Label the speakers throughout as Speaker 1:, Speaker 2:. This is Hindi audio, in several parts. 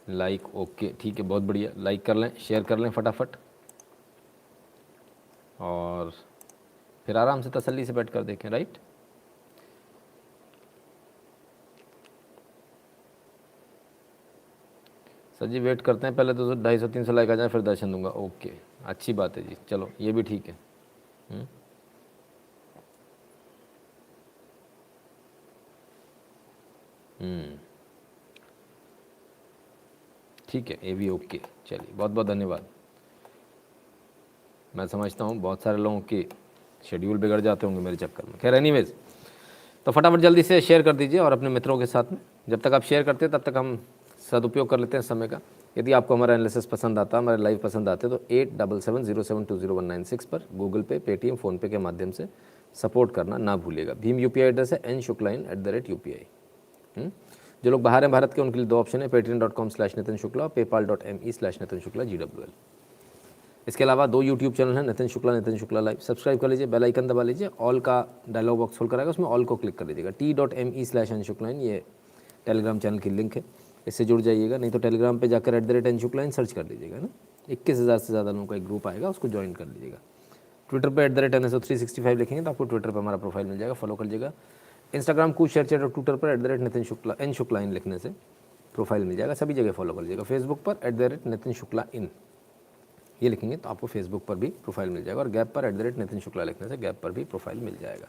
Speaker 1: लाइक ओके, ठीक है, बहुत बढ़िया। लाइक कर लें, शेयर कर लें फटाफट, और फिर आराम से तसल्ली से बैठ कर देखें। राइट, सर जी वेट करते हैं, पहले तो 250-300 लाइक आ जाए फिर दर्शन दूंगा। ओके, अच्छी बात है जी, चलो ये भी ठीक है। ठीक है, ये भी ओके। चलिए, बहुत बहुत धन्यवाद। मैं समझता हूँ बहुत सारे लोगों के शेड्यूल बिगड़ जाते होंगे मेरे चक्कर में। खैर एनीवेज, तो फटाफट जल्दी से शेयर कर दीजिए और अपने मित्रों के साथ में। जब तक आप शेयर करते हैं तब तक हम सदुपयोग कर लेते हैं समय का। यदि आपको हमारा एनालिसिस पसंद आता, हमारे लाइव पसंद आते, तो 8770720196 पर गूगल पे, पेटीएम, फ़ोनपे के माध्यम से सपोर्ट करना ना भूलिएगा। भीम यूपीआई एड्रेस है n.shukla@UPI। जो लोग बाहर हैं भारत के, उनके लिए दो ऑप्शन है, patreon.com/नितिन शुक्ला और paypal.me/नितिन शुक्ला GWL। इसके अलावा दो यूट्यूब चैनल हैं, नितिन शुक्ला लाइव। सब्सक्राइब कर लीजिए, बेल आइकन दबा लीजिए, ऑल का डायलॉग बॉक्स खोल कर आएगा, उसमें ऑल को क्लिक कर लीजिएगा। t.me/nshukla, ये टेलीग्राम चैनल की लिंक है, इससे जुड़ जाइएगा। नहीं तो टेलीग्राम पे जाकर @nshukla सर्च कर लीजिएगा ना, 21,000 से ज़्यादा लोगों का एक ग्रुप आएगा, उसको ज्वाइन कर लीजिएगा। ट्विटर पर @NSO365 लिखेंगे तो आपको ट्विटर पर हमारा प्रोफाइल मिल जाएगा, फॉलो कर लीजिएगा। इंस्टाग्राम कूच शेयर चैट और ट्विटर पर @नितिन शुक्ला n लिखने से प्रोफाइल मिल जाएगा, सभी जगह फॉलो कर लीजिएगा। फेसबुक पर @नितिन शुक्ला इन ये लिखेंगे तो आपको फेसबुक पर भी प्रोफाइल मिल जाएगा, और गैप पर @नितिन शुक्ला लिखने से गैप पर भी प्रोफाइल मिल जाएगा।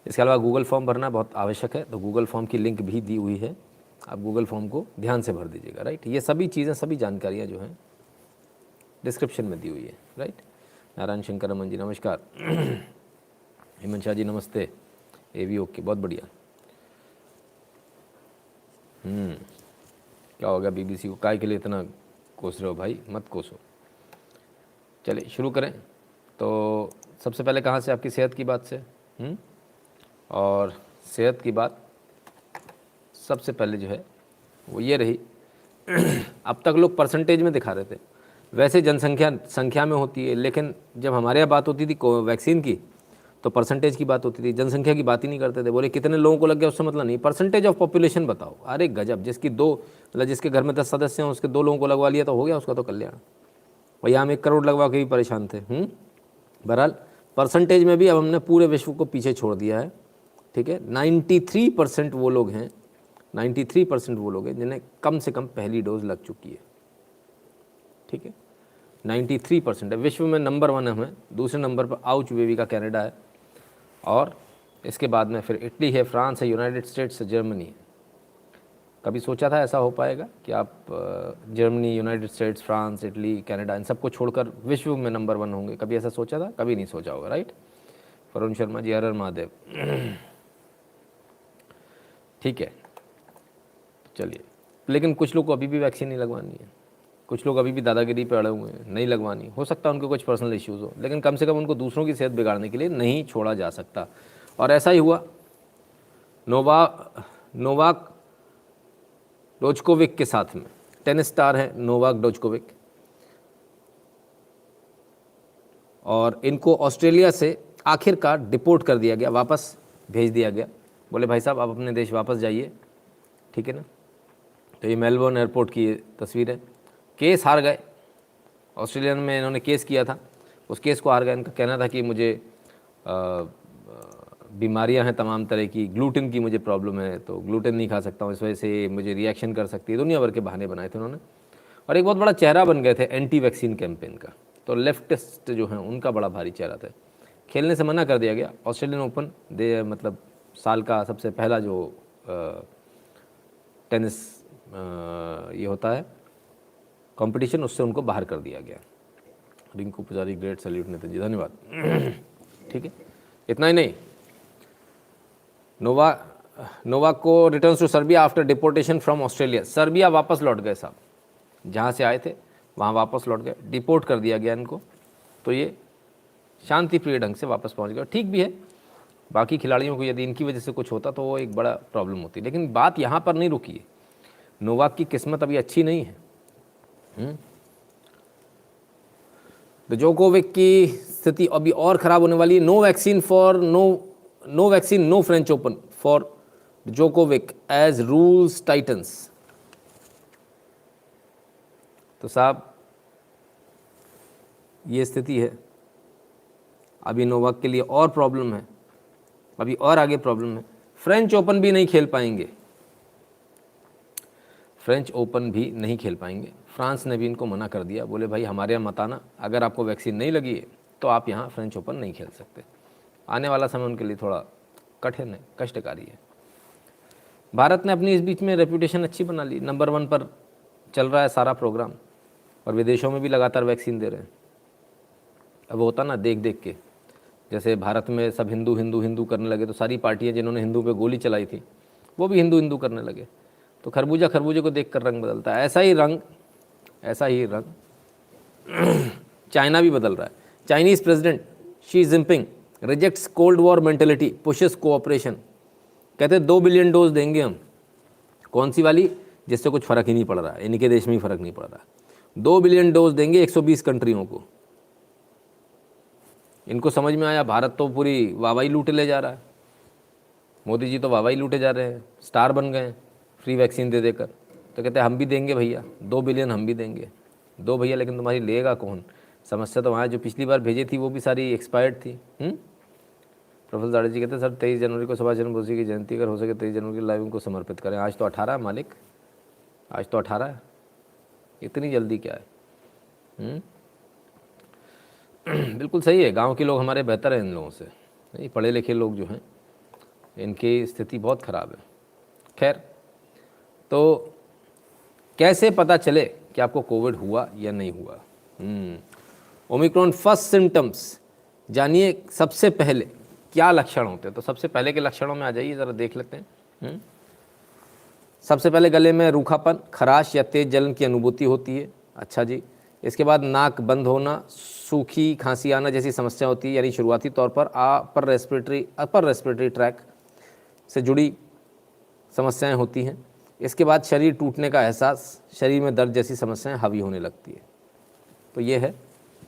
Speaker 1: इसके अलावा गूगल फॉर्म भरना बहुत आवश्यक है, तो गूगल फॉर्म की लिंक भी दी हुई है, आप गूगल फॉर्म को ध्यान से भर दीजिएगा। राइट, ये सभी चीज़ें, सभी जानकारियाँ जो हैं डिस्क्रिप्शन में दी हुई है। राइट, नारायण शंकर रमन जी नमस्कार, हेमंत शाह जी नमस्ते, ये भी ओके, बहुत बढ़िया। क्या हो गया बीबीसी को, काय के लिए इतना कोस रहे हो भाई, मत कोसो। चलिए शुरू करें। तो सबसे पहले कहाँ से, आपकी सेहत की बात से। और सेहत की बात सबसे पहले जो है वो ये रही, अब तक लोग परसेंटेज में दिखा रहे थे, वैसे संख्या में होती है, लेकिन जब हमारे यहाँ बात होती थी वैक्सीन की तो परसेंटेज की बात होती थी, जनसंख्या की बात ही नहीं करते थे। बोले कितने लोगों को लग गया उससे मतलब नहीं, परसेंटेज ऑफ पॉपुलेशन बताओ। अरे गजब, जिसकी दो, मतलब जिसके घर में 10 सदस्य हैं उसके 2 लोगों को लगवा लिया तो हो गया उसका तो कल्याण। भैया हम 1 करोड़ लगवा के भी परेशान थे। बहरहाल परसेंटेज में भी अब हमने पूरे विश्व को पीछे छोड़ दिया है। ठीक है, 93% वो लोग हैं, 93% वो लोग हैं जिन्हें कम से कम पहली डोज लग चुकी है। ठीक है, 93% है। विश्व में नंबर 1 हमें, दूसरे नंबर पर आउच बेबी का कनाडा है, और इसके बाद में फिर इटली है, फ्रांस है, यूनाइटेड स्टेट्स है, जर्मनी है। कभी सोचा था ऐसा हो पाएगा कि आप Germany, United States, France, Italy, Canada, इन सबको छोड़कर विश्व में नंबर 1 होंगे? कभी ऐसा सोचा था? कभी नहीं सोचा होगा। राइट, वरुण शर्मा जी, हर हर महादेव। ठीक है, चलिए, लेकिन कुछ लोग को अभी भी वैक्सीन नहीं लगवानी है, कुछ लोग अभी भी दादागिरी पे अड़े हुए हैं, नहीं लगवानी। हो सकता है उनके कुछ पर्सनल इश्यूज़ हो, लेकिन कम से कम उनको दूसरों की सेहत बिगाड़ने के लिए नहीं छोड़ा जा सकता। और ऐसा ही हुआ नोवाक डोजकोविक के साथ में। टेनिस स्टार है नोवाक डोजकोविक, और इनको ऑस्ट्रेलिया से आखिरकार डिपोर्ट कर दिया गया, वापस भेज दिया गया। बोले भाई साहब आप अपने देश वापस जाइए, ठीक है ना। तो ये मेलबोर्न एयरपोर्ट की तस्वीर है। केस हार गए, ऑस्ट्रेलिया में इन्होंने केस किया था, उस केस को हार गए। इनका कहना था कि मुझे बीमारियां हैं तमाम तरह की, ग्लूटेन की मुझे प्रॉब्लम है, तो ग्लूटेन नहीं खा सकता हूँ, इस वजह से मुझे रिएक्शन कर सकती है। दुनिया भर के बहाने बनाए थे उन्होंने, और एक बहुत बड़ा चेहरा बन गए थे एंटी वैक्सीन कैंपेन का। तो लेफ्टिस्ट जो हैं उनका बड़ा भारी चेहरा था। खेलने से मना कर दिया गया। ऑस्ट्रेलियन ओपन मतलब साल का सबसे पहला जो टेनिस ये होता है कंपटीशन, उससे उनको बाहर कर दिया गया। रिंकू पुजारी ग्रेट, सैल्यूट नितिन जी, धन्यवाद। ठीक है, इतना ही नहीं, नोवाक को returns to Serbia after deportation from Australia. Serbia वापस लौट गए साहब, जहाँ से आए थे वहाँ वापस लौट गए, डिपोर्ट कर दिया गया इनको। तो ये शांति प्रिय ढंग से वापस पहुँच गए, ठीक भी है। बाकी खिलाड़ियों को यदि इनकी वजह से कुछ होता तो वो एक बड़ा प्रॉब्लम होती, लेकिन बात यहाँ पर नहीं रुकी है। नोवाक की किस्मत अभी अच्छी नहीं है। तो जोकोविक की स्थिति अभी और ख़राब होने वाली है। No vaccine, no French Open for Djokovic as rules tighten. तो साहब ये स्थिति है। अभी नोवाक के लिए और प्रॉब्लम है, अभी और आगे प्रॉब्लम है। फ्रेंच ओपन भी नहीं खेल पाएंगे, फ्रेंच ओपन भी नहीं खेल पाएंगे। फ्रांस ने भी इनको मना कर दिया, बोले भाई हमारे यहाँ मत आना, अगर आपको वैक्सीन नहीं लगी है तो आप यहाँ फ्रेंच ओपन नहीं खेल सकते। आने वाला समय उनके लिए थोड़ा कठिन है, कष्टकारी है। भारत ने अपनी इस बीच में रेपुटेशन अच्छी बना ली, नंबर 1 पर चल रहा है सारा प्रोग्राम, और विदेशों में भी लगातार वैक्सीन दे रहे हैं। अब होता ना देख देख के, जैसे भारत में सब हिंदू हिंदू हिंदू करने लगे तो सारी पार्टियां जिन्होंने हिंदू पे गोली चलाई थी वो भी हिंदू हिंदू करने लगे। तो खरबूजा खरबूजे को देख कर रंग बदलता है, ऐसा ही रंग चाइना भी बदल रहा है। Chinese president Xi Jinping rejects cold war mentality, pushes cooperation. कहते 2 बिलियन डोज देंगे हम। कौन सी वाली? जिससे कुछ फ़र्क ही नहीं पड़ रहा है, इनके देश में ही फ़र्क नहीं पड़ रहा। 2 बिलियन डोज देंगे 120 कंट्रियों को। इनको समझ में आया भारत तो पूरी वाहवाही लूटे ले जा रहा है, मोदी जी तो वाहवाही लूटे जा रहे हैं, स्टार बन गए हैं फ्री वैक्सीन दे देकर। तो कहते हैं हम भी देंगे भैया, 2 बिलियन हम भी देंगे। दो भैया, लेकिन तुम्हारी लेगा कौन? समस्या तो वहाँ जो पिछली बार भेजी थी वो भी सारी एक्सपायर्ड थी। प्रोफेसर दाड़ी जी कहते हैं सर 23 जनवरी को सुभाष चंद्र बोस जी की जयंती, अगर हो सके 23 जनवरी की लाइव को समर्पित करें। आज तो 18 है मालिक, आज तो 18 है, इतनी जल्दी क्या है? बिल्कुल सही है, गांव के लोग हमारे बेहतर हैं इन लोगों से, नहीं पढ़े लिखे लोग जो हैं इनकी स्थिति बहुत ख़राब है। खैर, तो कैसे पता चले कि आपको कोविड हुआ या नहीं हुआ? ओमिक्रॉन फर्स्ट सिम्टम्स, जानिए सबसे पहले क्या लक्षण होते हैं। तो सबसे पहले के लक्षणों में आ जाइए, ज़रा देख लेते हैं। सबसे पहले गले में रूखापन, खराश या तेज जलन की अनुभूति होती है। अच्छा जी। इसके बाद नाक बंद होना, सूखी खांसी आना जैसी समस्या होती है, यानी शुरुआती तौर पर अपर रेस्पिरेटरी ट्रैक से जुड़ी समस्याएं होती हैं। इसके बाद शरीर टूटने का एहसास, शरीर में दर्द जैसी समस्याएं हावी होने लगती है। तो ये है,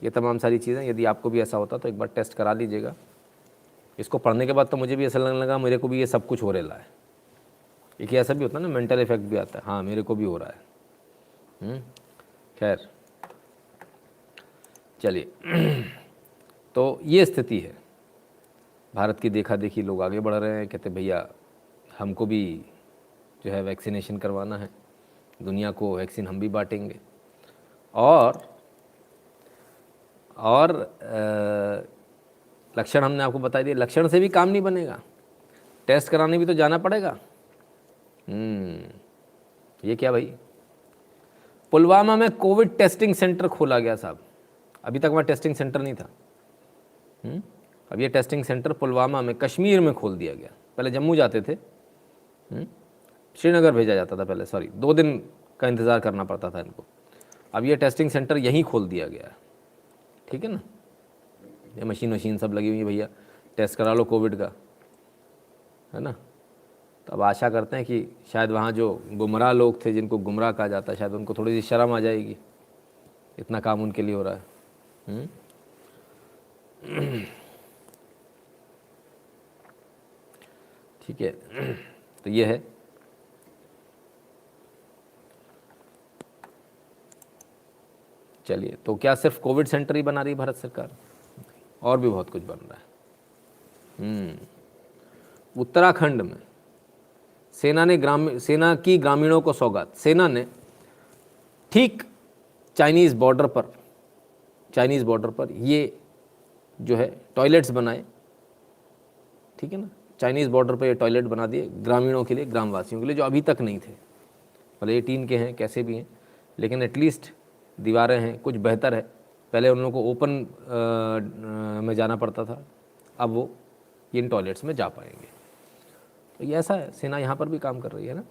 Speaker 1: ये तमाम सारी चीज़ें। यदि आपको भी ऐसा होता तो एक बार टेस्ट करा लीजिएगा। इसको पढ़ने के बाद तो मुझे भी ऐसा लगने लगा मेरे को भी ये सब कुछ हो रहा है। एक ऐसा भी होता है ना, मेंटल इफेक्ट भी आता है, हाँ मेरे को भी हो रहा है। खैर चलिए, तो ये स्थिति है भारत की। देखा देखी लोग आगे बढ़ रहे हैं, कहते भैया हमको भी जो है वैक्सीनेशन करवाना है, दुनिया को वैक्सीन हम भी बांटेंगे। और लक्षण हमने आपको बता दिए, लक्षण से भी काम नहीं बनेगा, टेस्ट कराने भी तो जाना पड़ेगा। ये क्या भाई? पुलवामा में कोविड टेस्टिंग सेंटर खोला गया साहब, अभी तक वहाँ टेस्टिंग सेंटर नहीं था। अब ये टेस्टिंग सेंटर पुलवामा में, कश्मीर में खोल दिया गया। पहले जम्मू जाते थे, श्रीनगर भेजा जाता था पहले, 2 दिन का इंतज़ार करना पड़ता था इनको। अब ये टेस्टिंग सेंटर यहीं खोल दिया गया है, ठीक है ना। ये मशीन सब लगी हुई है भैया, टेस्ट करा लो कोविड का, है ना। तो अब आशा करते हैं कि शायद वहाँ जो गुमराह लोग थे, जिनको गुमराह कहा जाता है, शायद उनको थोड़ी सी शर्म आ जाएगी, इतना काम उनके लिए हो रहा है। ठीक है, तो ये है। चलिए, तो क्या सिर्फ कोविड सेंटर ही बना रही भारत सरकार? और भी बहुत कुछ बन रहा है। उत्तराखंड में सेना की ग्रामीणों को सौगात। सेना ने ठीक चाइनीज़ बॉर्डर पर ये जो है टॉयलेट्स बनाए, ठीक है ना। चाइनीज़ बॉर्डर पर ये टॉयलेट बना दिए ग्रामीणों के लिए, ग्रामवासियों के लिए, जो अभी तक नहीं थे। भले 18 के हैं, कैसे भी हैं, लेकिन एटलीस्ट दीवारें हैं, कुछ बेहतर है। पहले उन लोगों को ओपन में जाना पड़ता था, अब वो इन टॉयलेट्स में जा पाएंगे। तो ये ऐसा है, सेना यहाँ पर भी काम कर रही है ना।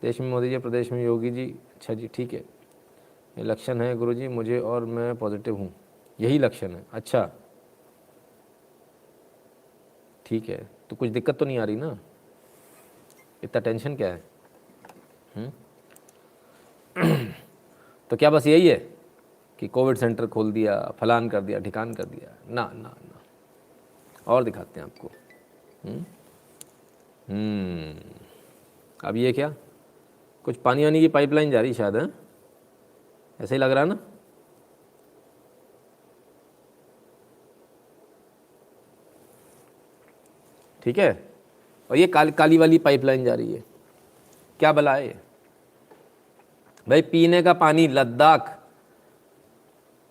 Speaker 1: देश में मोदी जी, प्रदेश में योगी जी। अच्छा जी, ठीक है। ये लक्षण है गुरुजी मुझे, और मैं पॉजिटिव हूँ, यही लक्षण है। अच्छा ठीक है, तो कुछ दिक्कत तो नहीं आ रही ना? इतना टेंशन क्या है? तो क्या बस यही है कि कोविड सेंटर खोल दिया, फलान कर दिया, ठिकान कर दिया? ना ना ना, और दिखाते हैं आपको। अब ये क्या, कुछ पानी वानी की पाइपलाइन जा रही शायद, है ऐसे ही लग रहा है ना। ठीक है, और ये काली काली वाली पाइपलाइन जा रही है, क्या भला है ये भाई। पीने का पानी लद्दाख,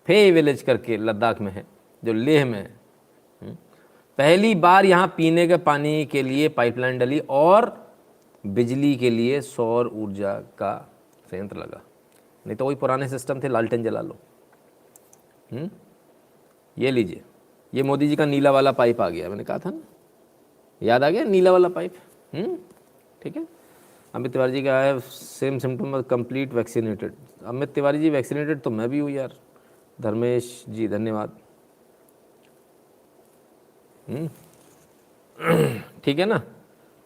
Speaker 1: फे विलेज करके लद्दाख में है, जो लेह में है। पहली बार यहाँ पीने के पानी के लिए पाइपलाइन डली और बिजली के लिए सौर ऊर्जा का संयंत्र लगा। नहीं तो वही पुराने सिस्टम थे, लालटेन जला लो। ये लीजिए, ये मोदी जी का नीला वाला पाइप आ गया, मैंने कहा था ना, याद आ गया नीला वाला पाइप। ठीक है, अमित तिवारी जी का है same symptom complete vaccinated. Amit Tiwari ji vaccinated तो मैं भी हूँ यार। धर्मेश जी धन्यवाद। ठीक है ना।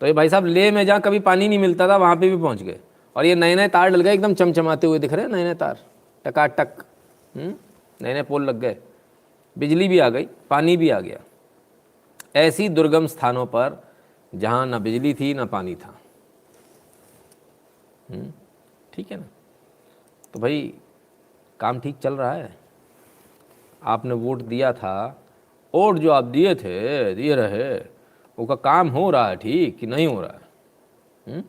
Speaker 1: तो ये भाई साहब ले में जहाँ कभी पानी नहीं मिलता था वहाँ पे भी पहुँच गए, और ये नए नए तार डल गए, एकदम चमचमाते हुए दिख रहे हैं नए नए तार, टकाटक। नए नए पोल लग गए, बिजली भी आ गई, पानी भी आ गया। ऐसी दुर्गम स्थानों पर जहाँ ना बिजली थी ना पानी था। ठीक है ना। तो भाई काम ठीक चल रहा है। आपने वोट दिया था, वोट जो आप दिए थे, दिए रहे, वो का काम हो रहा है ठीक कि नहीं हो रहा है।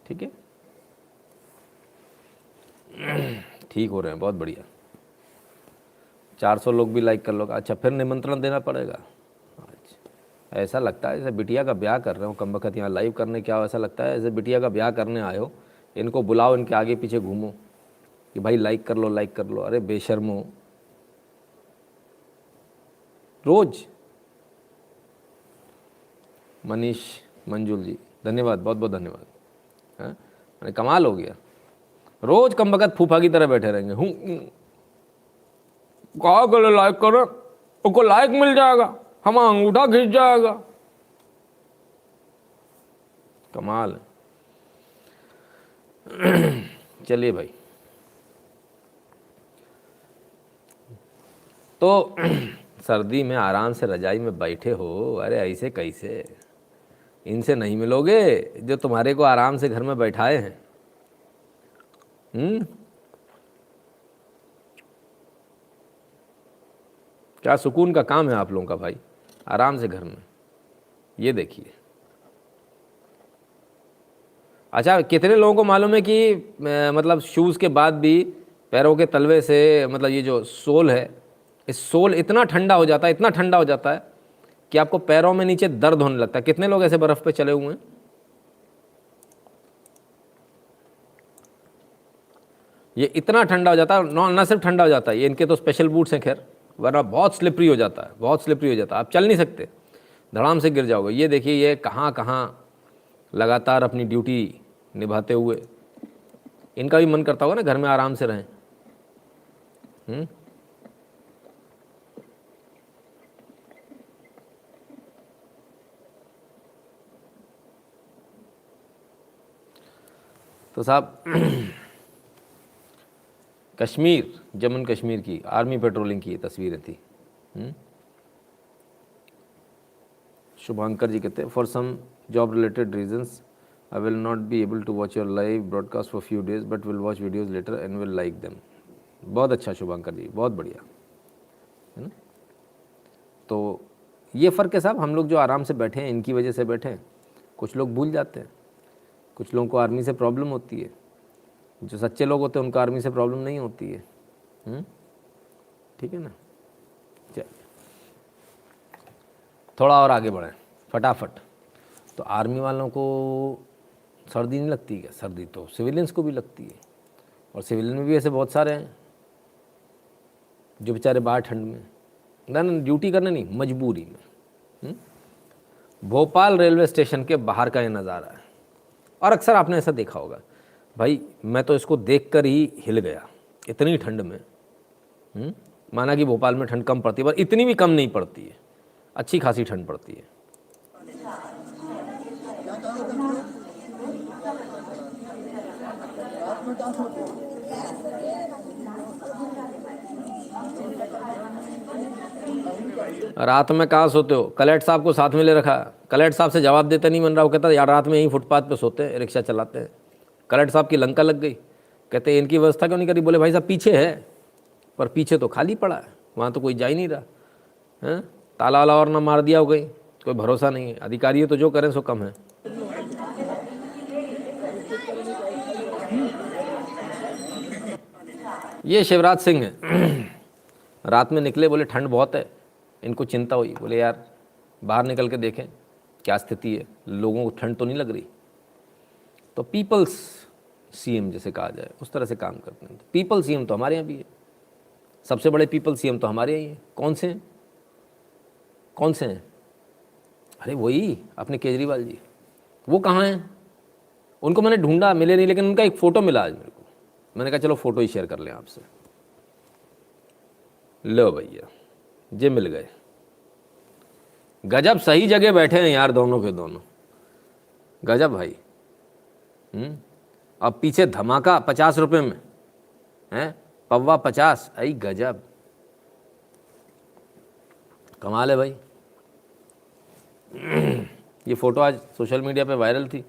Speaker 1: ठीक है, ठीक हो रहे हैं, बहुत बढ़िया। 400 लोग भी लाइक कर लो। अच्छा, फिर निमंत्रण देना पड़ेगा। अच्छा, ऐसा लगता है जैसे बिटिया का ब्याह कर रहे हो, कम वक्त यहाँ लाइव करने क्या हो, ऐसा लगता है जैसे बिटिया का ब्याह करने आए हो। इनको बुलाओ, इनके आगे पीछे घूमो कि भाई लाइक कर लो, लाइक कर लो। अरे बेशर्मो, रोज। मनीष मंजुल जी धन्यवाद, बहुत बहुत धन्यवाद। अरे कमाल हो गया, रोज कम वक्त फूफा की तरह बैठे रहेंगे। कहा कर लाइक करो, उसको लाइक मिल जाएगा, हम अंगूठा खींच जाएगा। कमाल। चलिए भाई, तो सर्दी में आराम से रजाई में बैठे हो, अरे ऐसे कैसे, इनसे नहीं मिलोगे जो तुम्हारे को आराम से घर में बैठाए हैं। क्या सुकून का काम है आप लोगों का भाई, आराम से घर में। ये देखिए, अच्छा कितने लोगों को मालूम है कि मतलब शूज़ के बाद भी पैरों के तलवे से, मतलब ये जो सोल है, इस सोल इतना ठंडा हो जाता है, इतना ठंडा हो जाता है कि आपको पैरों में नीचे दर्द होने लगता है। कितने लोग ऐसे बर्फ़ पे चले हुए हैं? ये इतना ठंडा हो जाता है, ना सिर्फ ठंडा हो जाता है, ये इनके तो स्पेशल बूट्स हैं खैर, वरना बहुत स्लिपरी हो जाता है, बहुत स्लिपरी हो जाता है, आप चल नहीं सकते, धड़ाम से गिर जाओगे। ये देखिए, ये कहाँ कहाँ लगातार अपनी ड्यूटी निभाते हुए, इनका भी मन करता होगा ना घर में आराम से रहें। तो साहब कश्मीर, जम्मू कश्मीर की आर्मी पेट्रोलिंग की तस्वीरें थी। शुभांकर जी कहते हैं for some job related reasons I will not be able to watch your live broadcast for few days but will watch videos later and will like them. बहुत अच्छा शुभांकर जी, बहुत बढ़िया, है ना। तो ये फ़र्क है साहब, हम लोग जो आराम से बैठे हैं इनकी वजह से बैठे हैं। कुछ लोग भूल जाते हैं, कुछ लोगों को आर्मी से प्रॉब्लम होती है, जो सच्चे लोग होते हैं उनको आर्मी से प्रॉब्लम नहीं होती है। ठीक है ना। चल थोड़ा और आगे बढ़ें फटाफट। तो आर्मी वालों को सर्दी नहीं लगती क्या? सर्दी तो सिविलियंस को भी लगती है, और सिविलियन में भी ऐसे बहुत सारे हैं जो बेचारे बाहर ठंड में ना ड्यूटी करने नहीं, मजबूरी में। भोपाल रेलवे स्टेशन के बाहर का ये नज़ारा है, और अक्सर आपने ऐसा देखा होगा भाई, मैं तो इसको देखकर ही हिल गया, इतनी ठंड में। माना कि भोपाल में ठंड कम पड़ती है, पर इतनी भी कम नहीं पड़ती है, अच्छी खासी ठंड पड़ती है। रात में कहाँ सोते हो? कलेक्टर साहब को साथ में ले रखा। कलेक्टर साहब से जवाब देता नहीं बन रहा। वो कहता यार रात में यहीं फुटपाथ पे सोते हैं, रिक्शा चलाते हैं। कलेक्टर साहब की लंका लग गई। कहते इनकी व्यवस्था क्यों नहीं करी? बोले भाई साहब पीछे है, पर पीछे तो खाली पड़ा है, वहाँ तो कोई जा ही नहीं रहा है। ताला वाला और ना मार दिया हो गई, कोई भरोसा नहीं है। अधिकारी तो जो करें सो कम है। ये शिवराज सिंह है। रात में निकले, बोले ठंड बहुत है। इनको चिंता हुई, बोले यार बाहर निकल के देखें क्या स्थिति है, लोगों को ठंड तो नहीं लग रही। तो पीपल्स सीएम जैसे कहा जाए उस तरह से काम करते हैं। तो पीपल सीएम तो हमारे यहाँ भी है, सबसे बड़े पीपल सीएम तो हमारे यहाँ ही हैं। कौन से हैं? कौन से हैं? अरे वही अपने केजरीवाल जी। वो कहाँ हैं? उनको मैंने ढूंढा, मिले नहीं, लेकिन उनका एक फ़ोटो मिला आज मेरे को। मैंने कहा चलो फ़ोटो ही शेयर कर लें आपसे। लो भैया, ये मिल गए। गजब सही जगह बैठे हैं यार दोनों के दोनों, गजब भाई। अब पीछे धमाका 50 रुपये में है, पव्वा 50। आई गजब, कमाल है भाई। ये फ़ोटो आज सोशल मीडिया पे वायरल थी।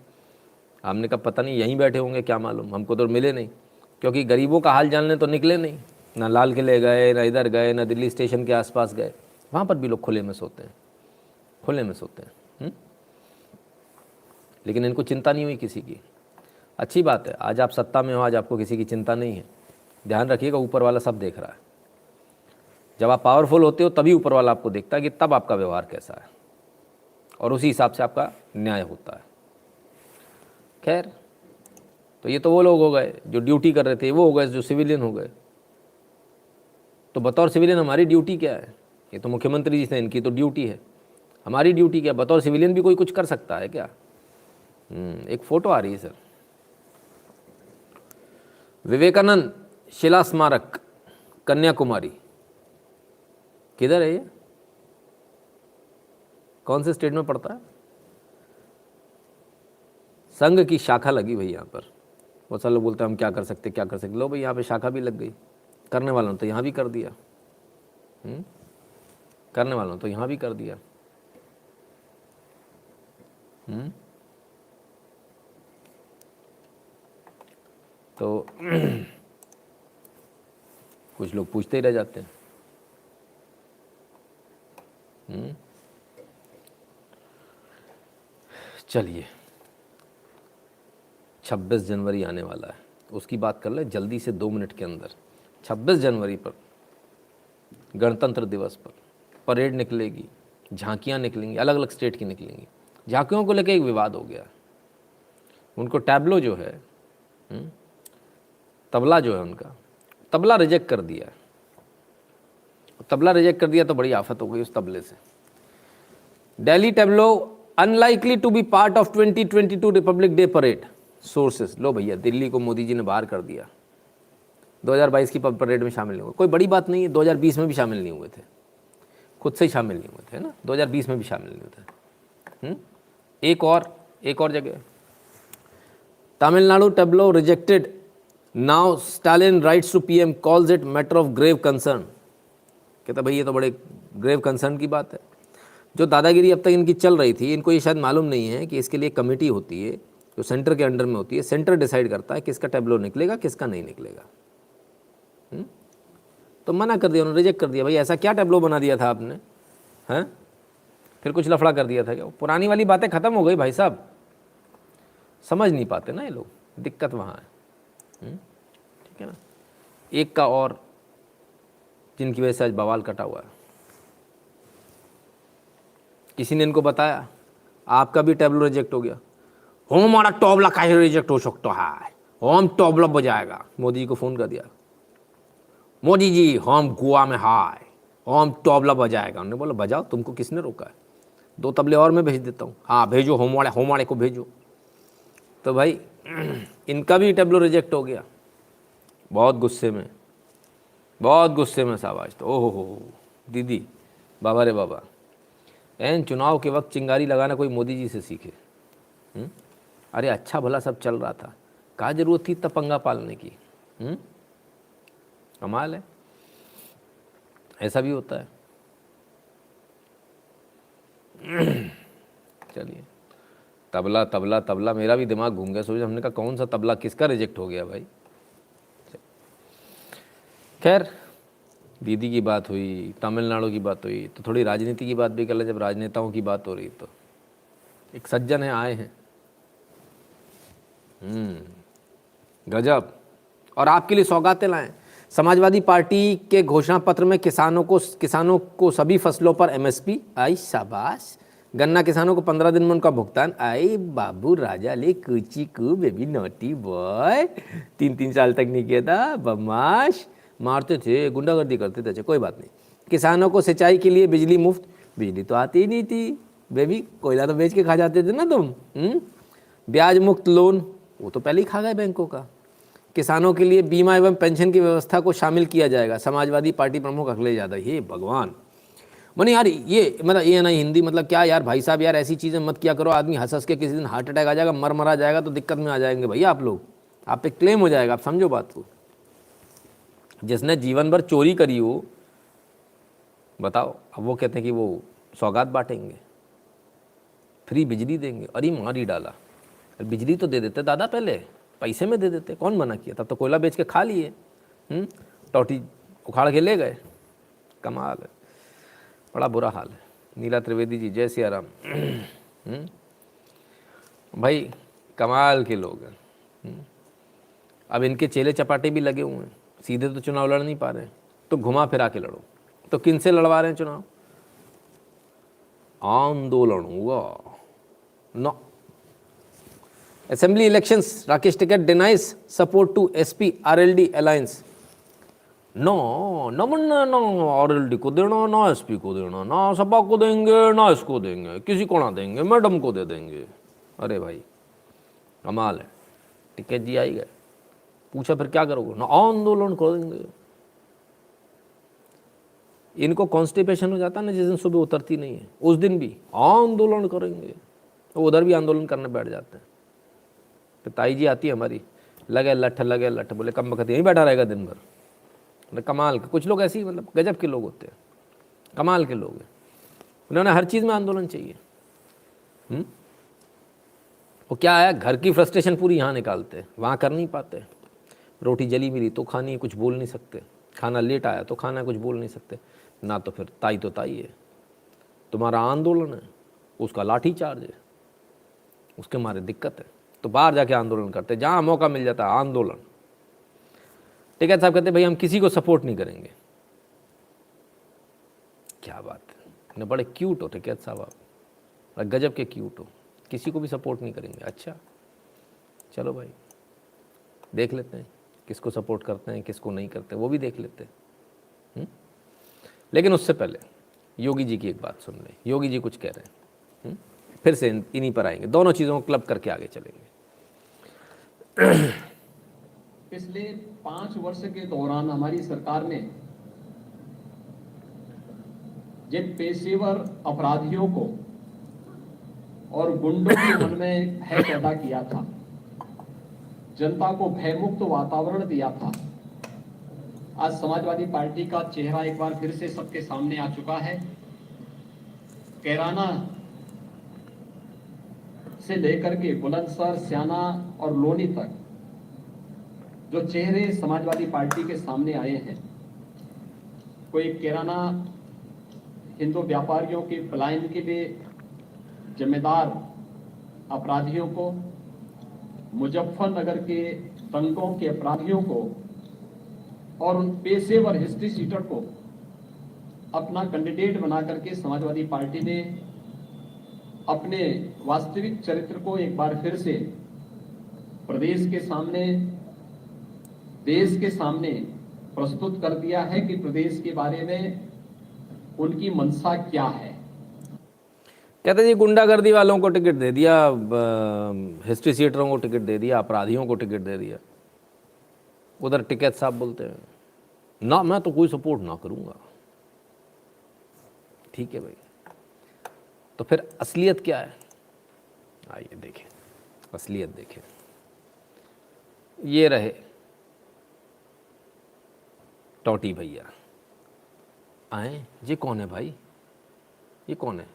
Speaker 1: हमने कहा पता नहीं यहीं बैठे होंगे, क्या मालूम, हमको तो मिले नहीं, क्योंकि गरीबों का हाल जानने तो निकले नहीं। ना लाल किले गए, ना इधर गए, ना दिल्ली स्टेशन के आसपास गए। वहाँ पर भी लोग खुले में सोते हैं, खुले में सोते हैं। लेकिन इनको चिंता नहीं हुई किसी की। अच्छी बात है, आज आप सत्ता में हो, आज आपको किसी की चिंता नहीं है। ध्यान रखिएगा, ऊपर वाला सब देख रहा है। जब आप पावरफुल होते हो तभी ऊपर वाला आपको देखता है कि तब आपका व्यवहार कैसा है, और उसी हिसाब से आपका न्याय होता है। खैर, तो ये तो वो लोग हो गए जो ड्यूटी कर रहे थे, वो हो गए जो सिविलियन हो गए। तो बतौर सिविलियन हमारी ड्यूटी क्या है? ये तो मुख्यमंत्री जी थे, इनकी तो ड्यूटी है। हमारी ड्यूटी क्या? बतौर सिविलियन भी कोई कुछ कर सकता है क्या? एक फ़ोटो आ रही है सर, विवेकानंद शिला स्मारक कन्याकुमारी। किधर है ये? कौन से स्टेट में पड़ता है? संघ की शाखा लगी भाई यहाँ पर। बहुत सारे लोग बोलते हैं हम क्या कर सकते, क्या कर सकते। लो भाई, यहाँ पे शाखा भी लग गई। करने वालों ने तो यहाँ भी कर दिया। करने वालों ने तो यहाँ भी कर दिया। तो कुछ लोग पूछते ही रह जाते हैं। चलिए, 26 जनवरी आने वाला है, उसकी बात कर ले जल्दी से 2 मिनट के अंदर। 26 जनवरी पर, गणतंत्र दिवस पर परेड निकलेगी, झांकियाँ निकलेंगी, अलग अलग स्टेट की निकलेंगी। झांकियों को लेकर एक विवाद हो गया। उनको टैब्लो जो है, तबला जो है उनका, तबला रिजेक्ट कर दिया। तबला रिजेक्ट कर दिया तो बड़ी आफत हो गई उस तबले से। Delhi tableau unlikely to be part of 2022 Republic Day parade, sources. लो भैया, दिल्ली को मोदी जी ने बाहर कर दिया। 2022 की परेड में शामिल नहीं हुए। कोई बड़ी बात नहीं है, 2020 में भी शामिल नहीं हुए थे, खुद से ही शामिल नहीं हुए थे ना। 2020 में भी शामिल नहीं हुए थे। एक और जगह, Tamil Nadu tableau rejected, now Stalin writes to PM calls it matter of grave concern. कहता भाई ये तो बड़े ग्रेव कंसर्न की बात है। जो दादागिरी अब तक इनकी चल रही थी, इनको ये शायद मालूम नहीं है कि इसके लिए कमेटी होती है जो सेंटर के अंडर में होती है। सेंटर डिसाइड करता है किसका टैब्लो निकलेगा, किसका नहीं निकलेगा। तो मना कर दिया उन्होंने, रिजेक्ट कर दिया। भाई ऐसा क्या टैब्लो बना दिया था आपने? हैं? फिर कुछ लफड़ा कर दिया था क्या? पुरानी वाली बातें खत्म हो गई भाई साहब। समझ नहीं पाते ना ये लोग, दिक्कत वहाँ है। ठीक है ना। एक का और जिनकी वजह से आज बवाल कटा हुआ है। किसी ने इनको बताया आपका भी टैब्लो रिजेक्ट हो गया। हमारा टॉबला काहे रिजेक्ट हो सकता है, हम टॉबला बजाएगा। मोदी जी को फ़ोन कर दिया, मोदी जी हम गोवा में हाय, हम टॉबला बजाएगा। उन्होंने बोला बजाओ, तुमको किसने रोका है? 2 तबले और मैं भेज देता हूँ। हाँ भेजो, होमवाड़े को भेजो। तो भाई इनका भी टैब्लो रिजेक्ट हो गया। बहुत गुस्से में शाबाश। तो ओहो हो दीदी, बाबा रे बाबा, एन चुनाव के वक्त चिंगारी लगाना कोई मोदी जी से सीखे। अरे अच्छा भला सब चल रहा था, क्या जरूरत थी तब पंगा पालने की? कमाल है, ऐसा भी होता है। चलिए, तबला तबला तबला, मेरा भी दिमाग घूम गया। सोचे हमने कहा कौन सा तबला किसका रिजेक्ट हो गया भाई। खैर, दीदी की बात हुई, तमिलनाडु की बात हुई, तो थोड़ी राजनीति की बात भी कर ले। जब राजनेताओं की बात हो रही तो एक सज्जन है, आए हैं, गजब, और आपके लिए सौगातें लाएं। समाजवादी पार्टी के घोषणा पत्र में किसानों को सभी फसलों पर एमएसपी आई, शाबाश। गन्ना किसानों को 15 दिन में उनका भुगतान, आई बाबू राजा ले कुची कू बेबी नोटी बॉय। 3-3 साल तक नहीं किया था, बदमाश, मारते थे, गुंडागर्दी करते थे। अच्छा कोई बात नहीं। किसानों को सिंचाई के लिए बिजली मुफ्त, बिजली तो आती ही नहीं थी बेबी, कोयला तो बेच के खा जाते थे ना तुम। ब्याज मुक्त लोन, वो तो पहले ही खा गए बैंकों का। किसानों के लिए बीमा एवं पेंशन की व्यवस्था को शामिल किया जाएगा, समाजवादी पार्टी प्रमुख अखिलेश यादव। हे भगवान, मैंने यार ये मतलब ये ना हिंदी मतलब क्या यार भाई साहब, यार ऐसी चीज़ें मत किया करो। आदमी हंस हंस के किसी दिन हार्ट अटैक आ जाएगा, मरा जाएगा तो दिक्कत में आ जाएंगे भैया आप लोग, आप पे क्लेम हो जाएगा। आप समझो बात को। जिसने जीवन भर चोरी करी हो, बताओ, अब वो कहते हैं कि वो सौगात बांटेंगे, फ्री बिजली देंगे। अरे मार ही डाला। बिजली तो दे देते दादा, पहले पैसे में दे देते, कौन मना किया? तब तो कोयला बेच के खा लिए, टोटी उखाड़ के ले गए। कमाल है, बड़ा बुरा हाल है। नीला त्रिवेदी जी, जय सिया राम। भाई कमाल के लोग हैं। अब इनके चेले चपाटे भी लगे हुए हैं, सीधे तो चुनाव लड़ नहीं पा रहे हैं, तो घुमा फिरा के लड़ो। तो किन से लड़वा रहे हैं चुनाव? आंदोलन हुआ no. Assembly elections, Rakesh Tikait denies support to SP RLD alliance. No ना आरएलडी को देना, ना एसपी को देना, ना सपा को देंगे, ना इसको देंगे, किसी को ना देंगे, मैडम को दे देंगे। अरे भाई कमाल है। टिकैत जी आई गए, पूछा फिर क्या करोगे? ना आंदोलन करेंगे। इनको कॉन्स्टिपेशन हो जाता है ना जिस दिन सुबह उतरती नहीं है, उस दिन भी आंदोलन करेंगे, तो उधर भी आंदोलन करने बैठ जाते हैं। तो ताई जी आती है हमारी, लगे लठ, बोले कम वक्त यहीं बैठा रहेगा दिन भर। मतलब कमाल के कुछ लोग ऐसे ही, मतलब गजब के लोग होते हैं, कमाल के लोग हैं। उन्होंने हर चीज़ में आंदोलन चाहिए। वो क्या है, घर की फ्रस्ट्रेशन पूरी यहाँ निकालते हैं, वहाँ कर नहीं पाते। रोटी जली मिली तो खानी है, कुछ बोल नहीं सकते। खाना लेट आया तो खाना है, कुछ बोल नहीं सकते ना। तो फिर ताई तो ताई है, तुम्हारा आंदोलन है, उसका लाठी चार्ज है, उसके मारे दिक्कत है, तो बाहर जाके आंदोलन करते, जहाँ मौका मिल जाता है आंदोलन। टिकैत साहब कहते भाई हम किसी को सपोर्ट नहीं करेंगे। क्या बात है, बड़े क्यूट हो टिकैत साहब आप, गजब के क्यूट हो। किसी को भी सपोर्ट नहीं करेंगे, अच्छा चलो भाई देख लेते हैं किसको सपोर्ट करते हैं किसको नहीं करते, वो भी देख लेते हैं। लेकिन उससे पहले योगी जी की एक बात सुन लें। योगी जी कुछ कह रहे हैं, फिर से इन्हीं पर आएंगे, दोनों चीज़ों को क्लब करके आगे चलेंगे।
Speaker 2: पिछले 5 वर्ष के दौरान हमारी सरकार ने जिन पेशेवर अपराधियों को और गुंडों के मन में भय पैदा किया था, जनता को भयमुक्त वातावरण दिया था, आज समाजवादी पार्टी का चेहरा एक बार फिर से सबके सामने आ चुका है। कैराना से लेकर के बुलंदशहर, स्याना और लोनी तक जो चेहरे समाजवादी पार्टी के सामने आए हैं, कोई कैराना हिंदू व्यापारियों के पलायन के लिए जिम्मेदार अपराधियों को, मुजफ्फरनगर के दंगों के अपराधियों को और उन पेशेवर हिस्ट्री सीटर को अपना कैंडिडेट बना करके समाजवादी पार्टी ने अपने वास्तविक चरित्र को एक बार फिर से प्रदेश के सामने, देश के सामने प्रस्तुत कर दिया है कि प्रदेश के बारे में उनकी मंशा क्या है।
Speaker 1: कहते जी गुंडागर्दी वालों को टिकट दे दिया, हिस्ट्री सीटरों को टिकट दे दिया, अपराधियों को टिकट दे दिया। उधर टिकैत साहब बोलते हैं ना मैं तो कोई सपोर्ट ना करूंगा। ठीक है भाई, तो फिर असलियत क्या है? आइए देखें, असलियत देखें। ये रहे टोटी भैया आए। ये कौन है भाई? ये कौन है?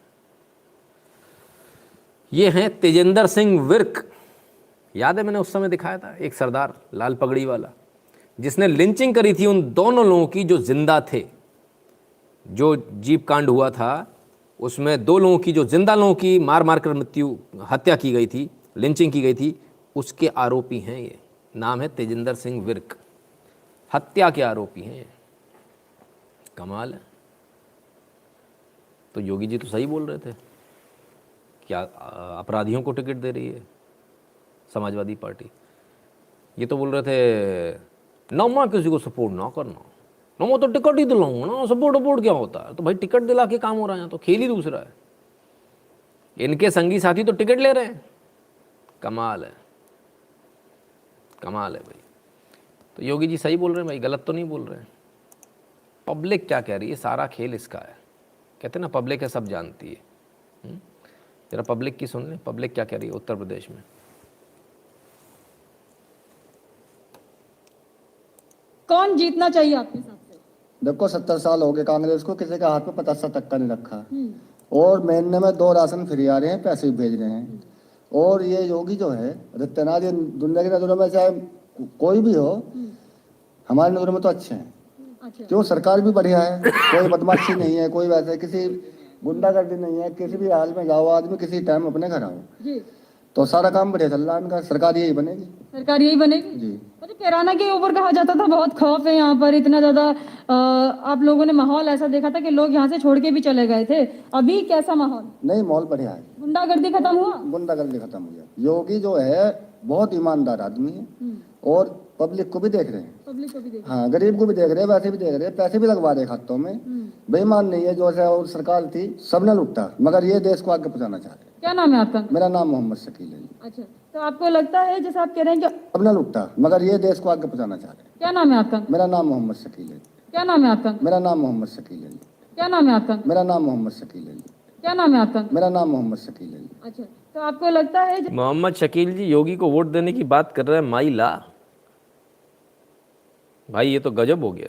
Speaker 1: ये हैं तेजेंद्र सिंह विर्क। याद है मैंने उस समय दिखाया था, एक सरदार लाल पगड़ी वाला जिसने लिंचिंग करी थी उन दोनों लोगों की जो जिंदा थे। जो जीप कांड हुआ था उसमें 2 लोगों की, जो जिंदा लोगों की मार मार कर हत्या की गई थी, लिंचिंग की गई थी, उसके आरोपी हैं ये। नाम है तेजिंदर सिंह विर्क, हत्या के आरोपी हैं। कमाल है। तो योगी जी तो सही बोल रहे थे, क्या अपराधियों को टिकट दे रही है समाजवादी पार्टी। ये तो बोल रहे थे ना मैं किसी को सपोर्ट ना करना, ना मैं तो टिकट ही दिलाऊंगा ना, सपोर्ट वपोर्ट क्या होता है। तो भाई टिकट दिला के काम हो रहा है, तो खेल ही दूसरा है। इनके संगी साथी तो टिकट ले रहे हैं। कमाल है, कमाल है भाई। तो योगी जी सही बोल रहे हैं भाई, गलत तो नहीं बोल रहे हैं। पब्लिक क्या कह रही है, सारा खेल इसका है। कहते हैं ना पब्लिक है सब जानती है। जरा पब्लिक की सुन लें, पब्लिक क्या कह रही है उत्तर प्रदेश में।
Speaker 3: कौन जीतना चाहिए आपके हिसाब से?
Speaker 4: देखो 70 साल हो गए कांग्रेस को, किसी के हाथ में 50 तक का नहीं रखा। और महीने में 2 राशन फ्री आ रहे हैं, पैसे भी भेज रहे हैं। और ये योगी जो है रिश्तेदार, ये दुनिया की नजरों में चाहे कोई भी हो, हमारी नजरों में तो अच्छे हैं।
Speaker 3: अच्छा।
Speaker 4: क्यों, सरकार भी बढ़िया है, कोई बदमाशी नहीं है, कोई वैसे किसी गुंडागर्दी नहीं है। किसी भी हाल में जाओ आदमी, किसी टाइम अपने घर आओ,
Speaker 3: जी।
Speaker 4: तो सारा काम बढ़िया चल रहा है इनका। सरकार यही बनेगी,
Speaker 3: सरकार यही बनेगी
Speaker 4: जी।
Speaker 3: मुझे कैराना के ऊपर कहा जाता था बहुत खौफ है यहाँ पर, इतना ज्यादा आप लोगों ने माहौल ऐसा देखा था कि लोग यहाँ से छोड़ के भी चले गए थे। अभी कैसा माहौल?
Speaker 4: नहीं, माहौल बढ़िया है,
Speaker 3: गुंडागर्दी खत्म हुआ?
Speaker 4: गुंडागर्दी खत्म हो गया। योगी जो है बहुत ईमानदार आदमी है, और पब्लिक को भी देख रहे हैं,
Speaker 3: पब्लिक को भी देख।
Speaker 4: हाँ, गरीब को भी देख रहे हैं, वैसे भी देख रहे हैं, पैसे भी लगवा रहे खातों में। बेईमान नहीं है, जो ऐसा और सरकार थी सबने लुटा, मगर ये देश को आगे पहुंचाना चाह रहे हैं।
Speaker 3: क्या नाम है आपका?
Speaker 4: मेरा नाम मोहम्मद शकील है।
Speaker 3: अच्छा, तो आपको लगता है जैसे आप कह रहे हैं कि
Speaker 4: सबने लुटा, मगर ये देश को आगे पहुंचाना चाह रहे हैं।
Speaker 3: क्या नाम है आपका?
Speaker 4: मेरा नाम मोहम्मद शकील है।
Speaker 3: क्या नाम है आपका?
Speaker 4: मेरा नाम मोहम्मद शकील है।
Speaker 3: क्या नाम है आपका?
Speaker 4: मेरा नाम मोहम्मद शकील है।
Speaker 3: क्या नाम है आपका?
Speaker 4: मेरा नाम मोहम्मद शकील है।
Speaker 3: अच्छा, तो आपको लगता है
Speaker 1: मोहम्मद शकील जी योगी को वोट देने की बात कर रहे हैं, माई ला भाई, ये तो गजब हो गया।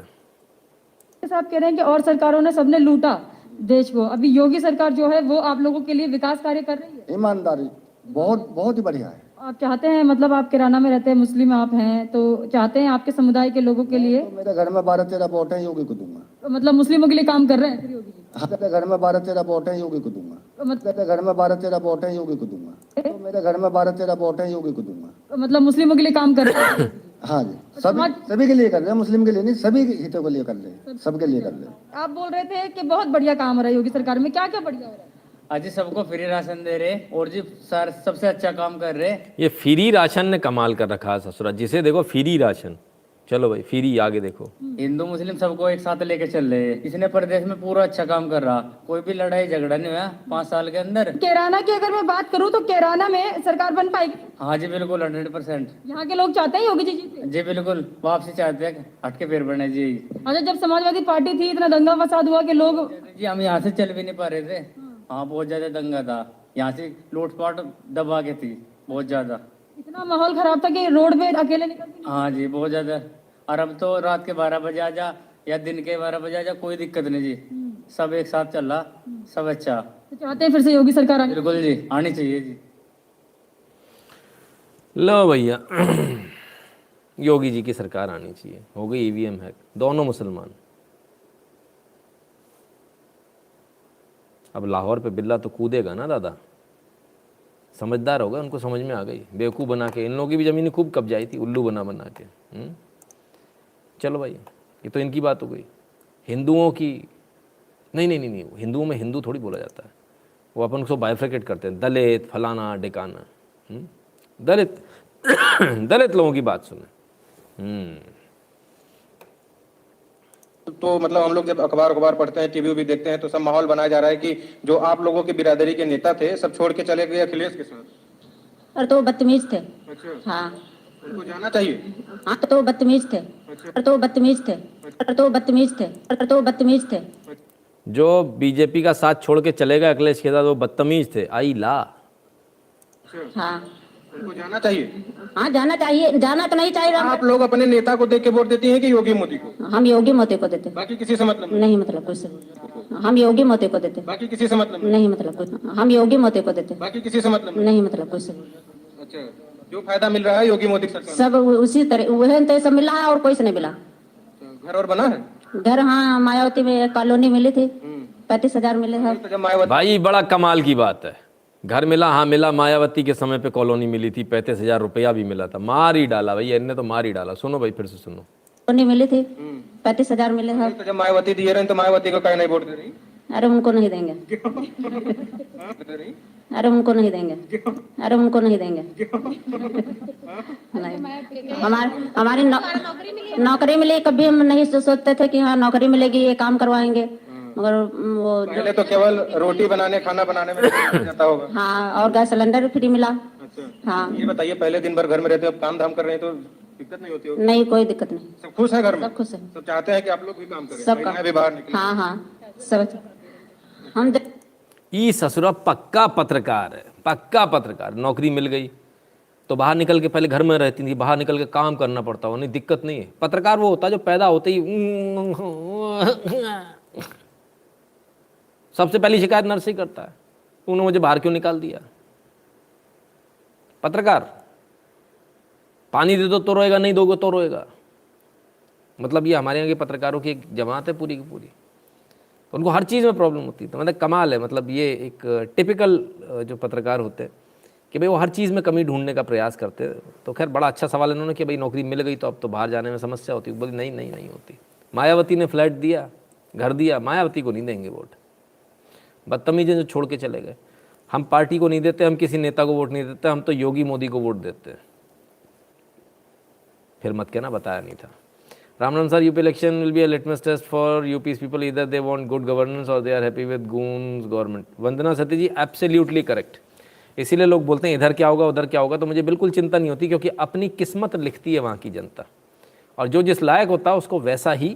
Speaker 3: जैसे आप कह रहे हैं कि और सरकारों ने सबने लूटा देश को, अभी योगी सरकार जो है वो आप लोगों के लिए विकास कार्य कर रही है।
Speaker 4: ईमानदारी बहुत बहुत ही बढ़िया है।
Speaker 3: आप चाहते हैं, मतलब आप किराना में रहते हैं, मुस्लिम आप हैं, तो चाहते हैं आपके समुदाय के लोगों के लिए,
Speaker 4: तो मेरे घर में 12-13 वोट है, योगी को दूंगा।
Speaker 3: मतलब मुस्लिमों के लिए काम कर रहे हैं फिर योगी जी?
Speaker 4: हाँ, मेरे घर में 12-13 वोट है, योगी को दूंगा।
Speaker 3: मतलब
Speaker 4: मेरे घर में 12-13 वोट है, योगी को दूंगा। तो मेरे घर में 12-13 वोट है, योगी को दूंगा।
Speaker 3: मतलब मुस्लिमों के लिए काम कर रहे हैं।
Speaker 4: हाँ जी, सभी के लिए कर रहे हैं, मुस्लिम के लिए नहीं, सभी के हितों के लिए कर रहे हैं, सबके लिए कर रहे हैं।
Speaker 3: आप बोल रहे थे कि बहुत बढ़िया काम हो रहा है योगी सरकार में, क्या क्या बढ़िया हो रहा है?
Speaker 5: आज सबको फ्री राशन दे रहे और जी सर सबसे अच्छा काम कर रहे।
Speaker 1: ये फ्री राशन ने कमाल कर रखा है ससुरा, जिसे देखो फ्री राशन। चलो भाई फ्री, आगे देखो।
Speaker 5: हिंदू मुस्लिम सबको एक साथ लेके चल रहे हैं। इसने प्रदेश में पूरा अच्छा काम कर रहा, कोई भी लड़ाई झगड़ा नहीं हुआ 5 साल के अंदर।
Speaker 3: कैराना की अगर मैं बात करूं तो कैराना में सरकार बन पाएगी?
Speaker 5: हाँ जी बिल्कुल 100%।
Speaker 3: यहाँ के लोग चाहते हैं योगी जी जीते?
Speaker 5: जी बिल्कुल, वापसी चाहते हैं, हट के पैर बने जी।
Speaker 3: अच्छा, जब समाजवादी पार्टी थी इतना दंगा फसाद हुआ कि लोग,
Speaker 5: जी हम यहाँ से चल भी नहीं पा रहे थे। हाँ बहुत ज्यादा दंगा था, यहाँ से लूटपाट दबा के थी बहुत ज्यादा।
Speaker 3: इतना माहौल खराब था कि रोड पे अकेले निकलते
Speaker 5: हाँ जी बहुत ज्यादा। और अब तो रात के 12 बजे आ जा या दिन के 12 बजे आ जा, कोई दिक्कत नहीं जी, सब एक साथ चल रहा, सब अच्छा।
Speaker 3: तो चाहते हैं फिर से योगी सरकार आने?
Speaker 5: बिल्कुल जी, आनी चाहिए जी।
Speaker 1: लो भैया योगी जी की सरकार आनी चाहिए। हो गई ईवीएम हैक, दोनों मुसलमान। अब लाहौर पे बिल्ला तो कूदेगा ना दादा, समझदार होगा, उनको समझ में आ गई। बेवकूफ़ बना के इन लोगों की भी ज़मीन खूब कब्जाई थी, उल्लू बना बना के। चलो भाई, ये तो इनकी बात हो गई। हिंदुओं की नहीं नहीं नहीं नहीं, हिंदुओं में हिंदू थोड़ी बोला जाता है, वो अपन उसको बाइफ्रिकेट करते हैं, दलित फलाना ढिकाना। दलित दलित लोगों की बात सुने।
Speaker 6: तो मतलब हम लोग जब अखबार पढ़ते हैं, टीवी भी देखते हैं, तो सब माहौल बनाया जा रहा है कि जो आप लोगों की बिरादरी के नेता थे सब छोड़ के चले गए अखिलेश के साथ।
Speaker 7: और तो बदतमीज थे।
Speaker 6: अच्छा,
Speaker 7: हाँ,
Speaker 6: उनको जाना चाहिए।
Speaker 7: हाँ तो बदतमीज थे। और तो बदतमीज थे। और तो बदतमीज थे। और तो बदतमीज थे।
Speaker 1: जो बीजेपी का साथ छोड़ के चले गए अखिलेश के साथ, वो बदतमीज थे। आई ला।
Speaker 7: हाँ,
Speaker 6: उनको जाना चाहिए।
Speaker 7: हाँ जाना चाहिए, जाना तो नहीं चाहिए।
Speaker 6: आप लोग अपने नेता को देख के वोट देती हैं कि योगी मोदी को?
Speaker 7: हम योगी मोदी को देते,
Speaker 6: बाकी किसी से मतलब नहीं?
Speaker 7: नहीं मतलब कुछ। हम योगी मोदी को देते,
Speaker 6: बाकी किसी से मतलब नहीं?
Speaker 7: नहीं मतलब कुछ। हम योगी मोदी को देते,
Speaker 6: बाकी किसी से मतलब नहीं?
Speaker 7: नहीं मतलब कुछ।
Speaker 6: अच्छा, जो फायदा मिल रहा है योगी मोदी की सरकार
Speaker 7: सब उसी तरह वही तो सब मिला है और कोई से नहीं मिला।
Speaker 6: में। घर और बना है?
Speaker 7: घर हाँ मायावती में एक कॉलोनी मिली थी, 35,000 मिले हैं।
Speaker 6: तो जब मायावती
Speaker 1: भाई बड़ा कमाल की बात है, घर मिला, हाँ मिला, मायावती के समय पे कॉलोनी मिली थी, 35,000 रुपया भी मिला था, मार ही डाला भाई, इनने तो मार ही डाला। सुनो भाई फिर से सुनो।
Speaker 7: कॉलोनी मिली थी, 35,000 मिले हैं।
Speaker 6: तो जब मायावती दिए रहे तो मायावती को कहीं नहीं वोट दे रही?
Speaker 7: अरे उनको नहीं देंगे,
Speaker 6: दे रही?
Speaker 7: अरे उनको नहीं देंगे, अरे उनको नहीं देंगे। नहीं हमारी नौकरी मिली, कभी हम नहीं सोचते थे कि हाँ नौकरी मिलेगी, ये काम करवाएंगे, मगर वो
Speaker 6: पहले तो केवल रोटी बनाने खाना बनाने में जाता होगा।
Speaker 7: हाँ और गैस सिलेंडर फ्री मिला।
Speaker 6: अच्छा,
Speaker 7: हाँ
Speaker 6: ये बताइए पहले दिन भर घर में रहते हो, अब काम धाम कर रहे हैं तो दिक्कत नहीं होती होगी?
Speaker 7: नहीं कोई दिक्कत नहीं,
Speaker 6: सब खुश है घर में?
Speaker 7: सब खुश है,
Speaker 6: सब चाहते हैं कि आप लोग भी काम करें,
Speaker 7: सब
Speaker 6: महिलाएं भी बाहर निकलें।
Speaker 7: हाँ हाँ सब हम
Speaker 1: ई ससुरा पक्का पत्रकार है, पक्का पत्रकार। नौकरी मिल गई तो बाहर निकल के, पहले घर में रहती थी, बाहर निकल के काम करना पड़ता हो, नहीं दिक्कत नहीं है। पत्रकार वो होता है जो पैदा होते ही सबसे पहली शिकायत नर्स ही करता है, उन्होंने मुझे बाहर क्यों निकाल दिया। पत्रकार पानी दे दो तो रोएगा, नहीं दोगे तो रोएगा। मतलब ये हमारे यहाँ के पत्रकारों की एक जमात है पूरी की पूरी, तो उनको हर चीज़ में प्रॉब्लम होती है। तो मतलब कमाल है, मतलब ये एक टिपिकल जो पत्रकार होते हैं कि भाई वो हर चीज़ में कमी ढूंढने का प्रयास करते हैं। तो खैर बड़ा अच्छा सवाल इन्होंने कि भाई नौकरी मिल गई तो अब तो बाहर जाने में समस्या होती है। बोली नहीं नहीं नहीं होती। मायावती ने फ्लैट दिया, घर दिया, मायावती को नहीं देंगे वोट। बदतमीज जो छोड़ के चले गए। हम पार्टी को नहीं देते, हम किसी नेता को वोट नहीं देते, हम तो योगी मोदी को वोट देते हैं। फिर मत कहना बताया नहीं था। Ramnath sir, UP election will be a litmus test for UP's people. Either they want good governance or they are happy with goons government. Vandana Sati ji absolutely correct. इसीलिए लोग बोलते हैं इधर क्या होगा उधर क्या होगा, तो मुझे बिल्कुल चिंता नहीं होती, क्योंकि अपनी किस्मत लिखती है वहाँ की जनता, और जो जिस लायक होता है उसको वैसा ही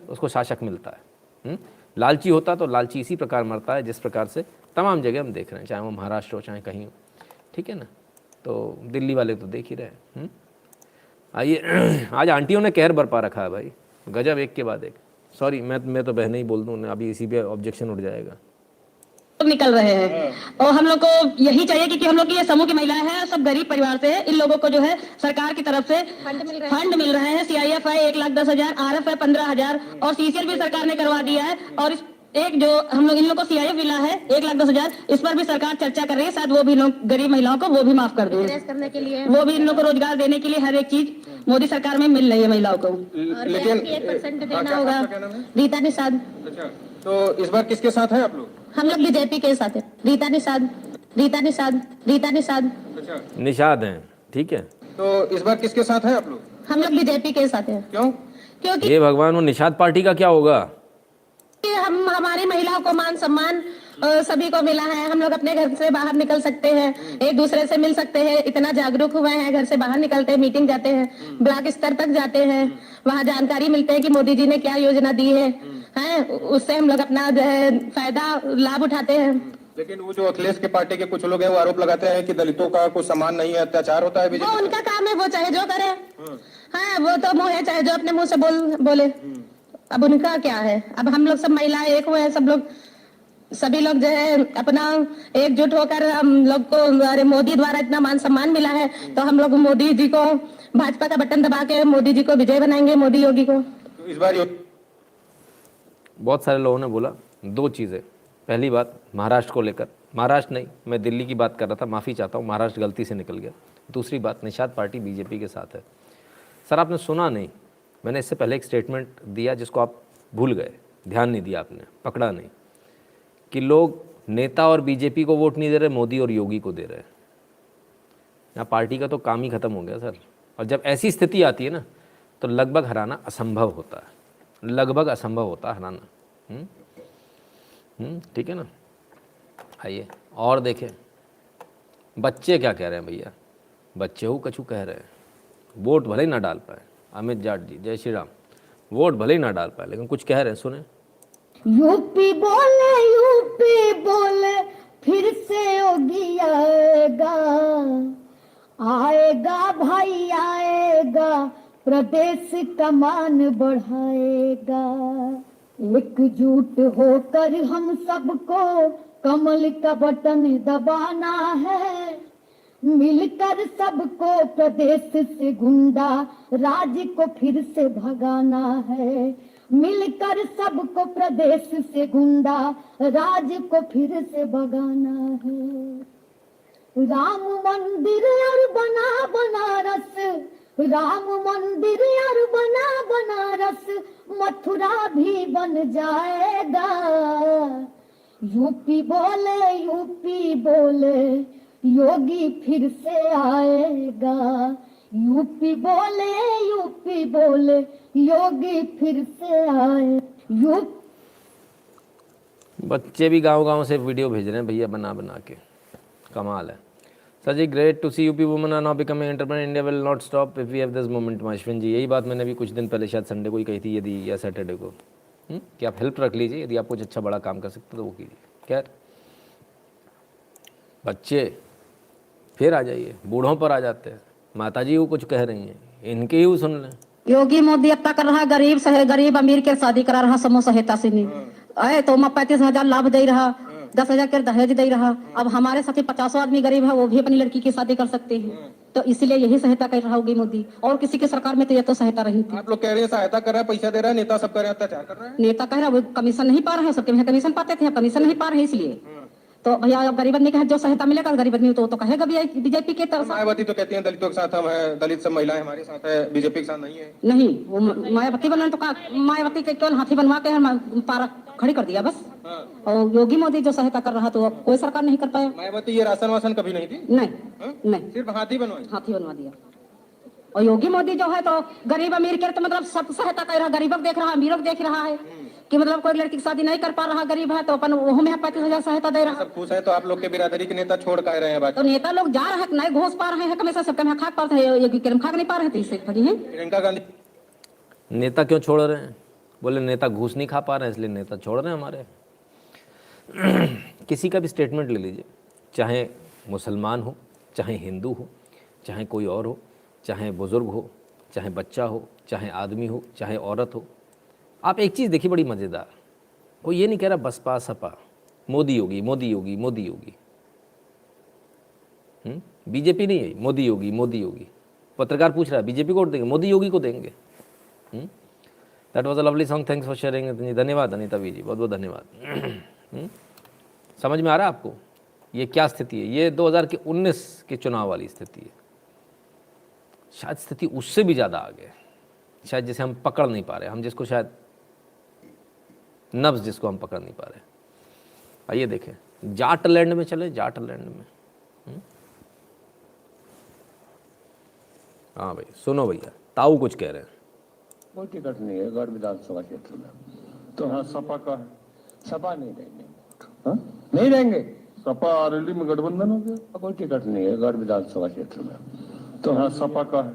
Speaker 1: उसको शासक मिलता है। लालची होता तो लालची इसी प्रकार मरता है जिस प्रकार से तमाम जगह हम देख रहे हैं, चाहे वो महाराष्ट्र हो चाहे कहीं हो, ठीक है ना। तो दिल्ली वाले तो देख ही रहे हैं। आइए, आज आंटियों ने कहर बरपा रखा है भाई, गजब, एक के बाद एक। सॉरी मैं तो बहने ही बोल दूँ, अभी इसी पे ऑब्जेक्शन उठ जाएगा।
Speaker 3: निकल रहे हैं और हम लोग को यही चाहिए कि हम लोग की ये समूह की महिलाएं हैं, सब गरीब परिवार से है। इन लोगों को जो है सरकार की तरफ से फंड मिल रहे हैं। CIF है 1,10,000, RF है 15,000 और CCL भी सरकार ने करवा दिया है। और एक जो हम लोग इन लोग को CIF मिला है 1,10,000, इस पर भी सरकार चर्चा कर रही है, शायद वो भी लोग गरीब महिलाओं को वो भी माफ कर दें करने के लिए, वो भी इन लोग को रोजगार देने के लिए हर एक चीज मोदी सरकार में मिल रही है महिलाओं को।
Speaker 6: लेकिन
Speaker 7: 1% देना होगा। रीता निषाद।
Speaker 6: अच्छा, तो इस बार किसके साथ हैं आप लोग?
Speaker 7: हम लोग बीजेपी के साथ है। रीता निषाद, रीता निषाद, रीता निषाद।
Speaker 6: अच्छा,
Speaker 1: निषाद हैं, ठीक है।
Speaker 6: तो इस बार किसके साथ हैं आप लोग?
Speaker 7: हम लोग बीजेपी के साथ है।
Speaker 6: क्यों?
Speaker 7: क्योंकि
Speaker 1: ये भगवान, वो निषाद पार्टी का क्या होगा?
Speaker 7: हम हमारी महिलाओं को मान सम्मान सभी को मिला है। हम लोग अपने घर से बाहर निकल सकते हैं, एक दूसरे से मिल सकते हैं, इतना जागरूक हुए हैं, घर से बाहर निकलते हैं, मीटिंग जाते हैं, ब्लॉक स्तर तक जाते हैं, वहाँ जानकारी मिलते है कि मोदी जी ने क्या योजना दी है, उससे हम लोग अपना जो है फायदा लाभ उठाते हैं।
Speaker 6: लेकिन वो जो अखिलेश के पार्टी के कुछ लोग हैं वो आरोप लगाते हैं कि दलितों का कुछ सम्मान नहीं है, अत्याचार होता है।
Speaker 7: वो उनका काम है, वो चाहे जो करे। हाँ वो तो मुँह है, चाहे जो अपने मुँह से बोले। अब उनका क्या है। अब हम लोग सब महिलाएं एक हुए हैं, सब लोग सभी लोग जो है अपना एकजुट होकर हम लोग को, अरे मोदी द्वारा इतना मान सम्मान मिला है तो हम लोग मोदी जी को, भाजपा का बटन दबा के मोदी जी को विजय बनाएंगे, मोदी योगी को।
Speaker 6: तो इस बार
Speaker 1: बहुत सारे लोगों ने बोला दो चीज़ें। पहली बात महाराष्ट्र को लेकर, महाराष्ट्र नहीं मैं दिल्ली की बात कर रहा था, माफ़ी चाहता हूँ, महाराष्ट्र गलती से निकल गया। दूसरी बात, निषाद पार्टी बीजेपी के साथ है। सर आपने सुना नहीं, मैंने इससे पहले एक स्टेटमेंट दिया जिसको आप भूल गए, ध्यान नहीं दिया आपने, पकड़ा नहीं, कि लोग नेता और बीजेपी को वोट नहीं दे रहे, मोदी और योगी को दे रहे हैं। यहाँ पार्टी का तो काम ही खत्म हो गया सर। और जब ऐसी स्थिति आती है ना तो लगभग हराना असंभव होता है, लगभग असंभव होता है हराना। ठीक है ना। आइए और देखें बच्चे क्या कह रहे हैं भैया, बच्चे हो कछु कह रहे हैं, वोट भले ही ना डाल पाए। अमित जाट जी जय श्री राम, वोट भले ही ना डाल पाए लेकिन कुछ कह रहे हैं, सुने।
Speaker 8: यूपी बोले फिर से योगी आएगा, आएगा भाई आएगा, प्रदेश का मान बढ़ाएगा। एकजुट होकर हम सबको कमल का बटन दबाना है, मिलकर सबको प्रदेश से गुंडा राज को फिर से भगाना है। मिलकर सबको प्रदेश से गुंडा राज को फिर से भगाना है। राम मंदिर और बना बनारस, राम मंदिर और बना बनारस, मथुरा भी बन जाएगा। यूपी बोले योगी फिर से आएगा। यूपी बोले योगी फिर से आए।
Speaker 1: बच्चे भी गांव-गांव से वीडियो भेज रहे हैं भैया बना बना के, कमाल है। Sir ji great to see UP women are now becoming entrepreneur, India will not stop if we have this momentum. Ashwin ji यही बात मैंने भी कुछ दिन पहले शायद संडे को ही कही थी, यदि या सैटरडे को, कि आप हेल्प रख लीजिए, यदि आप कुछ अच्छा बड़ा काम कर सकते तो वो कीजिए। खैर बच्चे फिर आ जाइए, बूढ़ों पर आ जाते हैं। माता जी वो कुछ कह रही हैं, इनके ही वो सुन लें।
Speaker 3: योगी मोदी अब तक कर रहा गरीब अमीर के शादी करा रहा समूह सहायता से नहीं आए तो 35,000 लाभ दे रहा, 10,000 के दहेज दे रहा। अब हमारे साथी 50 आदमी गरीब है, वो भी अपनी लड़की की शादी कर सकते हैं, तो इसलिए यही सहायता कर रहा होगी मोदी। और किसी की सरकार में तो ये तो सहायता रही थी।
Speaker 6: आप लोग कह रहे हैं सहायता कर रहा है, पैसा दे रहा है, नेता सब कर रहे हैं, अत्याचार कर रहा है।
Speaker 3: नेता कह रहा है वो कमीशन नहीं पा रहे हैं, सबके कमीशन पाते थे, कमीशन नहीं पा रहे इसलिए तो भैया अब गरीब आदमी का जो सहायता मिलेगा गरीब आदमी तो कहेगा बीजेपी के तरफ।
Speaker 6: मायावती तो कहती है दलितों के साथ हम हैं, दलित सब महिलाएं हमारे साथ है, बीजेपी के साथ नहीं है।
Speaker 3: नहीं वो मायावती बनने तो मायावती के केवल हाथी बनवा के पारा खड़ी कर दिया बस। और योगी मोदी जो सहायता कर रहा तो कोई सरकार नहीं कर पाया।
Speaker 6: मायावती ये राशन वासन कभी नहीं दी,
Speaker 3: नहीं
Speaker 6: सिर्फ हाथी
Speaker 3: बनवा दिया। और योगी मोदी जो है तो गरीब अमीर के तो मतलब सब सहायता कर रहा, गरीबों को देख रहा, अमीरों को देख रहा है कि मतलब कोई लड़की की शादी नहीं कर पा रहा गरीब है तो अपन वो में 35,000 सहायता दे रहा।
Speaker 6: सब खुश है तो आप लोग के बिरादरी के नेता छोड़ कर रहे हैं।
Speaker 3: तो नेता लोग जा रहे हैं नहीं घोष पा रहे हैं, हमेशा सबके में खाक पाते हैं, ये खाक नहीं पा रहे थे, इससे खड़ी है।
Speaker 6: प्रियंका गांधी
Speaker 1: नेता क्यों छोड़ रहे हैं? बोले नेता घूस नहीं खा पा रहे हैं इसलिए नेता छोड़ रहे हैं हमारे। किसी का भी स्टेटमेंट ले लीजिए, चाहे मुसलमान हो, चाहे हिंदू हो, चाहे कोई और हो, चाहे बुजुर्ग हो, चाहे बच्चा हो, चाहे आदमी हो, चाहे औरत हो। आप एक चीज़ देखिए बड़ी मज़ेदार, कोई ये नहीं कह रहा बसपा सपा मोदी योगी मोदी योगी मोदी योगी, बीजेपी नहीं है मोदी योगी मोदी योगी। पत्रकार पूछ रहा है बीजेपी को वोट देंगे मोदी योगी को देंगे। That was a lovely song, thanks for sharing. धन्यवाद अनिता वी जी, बहुत बहुत धन्यवाद। समझ में आ रहा है आपको ये क्या स्थिति है? ये 2019 के चुनाव वाली स्थिति है। शायद स्थिति उससे भी ज़्यादा आगे है, शायद जिसे हम पकड़ नहीं पा रहे, हम जिसको शायद नब्ज जिसको हम पकड़ नहीं पा रहे। आइए देखें, जाटलैंड में चले, जाटलैंड में। हाँ भाई सुनो भैया, ताऊ कुछ कह रहे हैं।
Speaker 9: कोई टिकट नहीं है गढ़ विधानसभा क्षेत्र में, तो हाँ सपा का है, सपा नहीं देंगे, हाँ नहीं देंगे। सपा आरएलडी में गठबंधन हो गया, कोई टिकट नहीं है गढ़ विधानसभा क्षेत्र में, तो हाँ सपा का है,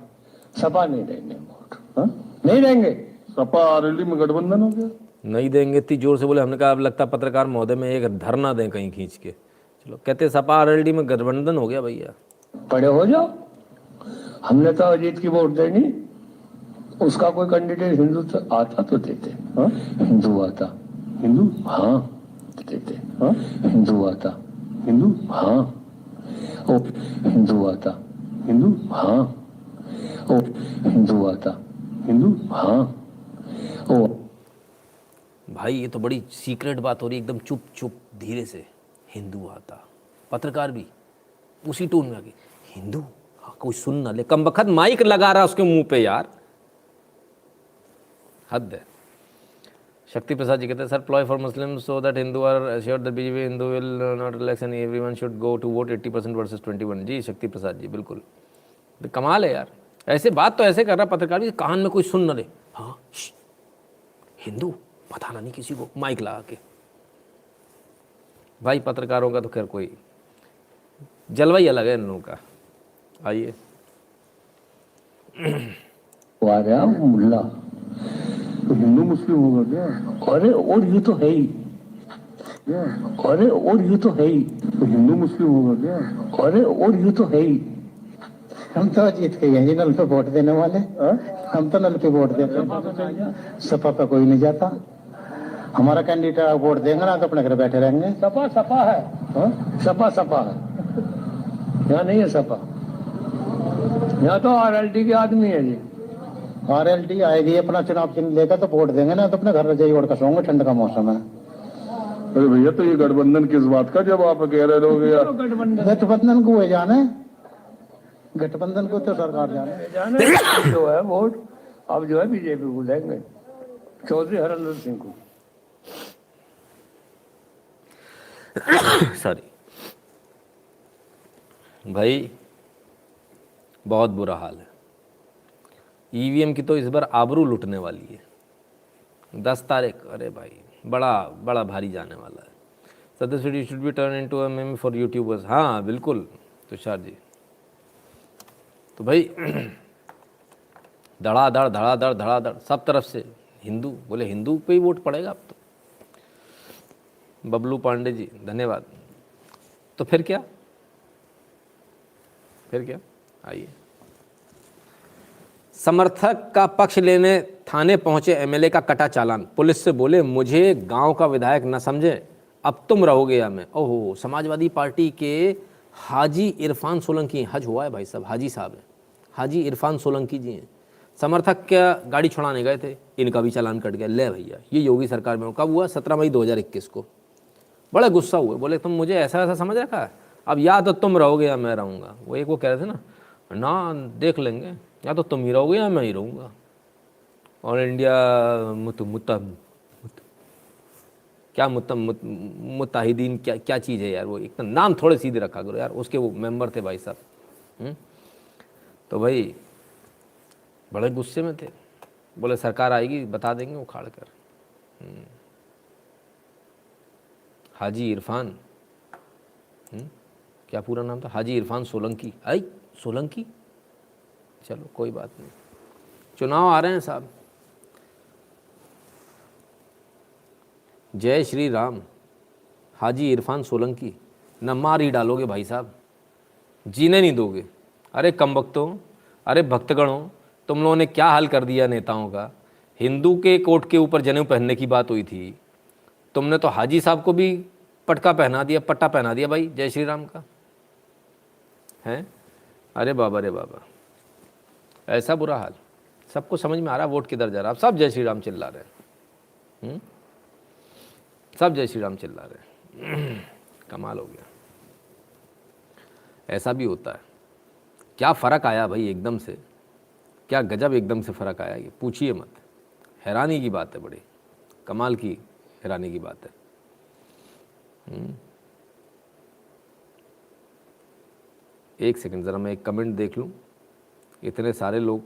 Speaker 9: सपा नहीं देंगे वोट, हाँ नहीं देंगे। सपा आरएलडी में गठबंधन हो गया,
Speaker 1: नहीं देंगे इतनी जोर से बोले। हमने कहा अब लगता पत्रकार महोदय में एक धरना दें कहीं खींच के। चलो कहते सपा आरएलडी में गठबंधन हो गया भैया।
Speaker 9: पड़े हो जाओ, हमने तो अजीत की वोट देनी, उसका कोई कैंडिडेट हिंदू आता तो देते, हाँ हिंदू आता, हिंदू हाँ देते, हाँ हिंदू आता, हिंदू हाँ ओ हिंदू आता, हिंदू हाँ ओ हिंदू आता, हिंदू हाँ ओ।
Speaker 1: भाई ये तो बड़ी सीक्रेट बात हो रही है, एकदम चुप चुप धीरे से। हिंदू आता, पत्रकार भी उसी टोन में आ गई, हिंदू हाँ, कोई सुन ना ले, कम बखत माइक लगा रहा उसके मुंह पे यार, हद है। शक्ति प्रसाद जी कहते हैं sir ploy for Muslim so that Hindu are assured that BJP Hindu will not election, everyone should go to vote 80% versus 21। Ji Shakti Prasad जी बिल्कुल, कमाल है यार। ऐसे बात तो ऐसे कर रहा पत्रकार भी, कान में कोई सुन ना ले, हाँ हिंदू बताना नहीं किसी को, माइक लगा के। भाई पत्रकारों का तो खैर कोई जलवा ही अलग है इन लोगों का। आइए
Speaker 9: आ गया मुल्ला तो हिंदू मुस्लिम होगा क्या? अरे और ये तो है ही, अरे और ये तो है ही, तो हिंदू मुस्लिम होगा क्या? अरे और ये तो है ही,
Speaker 4: हम तो जीत के हैं जी, नल पे वोट देने वाले। हम तो नल पे वोट देते हैं, सपा पे कोई नहीं जाता। हमारा कैंडिडेट वोट देंगे ना तो अपने घर बैठे रहेंगे।
Speaker 9: सपा सपा है, सपा सपा है, यहाँ नहीं है सपा, यहाँ तो आरएलडी के आदमी है जी।
Speaker 4: आरएलडी आएगी अपना चुनाव चिन्ह लेकर तो वोट देंगे ना तो अपने घर रजाई ओढ़ कर सोएंगे, ठंड का मौसम है।
Speaker 10: अरे भैया तो ये गठबंधन किस बात का, जब आप कह रहे लोग यार
Speaker 4: गठबंधन को जाने, गठबंधन को तो सरकार जाने।
Speaker 9: जो है वोट अब जो है बीजेपी को देंगे, चौधरी हरेंद्र सिंह को।
Speaker 1: सॉरी भाई, बहुत बुरा हाल है। ईवीएम की तो इस बार आबरू लुटने वाली है। 10 तारीख, अरे भाई बड़ा बड़ा भारी जाने वाला है। सदस्य video should be turn into a ma'am for YouTubers. हाँ बिल्कुल तुषार जी। तो भाई धड़ाधड़ धड़ाधड़ धड़ाधड़ सब तरफ से हिंदू, बोले हिंदू पे ही वोट पड़ेगा अब तो। बबलू पांडे जी धन्यवाद। तो फिर क्या, फिर क्या, आइए। समर्थक का पक्ष लेने थाने पहुंचे एमएलए का कटा चालान। पुलिस से बोले मुझे गांव का विधायक न समझे, अब तुम रहोगे या मैं। ओहो, समाजवादी पार्टी के हाजी इरफान सोलंकी, हज हुआ है भाई साहब, हाजी साहब है, हाजी इरफान सोलंकी जी हैं। समर्थक क्या गाड़ी छुड़ाने गए थे, इनका भी चालान कट गया। ले भैया, ये योगी सरकार में कब हुआ? 17 मई 2021 को। बड़ा गुस्सा हुए, बोले तुम मुझे ऐसा ऐसा समझ रखा है, अब या तो तुम रहोगे या मैं रहूँगा। वो एक वो कह रहे थे ना देख लेंगे, या तो तुम ही रहोगे या मैं ही रहूँगा। और इंडिया क्या मुत्ताहिदीन क्या चीज़ है यार, वो एक तो नाम थोड़े सीधे रखा करो यार। उसके वो मेंबर थे भाई साहब। तो भाई बड़े गुस्से में थे, बोले सरकार आएगी बता देंगे उखाड़ कर। हाजी इरफान, क्या पूरा नाम था? हाजी इरफान सोलंकी। आई सोलंकी, चलो कोई बात नहीं। चुनाव आ रहे हैं साहब, जय श्री राम। हाजी इरफान सोलंकी, न मार ही डालोगे भाई साहब, जीने नहीं दोगे। अरे कमबख्तों, अरे भक्तगणों, तुम लोगों ने क्या हाल कर दिया नेताओं का। हिंदू के कोट के ऊपर जनेऊ पहनने की बात हुई थी, तुमने तो हाजी साहब को भी पटका पहना दिया, पट्टा पहना दिया भाई जय श्री राम का, हैं? अरे बाबा रे बाबा, ऐसा बुरा हाल। सबको समझ में आ रहा वोट किधर जा रहा है। अब सब जय श्री राम चिल्ला रहे हैं, सब जय श्री राम चिल्ला रहे हैं। कमाल हो गया। ऐसा भी होता है। क्या फ़र्क आया भाई एकदम से, क्या गजब एकदम से फ़र्क आया, ये पूछिए मत। हैरानी की बात है, बड़ी कमाल की हैरानी की बात है। एक सेकंड ज़रा मैं एक कमेंट देख लूँ। इतने सारे लोग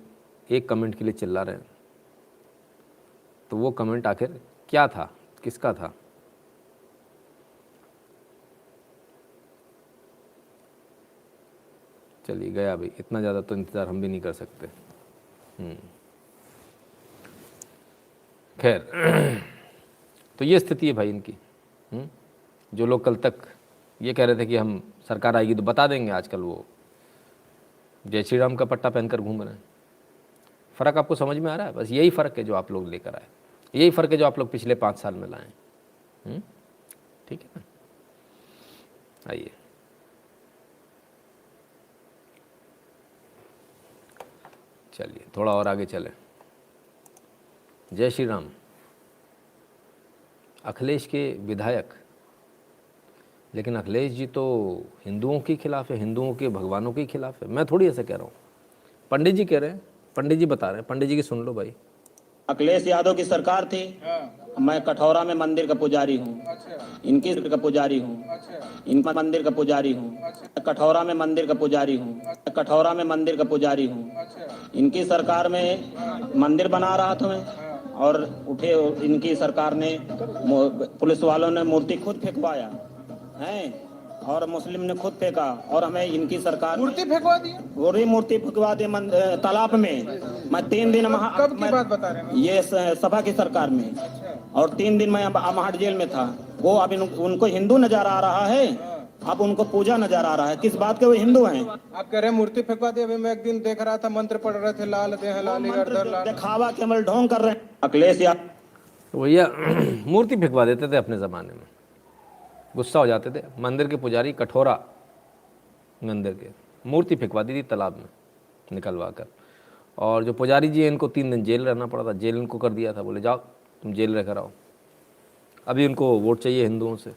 Speaker 1: एक कमेंट के लिए चिल्ला रहे हैं, तो वो कमेंट आखिर क्या था, किसका था? चलिए गया भाई, इतना ज़्यादा तो इंतज़ार हम भी नहीं कर सकते। खैर, तो ये स्थिति है भाई इनकी। जो लोग कल तक ये कह रहे थे कि हम सरकार आएगी तो बता देंगे, आजकल वो जय श्री राम का पट्टा पहनकर घूम रहे हैं। फ़र्क आपको समझ में आ रहा है? बस यही फ़र्क है जो आप लोग लेकर आए, यही फ़र्क है जो आप लोग पिछले 5 साल में लाए। ठीक है ना? आइए, चलिए थोड़ा और आगे चलें। जय श्री राम। अखिलेश के विधायक, लेकिन अखिलेश जी तो हिंदुओं के खिलाफ है, हिंदुओं के भगवानों के खिलाफ है। मैं थोड़ी ऐसा कह रहा हूँ, पंडित जी कह रहे हैं, पंडित जी बता रहे हैं। पंडित जी की सुन लो भाई।
Speaker 11: अखिलेश यादव की सरकार थी, मैं कठौरा में मंदिर का पुजारी हूँ, इनकी का पुजारी हूँ, इनका मंदिर का पुजारी हूँ, कठौरा में मंदिर का पुजारी हूँ, कठौरा में मंदिर का पुजारी हूँ। इनकी सरकार में मंदिर बना रहा था मैं, और उठे इनकी सरकार ने, पुलिस वालों ने मूर्ति खुद फेंकवाया है, और मुस्लिम ने खुद फेंका, और हमें इनकी सरकार मूर्ति फेंकवा दी, गोरी मूर्ति फेंकवा दी तालाब में। मैं 3 दिन कब की बात बता रहे हैं? ये सभा की सरकार में, और 3 दिन मैं अमाहट जेल में था। वो अब उनको हिंदू नजर आ रहा है, अब उनको पूजा नजर आ रहा है, किस बात के वो हिंदू हैं?
Speaker 6: आप कह रहे हैं मूर्ति फेंकवा दी। अभी मैं एक दिन देख रहा था, मंत्र पढ़ रहे थे, लाल देह लाली गर्दन लाल।
Speaker 11: दिखावा केवल ढोंग कर रहे हैं। अखिलेश यादव
Speaker 1: तो भैया मूर्ति फेंकवा देते थे अपने ज़माने में, गुस्सा हो जाते थे। मंदिर के पुजारी कठोरा मंदिर के मूर्ति फेंकवा दी थी तालाब में निकलवा कर, और जो पुजारी जी हैं इनको 3 दिन जेल रहना पड़ा था। जेल इनको कर दिया था, बोले जाओ तुम जेल रह कर आओ। अभी उनको वोट चाहिए हिंदुओं से,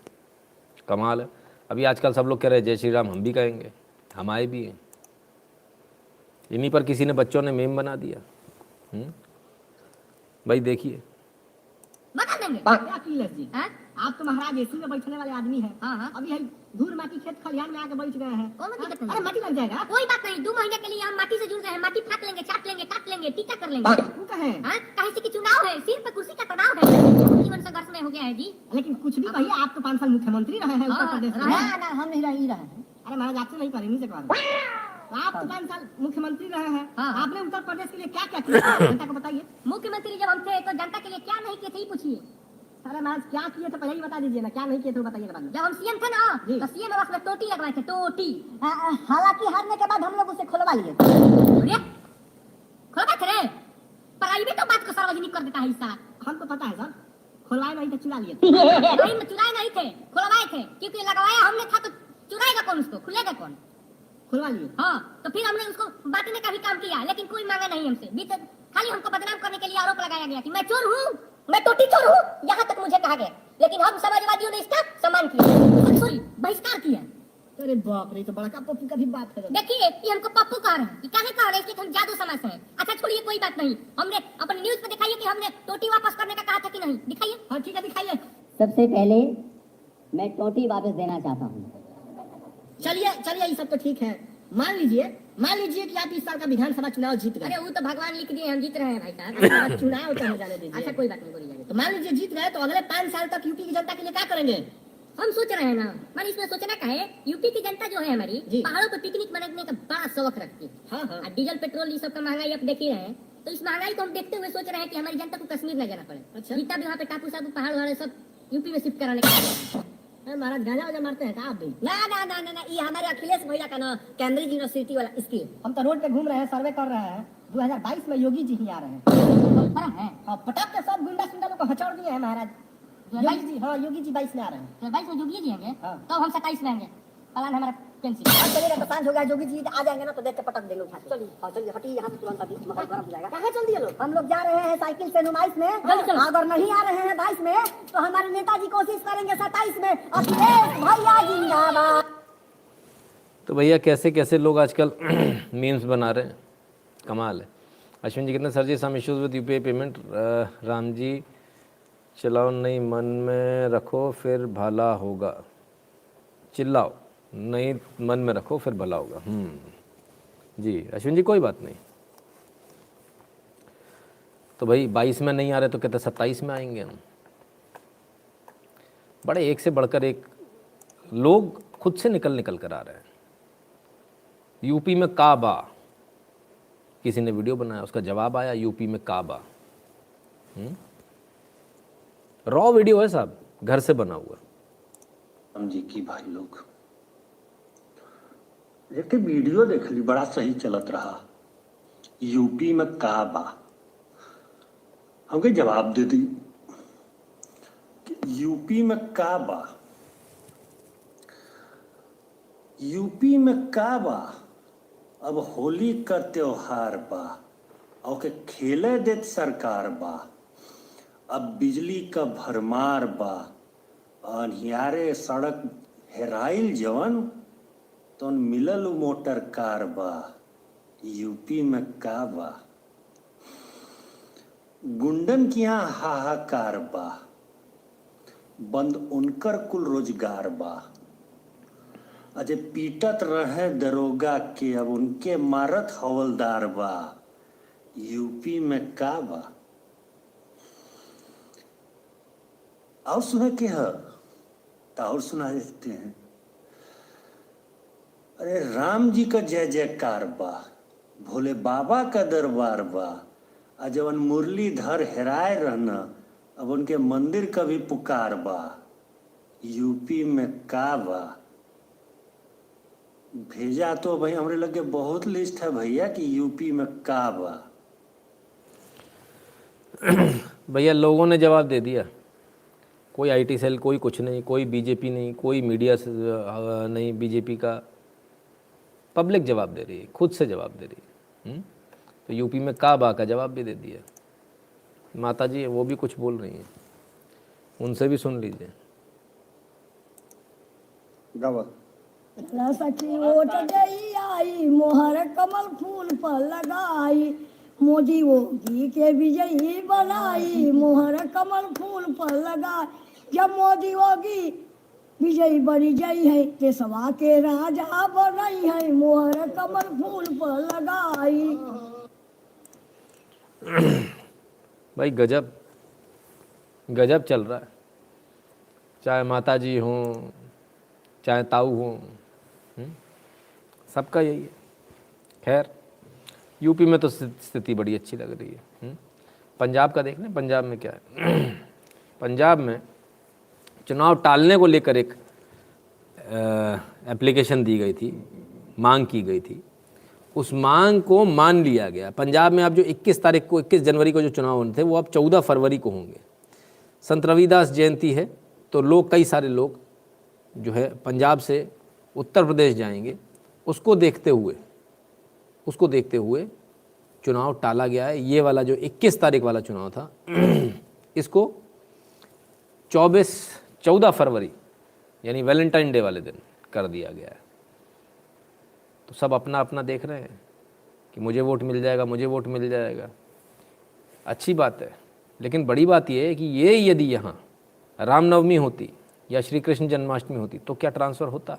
Speaker 1: कमाल है। अभी आजकल सब लोग कह रहे हैं जय श्री राम, हम भी कहेंगे, हम आए भी हैं। इन्हीं पर किसी ने बच्चों ने मीम बना दिया। भाई देखिए,
Speaker 3: बता देंगे क्या अखिलेश जी, आप तो महाराज एसी में बैठने वाले आदमी हैं। अभी हम धूल माटी खेत खलिहान में आके बैठ गए हैं। अरे माटी लग जाएगा, कोई बात नहीं। 2 महीने के लिए हम माटी से जुड़ गए हैं। माटी फाड़ लेंगे, चाट लेंगे, काट लेंगे, टीका कर लेंगे। वो कहे कहे से कि चुनाव है, सिर पे कुर्सी का तनाव है, जीवन संघर्ष में हो गया है जी। लेकिन कुछ भी कहिए, आप तो 5 साल मुख्यमंत्री रहे हैं उत्तर प्रदेश में। ना हम नहीं रहे हैं। अरे महाराज आपसे नहीं करेंगे से आप तो 5 साल मुख्यमंत्री रहे हैं। आपने उत्तर प्रदेश के लिए क्या क्या किया, जनता को बताइए। मुख्यमंत्री जब हम थे तो जनता के लिए क्या नहीं किए थे, पूछिए। अरे महाराज क्या किए थे पहले ही बता दीजिए ना, क्या नहीं किए थे बताइए ना। जब हम सीएम थे ना तो सीएम आवास में टोटी लगवाए थे, टोटी। हालांकि हारने के बाद हम लोग उसे खुलवा लिए। खुलवा थे रे, प्राइवेट बात को सार्वजनिक कर देता है हिस्सा। हमको पता है सर, खुलवाए नहीं थे, चुरा लिए थे। नहीं चुराए नहीं थे, खुलवाए थे, क्योंकि लगवाया हमने था तो चुराएगा कौन, उसको खुलेगा कौन। खुलवा लिए। हाँ, तो फिर हमने उसको बांटने का भी काम किया, लेकिन कोई मांगा नहीं हमसे। खाली हमको बदनाम करने के लिए आरोप लगाया गया कि मैं चोर हूँ, मैं टोटी चोर हूँ, यहाँ तक मुझे कहा गया। लेकिन हम समाजवादियों ने इसका सम्मान किया, सॉरी बहिष्कार किया। अरे बाप रे, तो बड़ा पप्पू का भी बात है। देखिए ये हमको पप्पू कह रहे हैं, काहे कह रहे हैं, इसलिए हम जादू समाज से हैं। अच्छा छोड़िए, कोई बात नहीं। हमने अपने न्यूज पे दिखाइए कि हमने टोटी वापस करने का कहा था कि नहीं, दिखाइए। हाँ ठीक है, दिखाइए।
Speaker 12: सबसे पहले मैं टोटी वापस देना चाहता हूँ।
Speaker 3: चलिए ये सब तो ठीक है। मान लीजिए कि आप इस साल का विधानसभा चुनाव जीत गए। अरे वो तो भगवान लिख दिए, हम जीत रहे हैं भाई साहब। चुनाव तो हो जाने दीजिए। अच्छा कोई बात नहीं, बोलिए। तो मान लीजिए जीत गए, तो अगले 5 साल तक यूपी की जनता के लिए क्या करेंगे? हम सोच रहे हैं ना, मान इसमें सोचना का है, यूपी की जनता जो है हमारी पहाड़ों पर पिकनिक मनाने का बड़ा शौक रखती है। हाँ। डीजल पेट्रोल ये सब का महंगाई आप देख ही रहे हैं, तो इस महंगाई को हम देखते हुए सोच रहे हैं कि हमारी जनता को कश्मीर न जाना पड़े। अच्छा, जितना भी वहाँ पे टापू सापू पहाड़ वाले सब यूपी में शिफ्ट कराने का। महाराज गांजा वाजा मारते हैं आप भी? ना, ये हमारे अखिलेश भैया का ना केंद्रीय यूनिवर्सिटी वाला स्कीम। हम तो रोड पे घूम रहे हैं, सर्वे कर रहे हैं। 2022 में योगी जी ही आ रहे हैं। पटाख के सब गुंडा सुंडा लोग को हचौड़ दिए हैं महाराज। योगी जी, हाँ योगी जी 22 में आ रहे हैं। 22 में योगी जी आएंगे, तो हम 27 में आएंगे। प्लान हमारा कैंसिल। चलिएगा तो 5 हो गया, योगी जी आ जाएंगे ना तो देख के पटक देंगे उठा के। चलिए हटिए यहाँ से तुरंत, अभी माहौल गरम हो जाएगा। कहाँ चल दिए लोग? हम लोग जा रहे हैं साइकिल से नुमाइश में। अगर नहीं आ रहे हैं 22 में तो हमारे नेताजी कोशिश करेंगे 27 में। अखिलेश भैया जिंदाबाद।
Speaker 1: तो भैया कैसे कैसे लोग आजकल मीम्स बना रहे हैं, कमाल है। अश्विन जी कितने sir ji some issues with UPI payment. Ram ji चलाओ नहीं, मन में रखो फिर भला होगा। चिल्लाओ नहीं, मन में रखो फिर भला होगा। जी अश्विन जी कोई बात नहीं। तो भाई 22 में नहीं आ रहे तो कहते 27 में आएंगे हम। बड़े एक से बढ़कर एक लोग खुद से निकल कर आ रहे हैं। यूपी में काबा, किसी ने वीडियो बनाया, उसका जवाब आया यूपी में काबा। रॉ वीडियो है साहब, घर से बना हुआ।
Speaker 9: हम जी की भाई लोग एक वीडियो देख ली, बड़ा सही चलत रहा। यूपी में काबा, हमके जवाब दे दी कि यूपी में काबा, यूपी में काबा। अब होली का त्योहार बा, और के खेले देत सरकार बा। अब बिजली का भरमार बा, अनियारे सड़क हेराइल जवन तो मिलल मोटर कार बा। यूपी में का बा, गुंडन की यहाँ हाहाकार बा। बंद उनकर कुल रोजगार बा। अजय पीटत रहे दरोगा के, अब उनके मारत हवलदार बा। यूपी में का बा। और सुना के है तो और सुना देते हैं। अरे राम जी का जय जयकार बा, भोले बाबा का दरबार बा। जवन मुरलीधर हेराए रहना, अब उनके मंदिर का भी पुकार बा। यूपी में का बा। भेजा तो भाई हमरे लगे बहुत लिस्ट है भैया कि यूपी में का बा।
Speaker 1: भैया लोगों ने जवाब दे दिया, कोई आईटी सेल, कोई कुछ नहीं, कोई बीजेपी नहीं, कोई मीडिया नहीं बीजेपी का, पब्लिक जवाब दे रही है, खुद से जवाब दे रही है। तो यूपी में का बा का जवाब भी दे दिया। माता जी वो भी कुछ बोल रही हैं, उनसे भी सुन लीजिए।
Speaker 8: सखी वोट गई आई, मोहर कमल फूल पर लगाई, मोदी योगी के विजयी बनाई, मोहर कमल फूल पर लगाई। जब मोदी योगी विजयी बनी जई है, देशवा के राजा बनई है, मोहर कमल फूल पर लगाई।
Speaker 1: भाई गजब गजब चल रहा है, चाहे माता जी हों चाहे ताऊ हों, सबका यही है। खैर यूपी में तो स्थिति बड़ी अच्छी लग रही है। पंजाब का देख लें, पंजाब में क्या है। पंजाब में चुनाव टालने को लेकर एक एप्लीकेशन दी गई थी, मांग की गई थी, उस मांग को मान लिया गया। पंजाब में अब जो 21 जनवरी को जो चुनाव होने थे वो अब 14 फरवरी को होंगे। संत रविदास जयंती है तो लोग, कई सारे लोग जो है पंजाब से उत्तर प्रदेश जाएंगे, उसको देखते हुए चुनाव टाला गया है। ये वाला जो 21 तारीख वाला चुनाव था इसको 14 फरवरी यानी वैलेंटाइन डे वाले दिन कर दिया गया है। तो सब अपना अपना देख रहे हैं कि मुझे वोट मिल जाएगा, मुझे वोट मिल जाएगा। अच्छी बात है, लेकिन बड़ी बात यह है कि ये यदि यहाँ रामनवमी होती या श्री कृष्ण जन्माष्टमी होती तो क्या ट्रांसफ़र होता,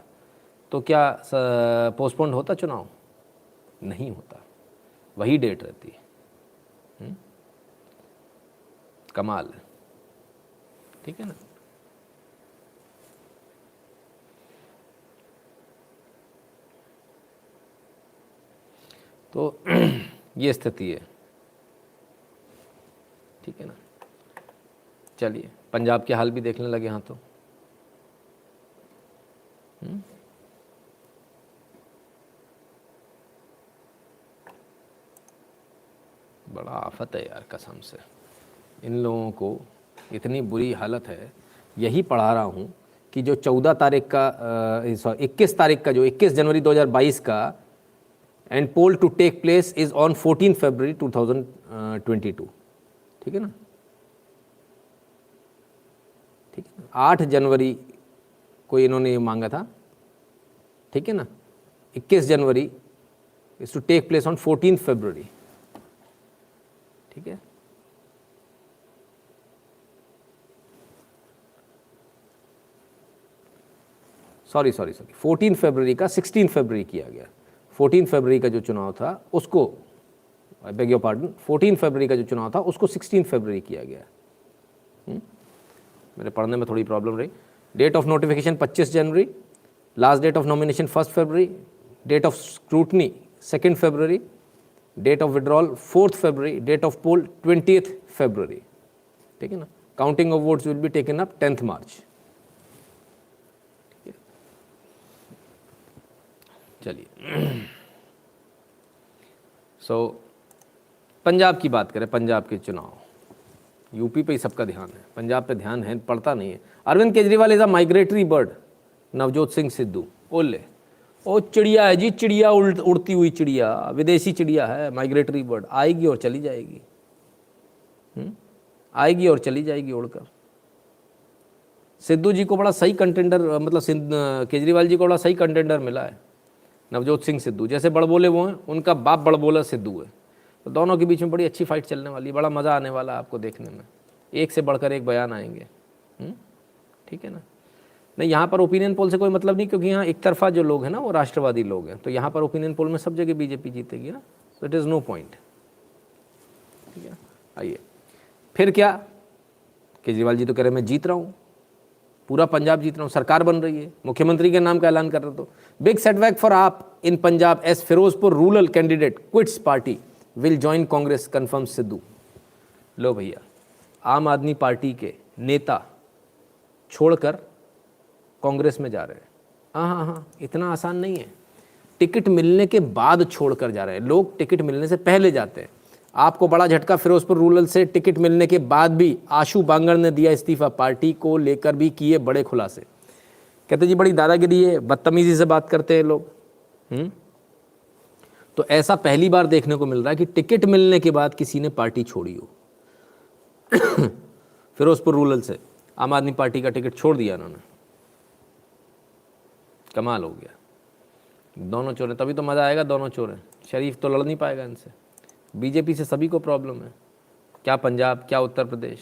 Speaker 1: तो क्या पोस्टपोन्ड होता चुनाव? नहीं होता, वही डेट रहती है। कमाल है, ठीक है ना। तो ये स्थिति है, ठीक है ना। चलिए पंजाब के हाल भी देखने लगे यहाँ तो। बड़ा आफत है यार कसम से, इन लोगों को इतनी बुरी हालत है। यही पढ़ा रहा हूँ कि जो 14 तारीख का 21 तारीख का जो 21 जनवरी 2022 का end poll to take place is on 14 February 2022, ठीक है ना। ठीक है, 8 जनवरी को इन्होंने ये मांगा था, ठीक है ना। 21 January is to take place on 14 February, ठीक है। सॉरी 14 फरवरी का 16 फरवरी किया गया। 14 फरवरी का जो चुनाव था उसको, आई बेग योर पार्डन, 14 फरवरी का जो चुनाव था उसको 16 फरवरी किया गया। मेरे पढ़ने में थोड़ी प्रॉब्लम रही। डेट ऑफ नोटिफिकेशन 25 जनवरी, लास्ट डेट ऑफ नॉमिनेशन 1 फरवरी, डेट ऑफ स्क्रूटनी 2 फरवरी, डेट ऑफ विड्रॉल 4 फरवरी, डेट ऑफ पोल 20 फरवरी, ठीक है ना। Counting of votes will be taken up 10 March. चलिए पंजाब की बात करें, पंजाब के चुनाव। यूपी पे ही सबका ध्यान है, पंजाब पे ध्यान है, पड़ता नहीं है। Arvind Kejriwal is a migratory bird, Navjot Singh Sidhu. ओले ओ चिड़िया है जी, चिड़िया उड़ती हुई चिड़िया, विदेशी चिड़िया है, माइग्रेटरी बर्ड, आएगी और चली जाएगी, आएगी और चली जाएगी उड़कर। सिद्धू जी को बड़ा सही कंटेंडर, मतलब केजरीवाल जी को बड़ा सही कंटेंडर मिला है, नवजोत सिंह सिद्धू। जैसे बड़बोले वो हैं, उनका बाप बड़बोला सिद्धू है। तो दोनों के बीच में बड़ी अच्छी फाइट चलने वाली है, बड़ा मज़ा आने वाला है आपको देखने में। एक से बढ़कर एक बयान आएंगे, ठीक है ना। नहीं, यहाँ पर ओपिनियन पोल से कोई मतलब नहीं, क्योंकि यहाँ एक तरफा जो लोग हैं ना वो राष्ट्रवादी लोग हैं। तो यहाँ पर ओपिनियन पोल में सब जगह बीजेपी जीतेगी ना, तो इट इज़ नो पॉइंट, ठीक है। आइए फिर क्या, केजरीवाल जी तो कह रहे मैं जीत रहा हूँ, पूरा पंजाब जीत रहा हूँ, सरकार बन रही है, मुख्यमंत्री के नाम का ऐलान कर रहे। तो big setback for AAP in Punjab as Firozpur rural candidate quits party will join Congress, confirm Sidhu. लो भैया, आम आदमी पार्टी के नेता छोड़कर कांग्रेस में जा रहे हैं। हाँ, इतना आसान नहीं है। टिकट मिलने के बाद छोड़कर जा रहे हैं। लोग टिकट मिलने से पहले जाते हैं। आपको बड़ा झटका फिरोजपुर रूरल से टिकट मिलने के बाद भी आशु बांगड़ ने दिया इस्तीफा। पार्टी को लेकर भी किए बड़े खुलासे। कहते जी बड़ी दादागिरी है, बदतमीजी से बात करते हैं लोग। तो ऐसा पहली बार देखने को मिल रहा है कि टिकट मिलने के बाद किसी ने पार्टी छोड़ी हो। फिरोजपुर रूरल से आम आदमी पार्टी का टिकट छोड़ दिया उन्होंने। कमाल हो गया। दोनों चोर हैं, तभी तो मज़ा आएगा। दोनों चोर हैं, शरीफ तो लड़ नहीं पाएगा इनसे। बीजेपी से सभी को प्रॉब्लम है, क्या पंजाब, क्या उत्तर प्रदेश,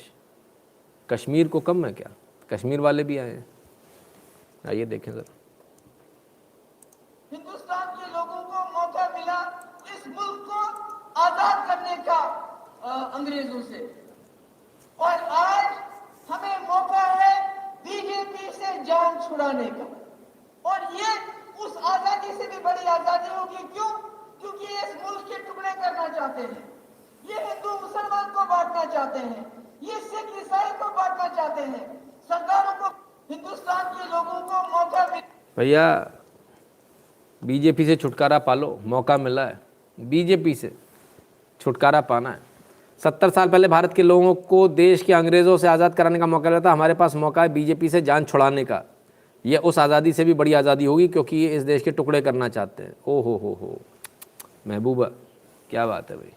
Speaker 1: कश्मीर को कम है क्या? कश्मीर वाले भी आए हैं। आइए देखें जरा।
Speaker 13: हिंदुस्तान के लोगों को मौका मिला इस मुल्क को आजाद करने का अंग्रेजों से, और आज हमें मौका है बीजेपी से जान छुड़ाने का। और ये उस आजादी से भी बड़ी आजादी होगी। क्यों? क्योंकि ये इस मुल्क के टुकड़े करना चाहते हैं, ये हिंदू मुसलमान को बांटना चाहते हैं, ये सिख ईसाई को बांटना चाहते हैं। सरकारों को, हिंदुस्तान के लोगों को मौका मिला।
Speaker 1: भैया बीजेपी से छुटकारा पालो, मौका मिला है। बीजेपी से छुटकारा पाना है। 70 साल पहले भारत के लोगों को देश के अंग्रेज़ों से आज़ाद कराने का मौका मिला था। हमारे पास मौका है बीजेपी से जान छुड़ाने का। ये उस आज़ादी से भी बड़ी आज़ादी होगी, क्योंकि ये इस देश के टुकड़े करना चाहते हैं। ओ हो महबूबा, क्या बात है भाई,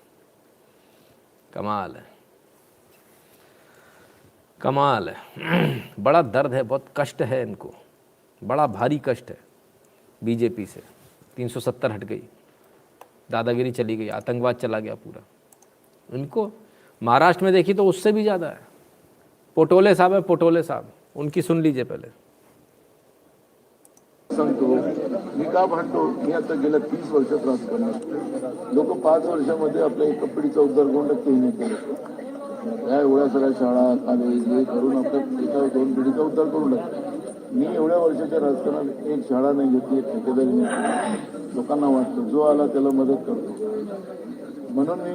Speaker 1: कमाल है, कमाल है। बड़ा दर्द है, बहुत कष्ट है इनको, बड़ा भारी कष्ट है। बीजेपी से 370 हट गई, दादागिरी चली गई, आतंकवाद चला गया पूरा। इनको महाराष्ट्र में देखी तो उससे भी ज़्यादा है। पटोले साहब है, पटोले साहब, उनकी सुन लीजिए पहले।
Speaker 10: सांगतो मी का म्हणतो, मी आता गेल्या 30 वर्षात राजकारणात लोक 5 वर्षामध्ये आपल्या एका पिढीचा उद्धार करून टाकते नाही केलं। या एवढ्या सगळ्या शाळा कॉलेज हे करून आपल्या एका 2 पिढीचा उद्धार करून टाकतो। मी एवढ्या वर्षाच्या राजकारणात एक शाळा नाही घेतली, एक ठेकेदारी नाही। लोकांना वाटतं जो आला त्याला मदत करतो, म्हणून मी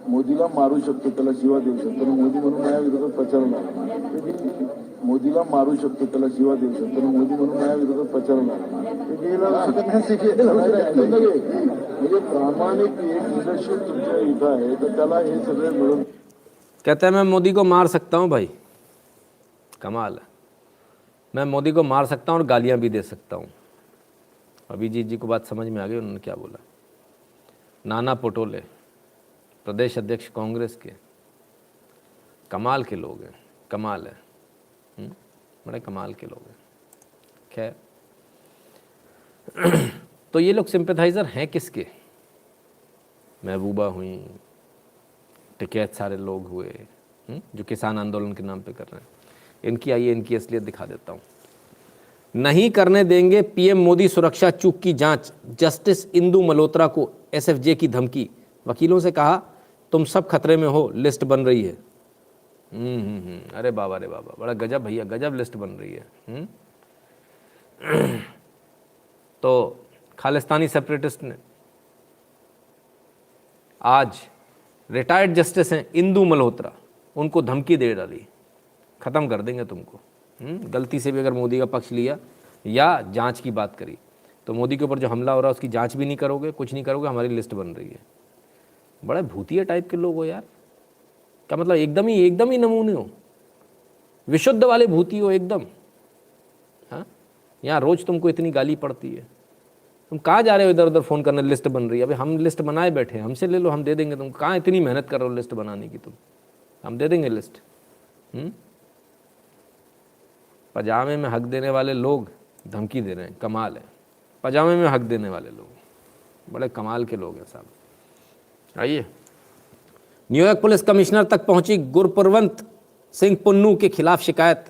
Speaker 10: मोदीला मारू शकतो, त्याला शिवा देऊ शकतो। मोदी म्हणून माझ्या विरोधात प्रचाराला मोदीला मारू शकतो, त्याला शिवा देऊ शकतो। मोदी म्हणून माझ्या विरोधात प्रचाराला म्हणजे प्रामाणिक एक लीडरशिप तुमच्या इथं आहे, तर त्याला हे सगळे मिळून।
Speaker 1: कहते हैं मैं मोदी को मार सकता हूँ भाई, कमाल है। मैं मोदी को मार सकता हूँ और गालियाँ भी दे सकता हूँ। अभिजीत जी को बात समझ में आ गई, उन्होंने क्या बोला। नाना पटोले प्रदेश अध्यक्ष कांग्रेस के, कमाल के लोग हैं, कमाल है, बड़े कमाल के लोग हैं। खैर, तो ये लोग सिंपैथाइज़र हैं किसके? महबूबा हुई, टिकैत सारे लोग हुए जो किसान आंदोलन के नाम पे कर रहे हैं। इनकी आइए, इनकी असलियत दिखा देता हूँ। नहीं करने देंगे पीएम मोदी सुरक्षा चूक की जांच, जस्टिस इंदु मल्होत्रा को एसएफजे की धमकी। वकीलों से कहा तुम सब खतरे में हो, लिस्ट बन रही है। अरे बाबा रे बाबा, बड़ा गजब भैया, गजब लिस्ट बन रही है। तो खालिस्तानी सेपरेटिस्ट ने आज रिटायर्ड जस्टिस हैं इंदु मल्होत्रा, उनको धमकी दे डाली, ख़त्म कर देंगे तुमको। गलती से भी अगर मोदी का पक्ष लिया या जांच की बात करी तो मोदी के ऊपर जो हमला हो रहा है उसकी जांच भी नहीं करोगे, कुछ नहीं करोगे, हमारी लिस्ट बन रही है। बड़े भूतिया टाइप के लोग हो यार। क्या मतलब एकदम ही नमूने हो, विशुद्ध वाले भूती हो एकदम। हाँ, यहाँ रोज़ तुमको इतनी गाली पड़ती है, तुम कहाँ जा रहे हो इधर उधर फ़ोन करने, लिस्ट बन रही है। अभी हम लिस्ट बनाए बैठे हैं, हमसे ले लो, हम दे देंगे। तुम कहाँ इतनी मेहनत कर रहे हो लिस्ट बनाने की? तुम, हम दे देंगे लिस्ट। पजामे में हक देने वाले लोग धमकी दे रहे हैं, कमाल है। पजामे में हक देने वाले लोग बड़े कमाल के लोग हैं साहब। आइए, न्यूयॉर्क पुलिस कमिश्नर तक पहुंची गुरप्रवंत सिंह पुन्नू के खिलाफ शिकायत।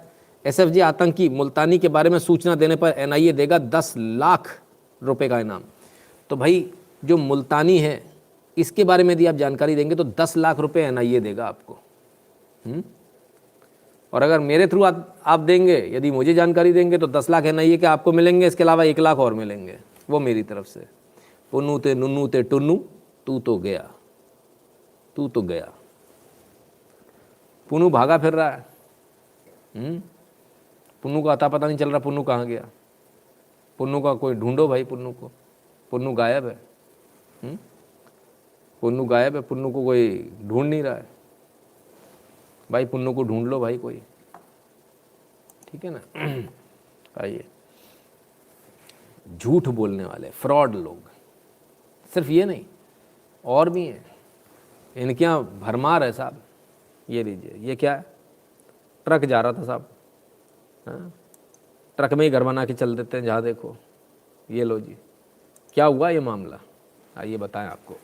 Speaker 1: एसएफजे आतंकी मुल्तानी के बारे में सूचना देने पर एनआईए देगा 10 लाख रुपए का इनाम। तो भाई जो मुल्तानी है इसके बारे में यदि आप जानकारी देंगे तो 10 लाख रुपए एनआईए देगा आपको। और अगर मेरे थ्रू आप देंगे, यदि मुझे जानकारी देंगे तो 10 लाख एनआईए के आपको मिलेंगे, इसके अलावा 1 लाख और मिलेंगे, वो मेरी तरफ से। पुन्नू ते नुन्नू ते टुन्नू, तू तो गया, तू तो गया। पुन्नू भागा फिर रहा है। पुन्नू का अता पता नहीं चल रहा, पुन्नू कहाँ गया। पुन्नू का कोई ढूंढो भाई, पुन्नू को। पुन्नू गायब है। पुन्नू गायब है, पुन्नू को कोई ढूंढ नहीं रहा है। भाई पुन्नू को ढूंढ लो भाई कोई, ठीक है ना। आइए, झूठ बोलने वाले फ्रॉड लोग, सिर्फ ये नहीं और भी हैं, इनके यहाँ भरमार है साहब। ये लीजिए, ये क्या है, ट्रक जा रहा था साहब, हाँ? ट्रक में ही घर बना के चल देते हैं जहाँ देखो। ये लो जी, क्या हुआ ये मामला, आइए बताएं आपको।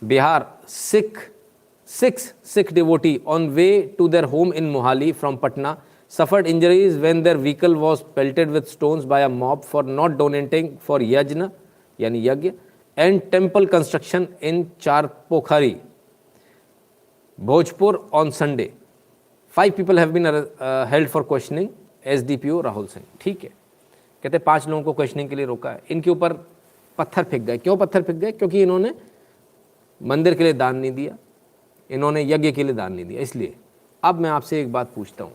Speaker 1: Bihar, six Sikh devotee on way to their home in Mohali from Patna suffered injuries when their vehicle was pelted with stones by a mob for not donating for yajna yani yagya and temple construction in Charpokhari, Bhojpur on Sunday. 5 people have been held for questioning, SDPO Rahul Singh। ठीक है, कहते 5 लोगों को क्वेश्चनिंग के लिए रोका है। इनके ऊपर पत्थर फेंक गए। क्यों पत्थर फेंक गए? क्योंकि इन्होंने मंदिर के लिए दान नहीं दिया, इन्होंने यज्ञ के लिए दान नहीं दिया, इसलिए। अब मैं आपसे एक बात पूछता हूँ,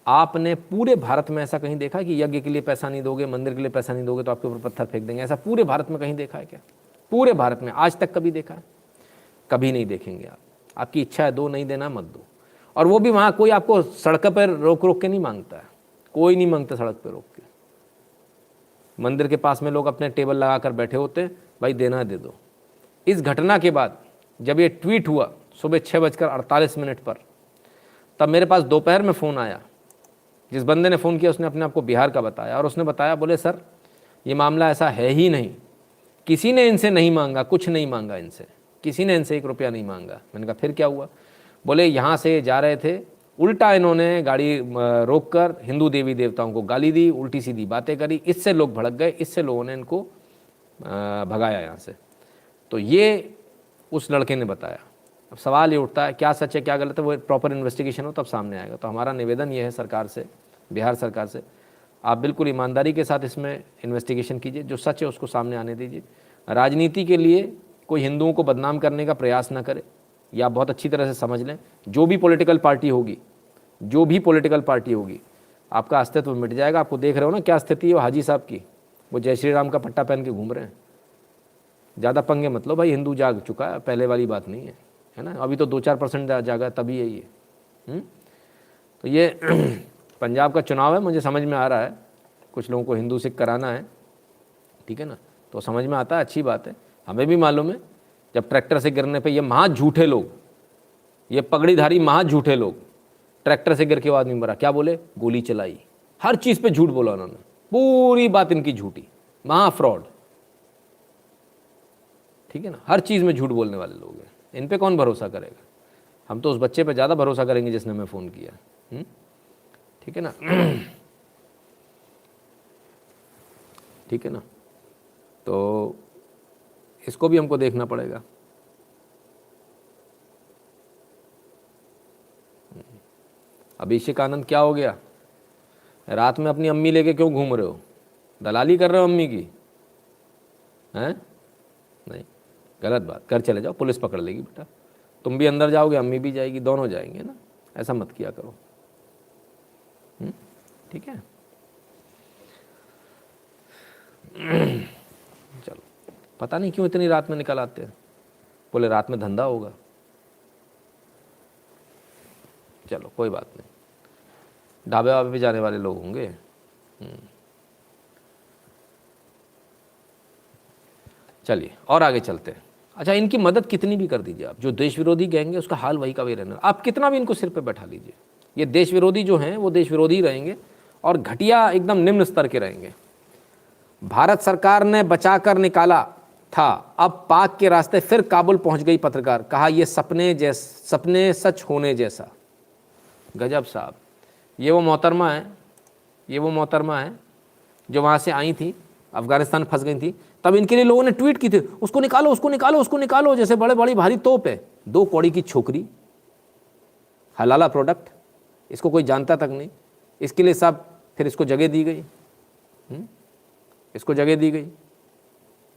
Speaker 1: आपने पूरे भारत में ऐसा कहीं देखा कि यज्ञ के लिए पैसा नहीं दोगे, मंदिर के लिए पैसा नहीं दोगे तो आपके ऊपर पत्थर फेंक देंगे? ऐसा पूरे भारत में कहीं देखा है क्या? पूरे भारत में आज तक कभी देखा है? कभी नहीं देखेंगे आप। आपकी इच्छा है दो, नहीं देना मत दो। और वो भी वहाँ कोई आपको सड़क पर रोक रोक के नहीं मांगता है, कोई नहीं मांगता सड़क पर रोक के। मंदिर के पास में लोग अपने टेबल लगा कर बैठे होते हैं, भाई देना है दे दो। इस घटना के बाद जब ये ट्वीट हुआ सुबह 6:48 पर, तब मेरे पास दोपहर में फ़ोन आया। जिस बंदे ने फ़ोन किया उसने अपने आप को बिहार का बताया, और उसने बताया, बोले सर ये मामला ऐसा है ही नहीं, किसी ने इनसे नहीं मांगा, कुछ नहीं मांगा इनसे, किसी ने इनसे 1 रुपया नहीं मांगा। मैंने कहा फिर क्या हुआ? बोले यहाँ से जा रहे थे, उल्टा इन्होंने गाड़ी रोक कर हिंदू देवी देवताओं को गाली दी, उल्टी सीधी बातें करी, इससे लोग भड़क गए, इससे लोगों ने इनको भगाया यहाँ से। तो ये उस लड़के ने बताया। अब सवाल ये उठता है क्या सच है क्या गलत है, वो प्रॉपर इन्वेस्टिगेशन हो तब सामने आएगा। तो हमारा निवेदन ये है सरकार से, बिहार सरकार से, आप बिल्कुल ईमानदारी के साथ इसमें इन्वेस्टिगेशन कीजिए, जो सच है उसको सामने आने दीजिए। राजनीति के लिए कोई हिंदुओं को बदनाम करने का प्रयास ना करे, या बहुत अच्छी तरह से समझ लें, जो भी पॉलिटिकल पार्टी होगी, जो भी पॉलिटिकल पार्टी होगी, आपका अस्तित्व मिट जाएगा। आपको देख रहे हो ना क्या स्थिति है वो हाजी साहब की, वो जय श्री राम का पट्टा पहन के घूम रहे हैं। ज़्यादा पंगे मत लो भाई, हिंदू जाग चुका है, पहले वाली बात नहीं है ना। अभी तो 2-4% जागा तभी है ये। तो ये पंजाब का चुनाव है, मुझे समझ में आ रहा है, कुछ लोगों को हिंदू सिख कराना है, ठीक है ना, तो समझ में आता है, अच्छी बात है। हमें भी मालूम है जब ट्रैक्टर से गिरने पे ये महा झूठे लोग, ये पगड़ीधारी महा झूठे लोग, ट्रैक्टर से गिर के वो आदमी मरा, क्या बोले? गोली चलाई। हर चीज़ पे झूठ बोला उन्होंने, पूरी बात इनकी झूठी, महा फ्रॉड, ठीक है ना। हर चीज़ में झूठ बोलने वाले लोग हैं, इन पे कौन भरोसा करेगा? हम तो उस बच्चे पे ज़्यादा भरोसा करेंगे जिसने हमें फ़ोन किया, ठीक है ना। ठीक है ना, तो इसको भी हमको देखना पड़ेगा। अभिषेक आनंद क्या हो गया? रात में अपनी अम्मी लेके क्यों घूम रहे हो? दलाली कर रहे हो अम्मी की? हैं? नहीं, गलत बात। घर चले जाओ, पुलिस पकड़ लेगी बेटा। तुम भी अंदर जाओगे, अम्मी भी जाएगी, दोनों जाएंगे ना। ऐसा मत किया करो, ठीक है। चलो, पता नहीं क्यों इतनी रात में निकल आते हैं, बोले रात में धंधा होगा। चलो कोई बात नहीं, ढाबे वाबे पे जाने वाले लोग होंगे। चलिए और आगे चलते हैं। अच्छा, इनकी मदद कितनी भी कर दीजिए आप, जो देश विरोधी गैंग है उसका हाल वही का वही रहना। आप कितना भी इनको सिर पे बैठा लीजिए, ये देश विरोधी जो हैं वो देश विरोधी रहेंगे और घटिया एकदम निम्न स्तर के रहेंगे। भारत सरकार ने बचाकर निकाला था, अब पाक के रास्ते फिर काबुल पहुंच गई पत्रकार, कहा यह सपने सच होने जैसा। गजब साहब। ये वो मोहतरमा है जो वहाँ से आई थी, अफगानिस्तान फंस गई थी, तब इनके लिए लोगों ने ट्वीट की थी, उसको निकालो उसको निकालो उसको निकालो, जैसे बड़े बड़ी भारी तोप है। 2 कौड़ी की छोकरी, हलाला प्रोडक्ट, इसको कोई जानता तक नहीं। इसके लिए सब फिर इसको जगह दी गई, इसको जगह दी गई।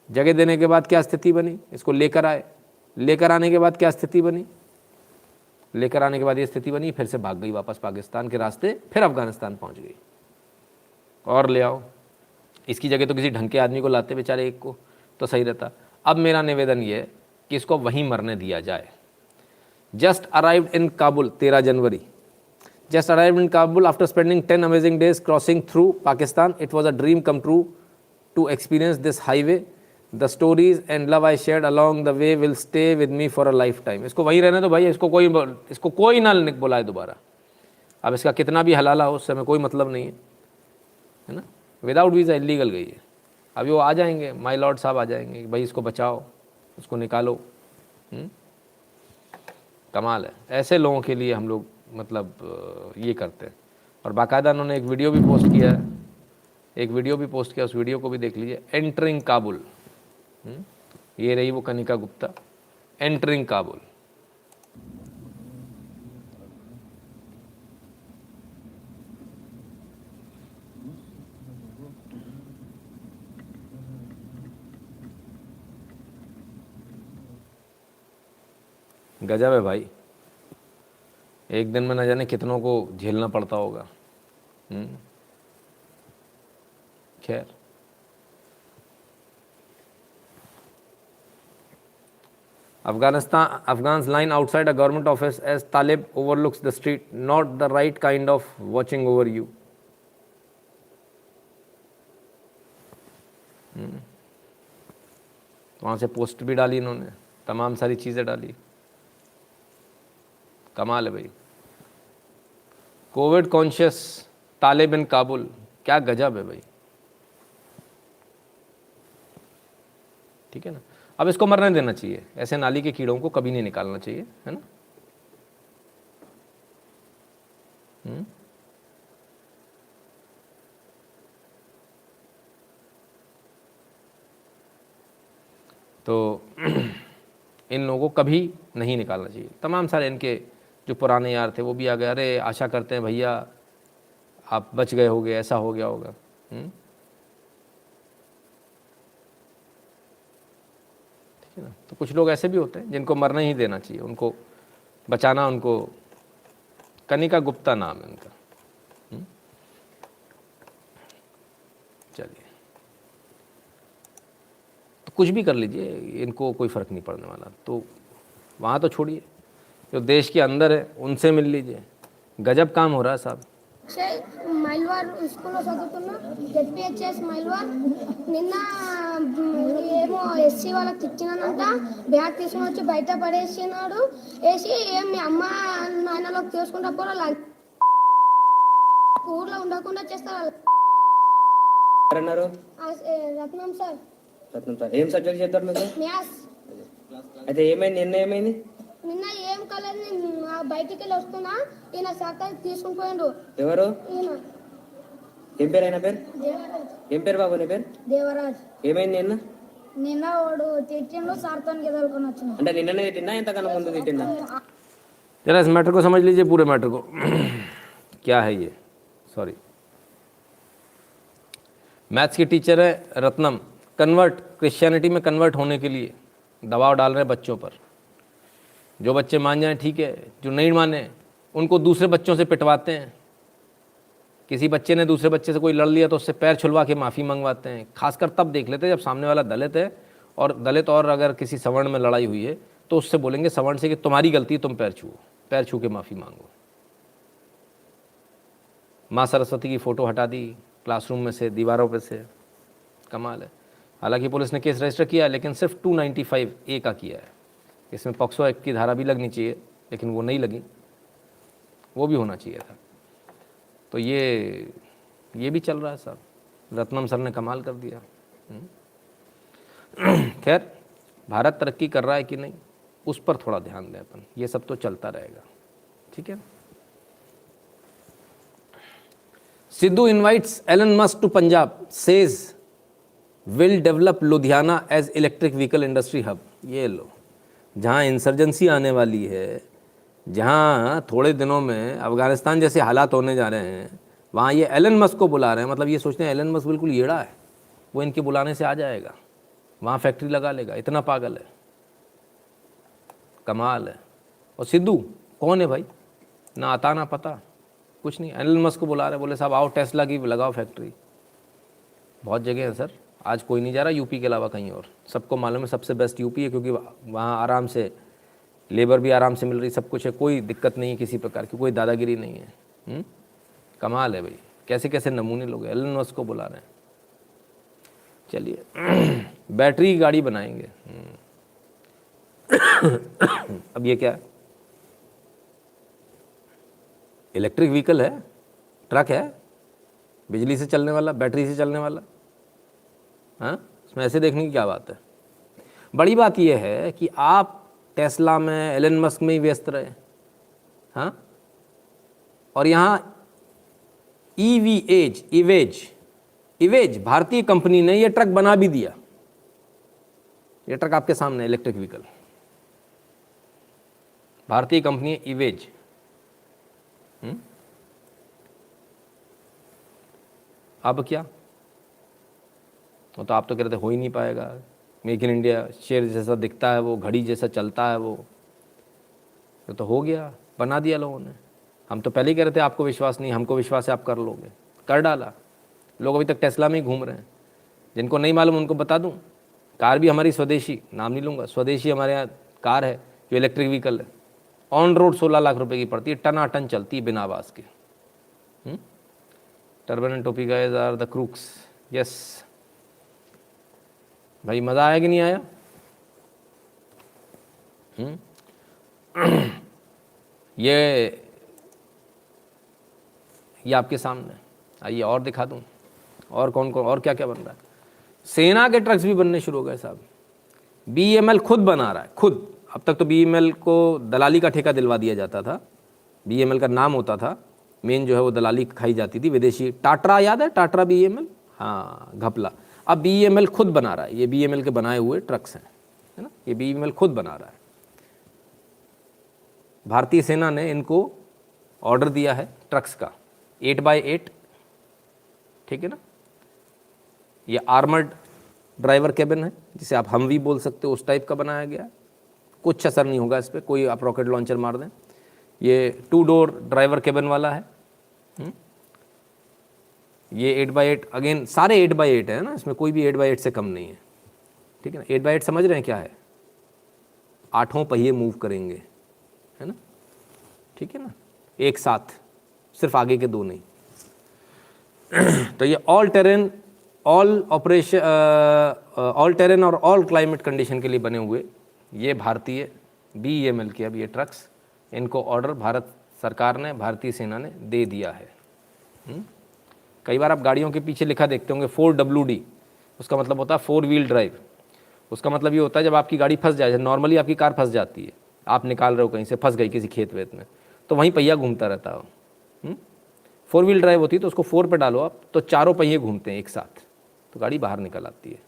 Speaker 1: जगह देने के बाद क्या स्थिति बनी? इसको लेकर आए, लेकर आने के बाद क्या स्थिति बनी? लेकर आने के बाद ये स्थिति बनी, फिर से भाग गई वापस पाकिस्तान के रास्ते, फिर अफगानिस्तान पहुंच गई। और ले आओ, इसकी जगह तो किसी ढंग के आदमी को लाते बेचारे एक को, तो सही रहता। अब मेरा निवेदन ये है कि इसको वहीं मरने दिया जाए। Just arrived in Kabul 13 January, just arrived in Kabul after spending 10 amazing days crossing through Pakistan. It was a dream come true to experience this highway. The stories and love I shared along the way will stay with me for a lifetime. इसको वहीं रहने दो भाई, इसको कोई ना बुलाए दोबारा। अब इसका कितना भी हलाला हो उससे हमें कोई मतलब नहीं है ना। विदाउट वीज़ा इलीगल गई है। अभी वो आ जाएंगे, माई लॉर्ड साहब आ जाएंगे कि भाई इसको बचाओ, उसको निकालो। कमाल है, ऐसे लोगों के लिए हम लोग मतलब ये करते हैं। और बाकायदा उन्होंने एक वीडियो भी पोस्ट किया है, उस वीडियो को भी देख लीजिए। एंटरिंग काबुल, ये रही वो कनिका गुप्ता, एंटरिंग काबुल। गजब है भाई, एक दिन में न जाने कितनों को झेलना पड़ता होगा। खैर, Afghans line outside a government office as Talib overlooks the street. Not the right kind of watching over you. वहाँ से पोस्ट भी डाली इन्होंने, तमाम सारी चीज़ें डाली। कमाल है भाई। कोविड कॉन्शियस तालिब इन काबुल, क्या गजब है भाई। ठीक है ना। अब इसको मरने देना चाहिए, ऐसे नाली के कीड़ों को कभी नहीं निकालना चाहिए, है ना। तो इन लोगों को कभी नहीं निकालना चाहिए। तमाम सारे इनके जो पुराने यार थे वो भी आ गए, अरे आशा करते हैं भैया आप बच गए होगे, ऐसा हो गया होगा। ठीक है ना। तो कुछ लोग ऐसे भी होते हैं जिनको मरना ही देना चाहिए, उनको बचाना, उनको कनिका गुप्ता नाम है उनका। चलिए, तो कुछ भी कर लीजिए, इनको कोई फ़र्क नहीं पड़ने वाला। तो वहाँ तो छोड़िए, जो देश के अंदर है उनसे मिल लीजिए। गजब काम हो रहा है साहब।
Speaker 14: మైల్వార్ స్కూల్లో చదువుతున్నా, జెడ్పిహెచ్ఎస్ మైల్వార్. నిన్న ఏమో ఎస్సీ వాళ్ళకి ఇచ్చినానంట, బ్యాగ్ తీసుకుని వచ్చి బయట పడేసినాడు. వేసి ఏం మీ అమ్మ నాయనలోకి తీసుకుంటా పోరా, ఊర్లో ఉండకుండా చేస్తారు. రత్నం సార్.
Speaker 15: రత్నం సార్ ఏం సబ్జెక్ట్ చేస్తారు మీరు?
Speaker 14: మ్యాథ్స్.
Speaker 15: అయితే ఏమైంది, నిన్న ఏమైంది?
Speaker 14: నిన్న ఏం కాలేదు, నేను బయటికి వెళ్ళి వస్తున్నా, ఈయన శాఖ తీసుకుని పోయిండు.
Speaker 15: ఎవరు?
Speaker 14: ఈయన.
Speaker 15: ఏం పేరు ఆయన పేరు?
Speaker 14: దేవరాజ్.
Speaker 15: ఏం పేరు బాబు నీ పేరు?
Speaker 14: దేవరాజ్.
Speaker 15: ఏమైంది నిన్న?
Speaker 14: నిన్న వాడు తిట్టిండు, సార్తో ఎదుర్కొని వచ్చిన.
Speaker 15: అంటే నిన్ననే తిట్టిందా, ఎంతకన్నా ముందు తిట్టిందా?
Speaker 1: जरा इस मैटर को समझ लीजिए, पूरे मैटर को। क्या है ये, सॉरी, मैथ्स की टीचर है रत्नम, क्रिश्चियनिटी में कन्वर्ट होने के लिए दबाव डाल रहे हैं बच्चों पर। जो बच्चे मान जाएं ठीक है, जो नहीं माने उनको दूसरे बच्चों से पिटवाते हैं। किसी बच्चे ने दूसरे बच्चे से कोई लड़ लिया तो उससे पैर छुलवा के माफ़ी मंगवाते हैं। खासकर तब देख लेते हैं जब सामने वाला दलित है, और दलित और अगर किसी सवर्ण में लड़ाई हुई है तो उससे बोलेंगे सवर्ण से कि तुम्हारी गलती, तुम पैर छू के माफ़ी मांगो। माँ सरस्वती की फ़ोटो हटा दी क्लासरूम में से, दीवारों पे से। कमाल है। हालांकि पुलिस ने केस रजिस्टर किया, लेकिन सिर्फ 295A का किया है। इसमें पॉक्सो एक्ट की धारा भी लगनी चाहिए, लेकिन वो नहीं लगी, वो भी होना चाहिए था। तो ये भी चल रहा है साहब। रत्नम सर ने कमाल कर दिया। खैर, भारत तरक्की कर रहा है कि नहीं, उस पर थोड़ा ध्यान दें अपन। ये सब तो चलता रहेगा, ठीक है। Sidhu invites Elon Musk to Punjab, says will develop Ludhiana as electric vehicle industry hub. ये लो, जहाँ इंसर्जेंसी आने वाली है, जहाँ थोड़े दिनों में अफ़गानिस्तान जैसे हालात होने जा रहे हैं, वहाँ ये एलन मस्क को बुला रहे हैं। मतलब ये सोचते हैं एलन मस्क बिल्कुल येड़ा है, वो इनके बुलाने से आ जाएगा, वहाँ फैक्ट्री लगा लेगा। इतना पागल है, कमाल है। और सिद्धू कौन है भाई, ना आता ना पता, कुछ नहीं। एलन मस्क को बुला रहे, बोले साहब आओ टेस्ला की लगाओ फैक्ट्री। बहुत जगह है सर, आज कोई नहीं जा रहा यूपी के अलावा कहीं और। सबको मालूम है सबसे बेस्ट यूपी है, क्योंकि वहाँ आराम से लेबर भी आराम से मिल रही, सब कुछ है, कोई दिक्कत नहीं है किसी प्रकार की, कोई दादागिरी नहीं है। कमाल है भाई, कैसे कैसे नमूने लोग एलन मस्क को बुला रहे हैं। चलिए बैटरी की गाड़ी बनाएंगे। अब ये क्या है? इलेक्ट्रिक व्हीकल है, ट्रक है, बिजली से चलने वाला, बैटरी से चलने वाला। हाँ, इसमें ऐसे देखने की क्या बात है? बड़ी बात यह है कि आप टेस्ला में, एलन मस्क में ही व्यस्त रहे। हाँ, और यहाँ इवेज भारतीय कंपनी ने यह ट्रक बना भी दिया। ये ट्रक आपके सामने इलेक्ट्रिक व्हीकल, भारतीय कंपनी है इवेज। अब क्या? वो तो आप तो कह रहे थे हो ही नहीं पाएगा, मेक इन इंडिया शेर जैसा दिखता है वो, घड़ी जैसा चलता है वो, तो हो गया, बना दिया लोगों ने। हम तो पहले ही कह रहे थे आपको विश्वास नहीं, हमको विश्वास है आप कर लोगे, कर डाला। लोग अभी तक टेस्ला में ही घूम रहे हैं। जिनको नहीं मालूम उनको बता दूं, कार भी हमारी स्वदेशी, नाम नहीं लूँगा, स्वदेशी हमारे यहाँ कार है जो इलेक्ट्रिक व्हीकल है, ऑन रोड 16 लाख रुपए की पड़ती है, टनाटन चलती है बिना आवाज़ के। Turban and topi guys are the crooks. Yes भाई, मज़ा आया कि नहीं आया? ये आपके सामने। आइए और दिखा दूं, और कौन कौन और क्या क्या बन रहा है। सेना के ट्रक्स भी बनने शुरू हो गए साहब। BEML खुद बना रहा है, खुद। अब तक तो BEML को दलाली का ठेका दिलवा दिया जाता था, BEML का नाम होता था, मेन जो है वो दलाली खाई जाती थी विदेशी। टाट्रा याद है, टाट्रा BEML, हाँ घपला। अब BEML खुद बना रहा है, ये BEML के बनाए हुए ट्रक्स हैं, है ना, ये BEML खुद बना रहा है। भारतीय सेना ने इनको ऑर्डर दिया है ट्रक्स का, 8x8, ठीक है ना। ये आर्मर्ड ड्राइवर केबिन है, जिसे आप हमवी बोल सकते हो, उस टाइप का बनाया गया। कुछ असर नहीं होगा इस पर, कोई आप रॉकेट लॉन्चर मार दें। ये 2 डोर ड्राइवर केबिन वाला है। ये 8x8, अगेन सारे 8x8 है ना, इसमें कोई भी 8x8 से कम नहीं है, ठीक है ना। 8x8 समझ रहे हैं क्या है? 8 पहिए मूव करेंगे, है ना, ठीक है ना, एक साथ, सिर्फ आगे के 2 नहीं। तो ये ऑल टेरेन और ऑल क्लाइमेट कंडीशन के लिए बने हुए ये भारतीय BEML के अब ये ट्रक्स, इनको ऑर्डर भारत सरकार ने, भारतीय सेना ने दे दिया है। कई बार आप गाड़ियों के पीछे लिखा देखते होंगे 4WD, उसका मतलब होता है 4 व्हील ड्राइव। उसका मतलब ये होता है जब आपकी गाड़ी फंस जाए, नॉर्मली आपकी कार फंस जाती है, आप निकाल रहे हो कहीं से, फंस गई किसी खेत वेत में, तो वहीं पहिया घूमता रहता हो। 4 व्हील ड्राइव होती है तो उसको 4 पे डालो आप, तो चारों पहिए घूमते हैं एक साथ, तो गाड़ी बाहर निकल आती है।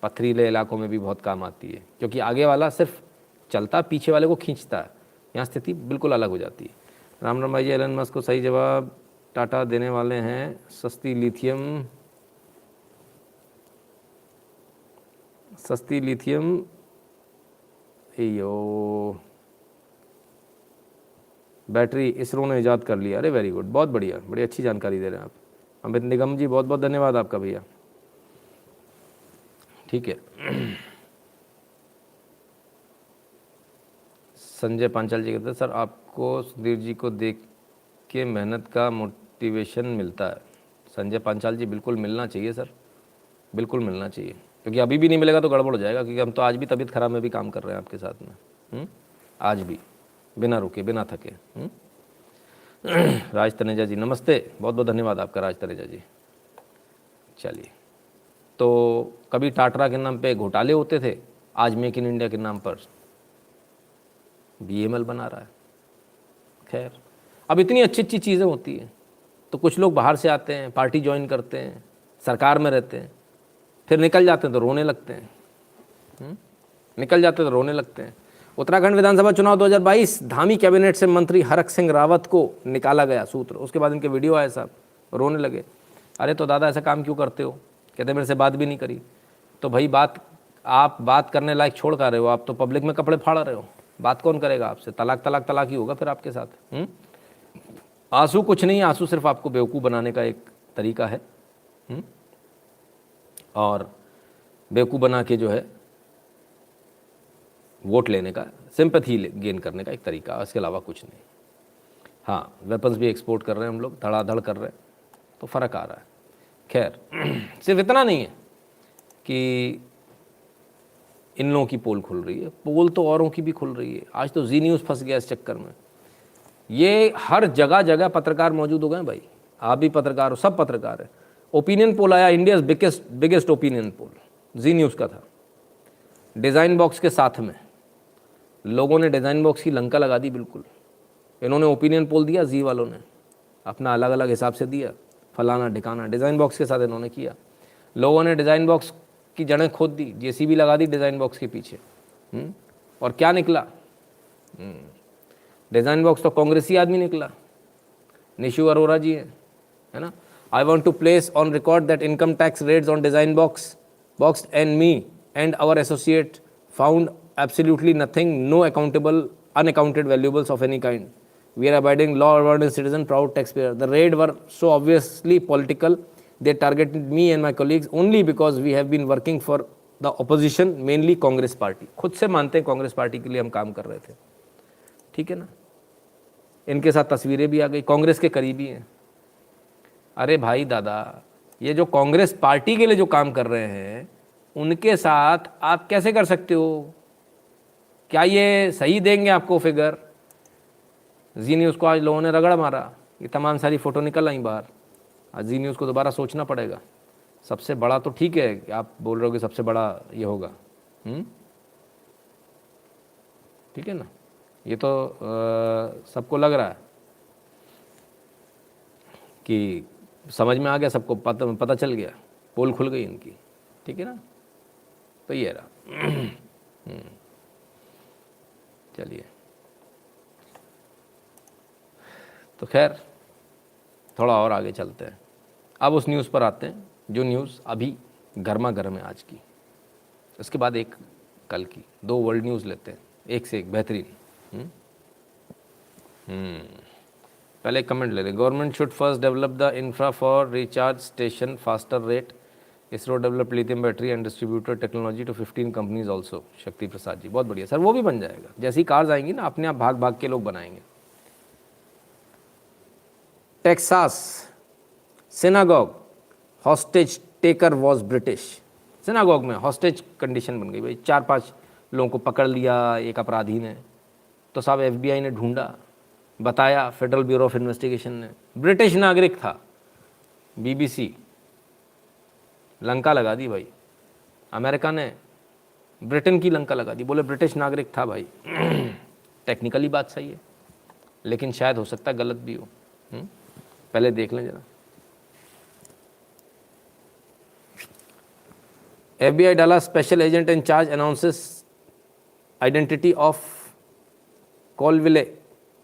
Speaker 1: पथरीले इलाकों में भी बहुत काम आती है, क्योंकि आगे वाला सिर्फ चलता, पीछे वाले को खींचता है, यहाँ स्थिति बिल्कुल अलग हो जाती है। राम राम भाई जी, एलन मस्क को सही जवाब टाटा देने वाले हैं। सस्ती लिथियम बैटरी इसरो ने ईजाद कर लिया। अरे वेरी गुड, बहुत बढ़िया, बड़ी अच्छी जानकारी दे रहे हैं आप। अमित निगम जी बहुत बहुत धन्यवाद आपका भैया, ठीक है। संजय पांचाल जी कहते हैं सर आपको सुधीर जी को देख के मेहनत का मोटिवेशन मिलता है। संजय पांचाल जी बिल्कुल मिलना चाहिए सर, बिल्कुल मिलना चाहिए, क्योंकि अभी भी नहीं मिलेगा तो गड़बड़ हो जाएगा, क्योंकि हम तो आज भी तबीयत खराब में भी काम कर रहे हैं आपके साथ में, आज भी बिना रुके बिना थके। राज तनेजा जी नमस्ते, बहुत बहुत धन्यवाद आपका राज तनेजा जी। चलिए, तो कभी टाटरा के नाम पे घोटाले होते थे, आज मेक इन इंडिया के नाम पर BEML बना रहा है। खैर, अब इतनी अच्छी अच्छी चीज़ें होती हैं तो कुछ लोग बाहर से आते हैं, पार्टी ज्वाइन करते हैं, सरकार में रहते हैं, फिर निकल जाते हैं तो रोने लगते हैं, निकल जाते तो रोने लगते हैं। उत्तराखंड विधानसभा चुनाव 2022, धामी कैबिनेट से मंत्री हरक सिंह रावत को निकाला गया सूत्र। उसके बाद इनके वीडियो आए साहब, रोने लगे। अरे तो दादा ऐसा काम क्यों करते हो? कहते मेरे से बात भी नहीं करी। तो भाई आप बात करने लायक छोड़ कर रहे हो, आप तो पब्लिक में कपड़े फाड़ रहे हो, बात कौन करेगा आपसे? तलाक ही होगा फिर आपके साथ। आंसू कुछ नहीं, आंसू सिर्फ आपको बेवकूफ़ बनाने का एक तरीका है। और बेवकूफ़ बना के जो है वोट लेने का, सिंपैथी गेन करने का एक तरीका, इसके अलावा कुछ नहीं। हाँ, वेपन्स भी एक्सपोर्ट कर रहे हैं हम लोग, धड़ाधड़ कर रहे हैं, तो फ़र्क आ रहा है। खैर, सिर्फ इतना नहीं है कि इन लोगों की पोल खुल रही है, पोल तो औरों की भी खुल रही है। आज तो जी न्यूज़ फंस गया इस चक्कर में। ये हर जगह जगह पत्रकार मौजूद हो गए भाई, आप भी पत्रकार हो, सब पत्रकार है। ओपिनियन पोल आया, इंडिया बिगेस्ट ओपिनियन पोल, जी न्यूज़ का था, डिज़ाइन बॉक्स के साथ में। लोगों ने डिज़ाइन बॉक्स की लंका लगा दी बिल्कुल। इन्होंने ओपिनियन पोल दिया, जी वालों ने अपना अलग अलग हिसाब से दिया, फलाना ढिकाना, डिज़ाइन बॉक्स के साथ इन्होंने किया। लोगों ने डिज़ाइन बॉक्स की जड़ें खोद दी, जेसीबी लगा दी डिज़ाइन बॉक्स के पीछे। और क्या निकला? डिज़ाइन बॉक्स तो कांग्रेसी आदमी निकला, निशु अरोरा जी है ना। I want to place on record that income tax raids on design box and me and our associate found absolutely nothing, no accountable unaccounted valuables of any kind. We are abiding law-abiding citizen, proud taxpayer. The raid were so obviously political. They targeted me and my colleagues only because we have been working for the opposition, mainly Congress party. खुद से मानते हैं कांग्रेस पार्टी के लिए हम काम कर रहे थे, ठीक है ना। इनके साथ तस्वीरें भी आ गई, कांग्रेस के करीबी हैं। अरे भाई दादा, ये जो कांग्रेस पार्टी के लिए जो काम कर रहे हैं, उनके साथ आप कैसे कर सकते हो? क्या ये सही देंगे आपको फिगर? जी न्यूज़ को आज लोगों ने रगड़ मारा, ये तमाम सारी फ़ोटो निकल आई बाहर। आज जी न्यूज़ को दोबारा सोचना पड़ेगा। सबसे बड़ा तो ठीक है कि आप बोल रहे हो कि सबसे बड़ा ये होगा, ठीक है ना। ये तो सबको लग रहा है कि समझ में आ गया, सबको पता चल गया, पोल खुल गई इनकी, ठीक है ना। तो ये रहा। चलिए, तो खैर थोड़ा और आगे चलते हैं। अब उस न्यूज़ पर आते हैं जो न्यूज़ अभी गर्मा गर्म है आज की। उसके बाद एक कल की, दो वर्ल्ड न्यूज़ लेते हैं, एक से एक बेहतरीन। पहले एक कमेंट ले रहे, government should first develop the infra for recharge station faster rate. ISRO develop lithium battery and distributor technology to 15 companies also. Shakti Prasad जी, बहुत बढ़िया सर, वो भी बन जाएगा। जैसी कार्स आएंगी ना, अपने आप भाग भाग के लोग बनाएंगे। Texas synagogue hostage taker was British. Synagogue में हॉस्टेज कंडीशन बन गई भाई, 4-5 लोगों को पकड़ लिया एक अपराधी ने, तो साहब FBI ने ढूंढा, बताया फेडरल ब्यूरो ऑफ इन्वेस्टिगेशन ने, ब्रिटिश नागरिक था। BBC लंका लगा दी भाई, अमेरिका ने ब्रिटेन की लंका लगा दी, बोले ब्रिटिश नागरिक था भाई। टेक्निकली बात सही है, लेकिन शायद हो सकता है गलत भी हो। पहले देख लें जरा। FBI डाला special agent in charge announces identity of Colleyville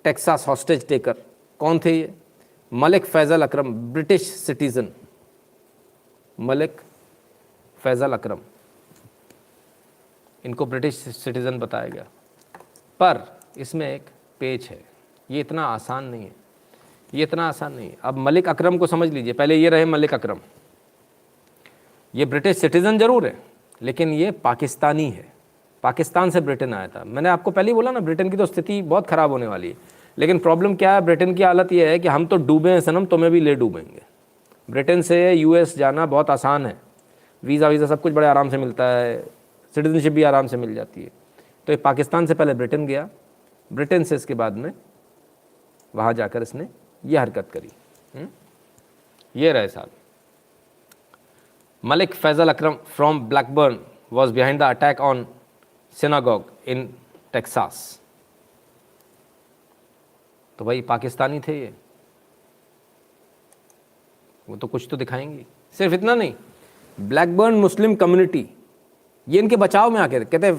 Speaker 1: Texas hostage taker. कौन थे ये? Malik Faisal Akram, British citizen. मलिक फैजल अकरम, इनको ब्रिटिश सिटीजन बताया गया। पर इसमें एक पेच है, ये इतना आसान नहीं है, ये इतना आसान नहीं है। अब मलिक अकरम को समझ लीजिए, पहले ये रहे मलिक अकरम, ये ब्रिटिश सिटीजन जरूर है, लेकिन ये पाकिस्तानी है, पाकिस्तान से ब्रिटेन आया था। मैंने आपको पहले ही बोला ना, ब्रिटेन की तो स्थिति बहुत ख़राब होने वाली है। लेकिन प्रॉब्लम क्या है, ब्रिटेन की हालत ये है कि हम तो डूबे हैं सनम, तुम्हें भी ले डूबेंगे। ब्रिटेन से US जाना बहुत आसान है, वीज़ा सब कुछ बड़े आराम से मिलता है, सिटीजनशिप भी आराम से मिल जाती है। तो ये पाकिस्तान से पहले ब्रिटेन गया, ब्रिटेन से इसके बाद में वहाँ जाकर इसने ये हरकत करी। ये रहे साहब, Malik Faisal Akram from Blackburn was behind the attack on synagogue in Texas. तो भाई पाकिस्तानी थे ये, वो तो कुछ तो दिखाएंगे। सिर्फ इतना नहीं, ब्लैकबर्न मुस्लिम कम्युनिटी, ये इनके बचाव में आके कहते हैं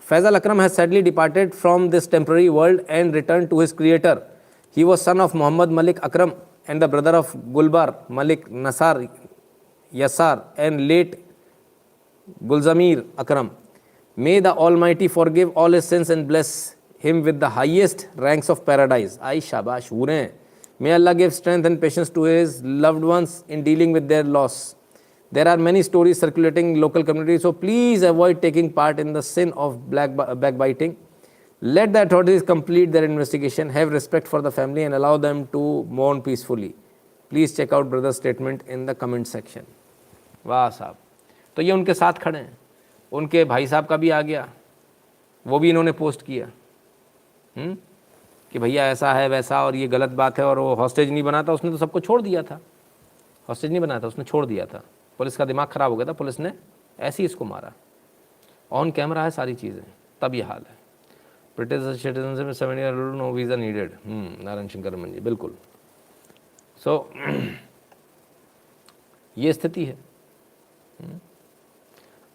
Speaker 1: Faisal Akram has sadly departed from this temporary world and return to his creator. He was son of Mohammad Malik Akram and the brother of Gulbar Malik Nasar Yasar and late Gulzamir Akram. May the almighty forgive all his sins and bless him with the highest ranks of paradise. आई शाबाश हुए हैं। May Allah give strength and patience to his loved ones in dealing with their loss. There are many stories circulating in local communities, so please avoid taking part in the sin of backbiting. Let the authorities complete their investigation, have respect for the family and allow them to mourn peacefully. Please check out brother's statement in the comment section. वाह साहब, तो ये उनके साथ खड़े हैं, उनके भाई साहब का भी आ गया, वो भी इन्होंने पोस्ट किया कि भैया ऐसा है वैसा और ये गलत बात है, और वो हॉस्टेज नहीं बना था, उसने तो सबको छोड़ दिया था, हॉस्टेज नहीं बनाया था, उसने छोड़ दिया था, पुलिस का दिमाग ख़राब हो गया था, पुलिस ने ऐसे ही इसको मारा, ऑन कैमरा है सारी चीज़ें, तब ये हाल है। ब्रिटिश सिटीजनशिप में 7 year no visa needed, Narayan Shankar Raman ji, बिल्कुल। सो ये स्थिति है।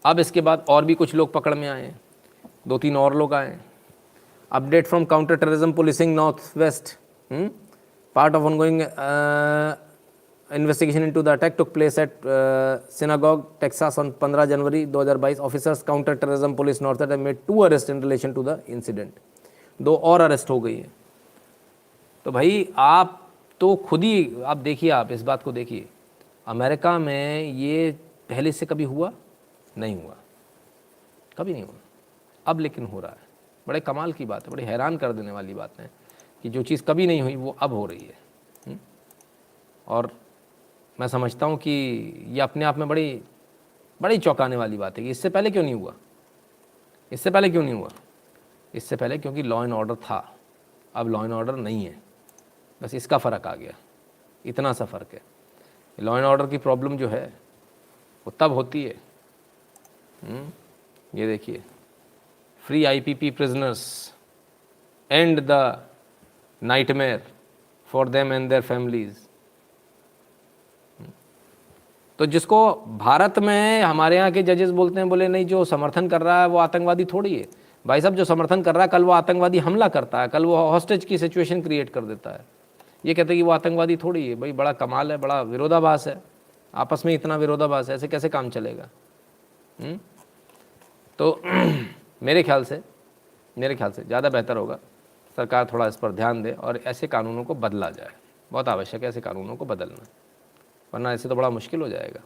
Speaker 1: अब इसके बाद और भी कुछ लोग पकड़ में आए हैं, 2-3 और लोग आए हैं। Update from counter terrorism policing north west, part of ongoing investigation into the attack took place at Synagogue, Texas on 15 January 2022. Officers counter terrorism police north have made 2 arrests in relation to the incident. 2 और अरेस्ट हो गई है। तो भाई आप तो खुद ही आप देखिए, आप इस बात को देखिए, अमेरिका में ये पहले से कभी हुआ नहीं, हुआ कभी नहीं हुआ, अब लेकिन हो रहा है। बड़े कमाल की बात है, बड़ी हैरान कर देने वाली बात है कि जो चीज़ कभी नहीं हुई वो अब हो रही है। और मैं समझता हूँ कि ये अपने आप में बड़ी चौंकाने वाली बात है कि इससे पहले क्यों नहीं हुआ, इससे पहले क्यों नहीं हुआ, इससे पहले क्योंकि लॉ एंड ऑर्डर था, अब लॉ एंड ऑर्डर नहीं है, बस इसका फ़र्क आ गया, इतना सा फ़र्क है। लॉ एंड ऑर्डर की प्रॉब्लम जो है वो तब होती है, ये देखिए, free IPP prisoners and the nightmare for them and there families. तो जिसको भारत में हमारे यहाँ के जजेस बोलते हैं, बोले नहीं जो समर्थन कर रहा है वो आतंकवादी थोड़ी है। भाई साहब, जो समर्थन कर रहा है कल वो आतंकवादी हमला करता है, कल वो हॉस्टेज की सिचुएशन क्रिएट कर देता है, ये कहते हैं कि वो आतंकवादी थोड़ी है। भाई बड़ा कमाल है, बड़ा विरोधाभास है, आपस में इतना विरोधाभास है, ऐसे कैसे काम चलेगा? तो मेरे ख्याल से ज़्यादा बेहतर होगा सरकार थोड़ा इस पर ध्यान दे और ऐसे कानूनों को बदला जाए, बहुत आवश्यक है ऐसे कानूनों को बदलना, वरना ऐसे तो बड़ा मुश्किल हो जाएगा।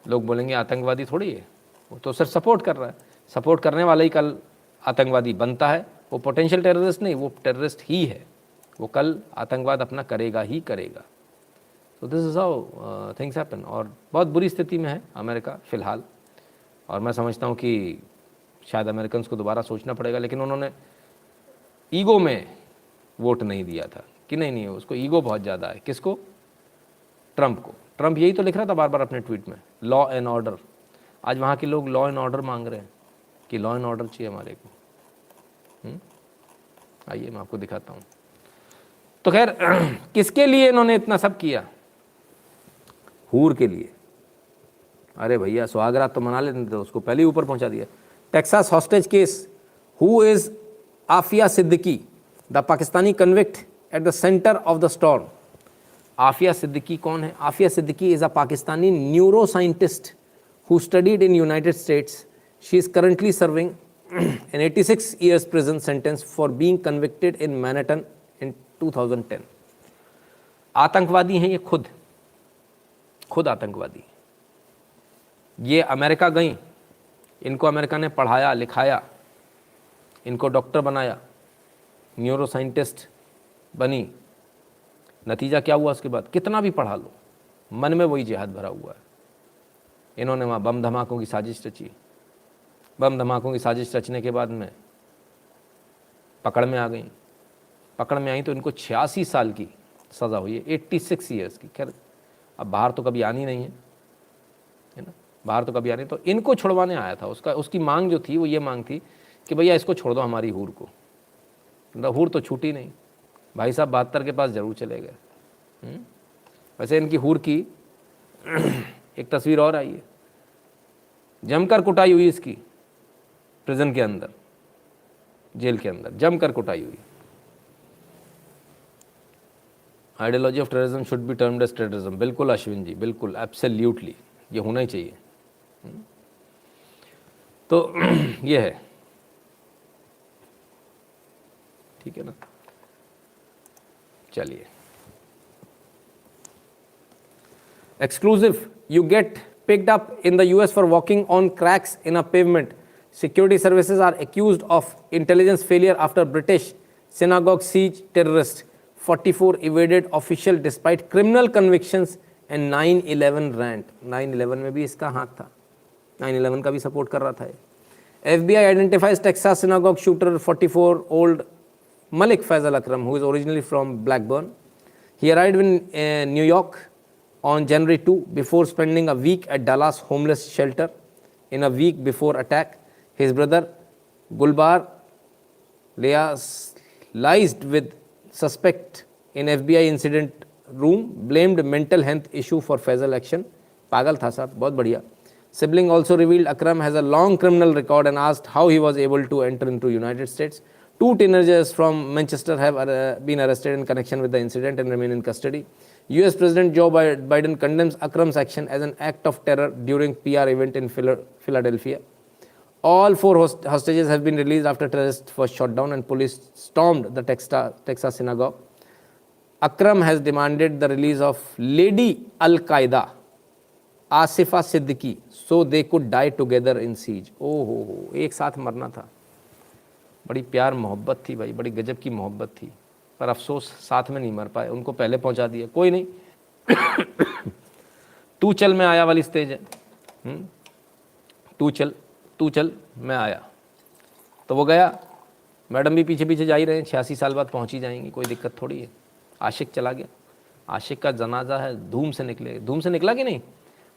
Speaker 1: लोग बोलेंगे आतंकवादी थोड़ी है, वो तो सिर्फ सपोर्ट कर रहा है, सपोर्ट करने वाला ही कल आतंकवादी बनता है, वो पोटेंशियल टेररिस्ट नहीं, वो टेररिस्ट ही है, वो कल आतंकवाद अपना करेगा ही करेगा। तो this is how things happen. और बहुत बुरी स्थिति में है अमेरिका फ़िलहाल, और मैं समझता हूँ कि शायद अमेरिकन को दोबारा सोचना पड़ेगा, लेकिन उन्होंने ईगो में वोट नहीं दिया था कि नहीं, उसको ईगो बहुत ज़्यादा है। किसको? ट्रंप को। ट्रंप यही तो लिख रहा था बार बार अपने ट्वीट में, लॉ एंड ऑर्डर। आज वहाँ के लोग लॉ एंड ऑर्डर मांग रहे हैं कि लॉ एंड ऑर्डर चाहिए हमारे को। आइए मैं आपको दिखाता हूँ। तो खैर किसके लिए इन्होंने इतना सब किया? हूर के लिए। अरे भैया सुहागरात तो मना लेते थे, उसको पहले ही ऊपर पहुंचा दिया। Texas hostage case, who is Aafia Siddiqui, the Pakistani convict at the centre of the storm. Aafia Siddiqui कौन है? Aafia Siddiqui is a Pakistani neuroscientist who studied in United States. She is currently serving an 86 years prison sentence for being convicted in Manhattan in 2010. आतंकवादी हैं ये, खुद आतंकवादी। ये अमेरिका गई, इनको अमेरिका ने पढ़ाया लिखाया, इनको डॉक्टर बनाया, न्यूरो साइंटिस्ट बनी। नतीजा क्या हुआ उसके बाद? कितना भी पढ़ा लो, मन में वही जिहाद भरा हुआ है। इन्होंने वहाँ बम धमाकों की साजिश रची। बम धमाकों की साजिश रचने के बाद में पकड़ में आ गई। पकड़ में आई तो इनको 86 साल की सज़ा हुई है, 86 ईयर्स की। खैर अब बाहर तो कभी आनी नहीं है ना, बाहर तो कभी आनी। तो इनको छुड़वाने आया था। उसकी मांग जो थी वो ये मांग थी कि भैया इसको छोड़ दो, हमारी हूर को। हूर तो छूटी नहीं। भाई साहब 72 के पास ज़रूर चले गए। वैसे इनकी हूर की एक तस्वीर और आई है, जमकर कुटाई हुई इसकी प्रिजन के अंदर, जेल के अंदर जमकर कुटाई हुई। Ideology of terrorism should be termed as terrorism. बिल्कुल अश्विन जी, बिल्कुल, एब्सोल्युटली, ये होना ही चाहिए। तो ये है, ठीक है ना। चलिए Exclusive, you get picked up in the US for walking on cracks in a pavement. Security services are accused of intelligence failure after British synagogue siege terrorist. 44 evaded official despite criminal convictions and 9/11 rant. 9/11 में भी इसका हाथ था, 9/11 का भी सपोर्ट कर रहा था ये. FBI identifies Texas synagogue shooter 44-old Malik Faisal Akram, who is originally from Blackburn. He arrived in New York on January 2 before spending a week at Dallas homeless shelter. In a week before attack, his brother Gulbar liaised with suspect in FBI incident room, blamed mental health issue for Faisal action. पागल था साहब, बहुत बढ़िया. Sibling also revealed Akram has a long criminal record and asked how he was able to enter into United States. 2 teenagers from Manchester have been arrested in connection with the incident and remain in custody. US President Joe Biden condemns Akram's action as an act of terror during PR event in Philadelphia. All 4 hostages have been released after terrorists were shot down and police stormed the Texas synagogue. Akram has demanded the release of Lady Al-Qaeda, Asifa Siddiqui, so they could die together in siege. ओहो, एक साथ मरना था. बड़ी प्यार मोहब्बत थी भाई, बड़ी गजब की मोहब्बत थी, पर अफसोस साथ में नहीं मर पाए, उनको पहले पहुंचा दिया. कोई नहीं. तू चल मैं आया वाली स्टेज है. तू चल मैं आया, तो वो गया. मैडम भी पीछे पीछे जा ही रहे हैं, 86 साल बाद पहुंच ही जाएंगी, कोई दिक्कत थोड़ी है. आशिक चला गया, आशिक का जनाजा है, धूम से निकले. धूम से निकला कि नहीं?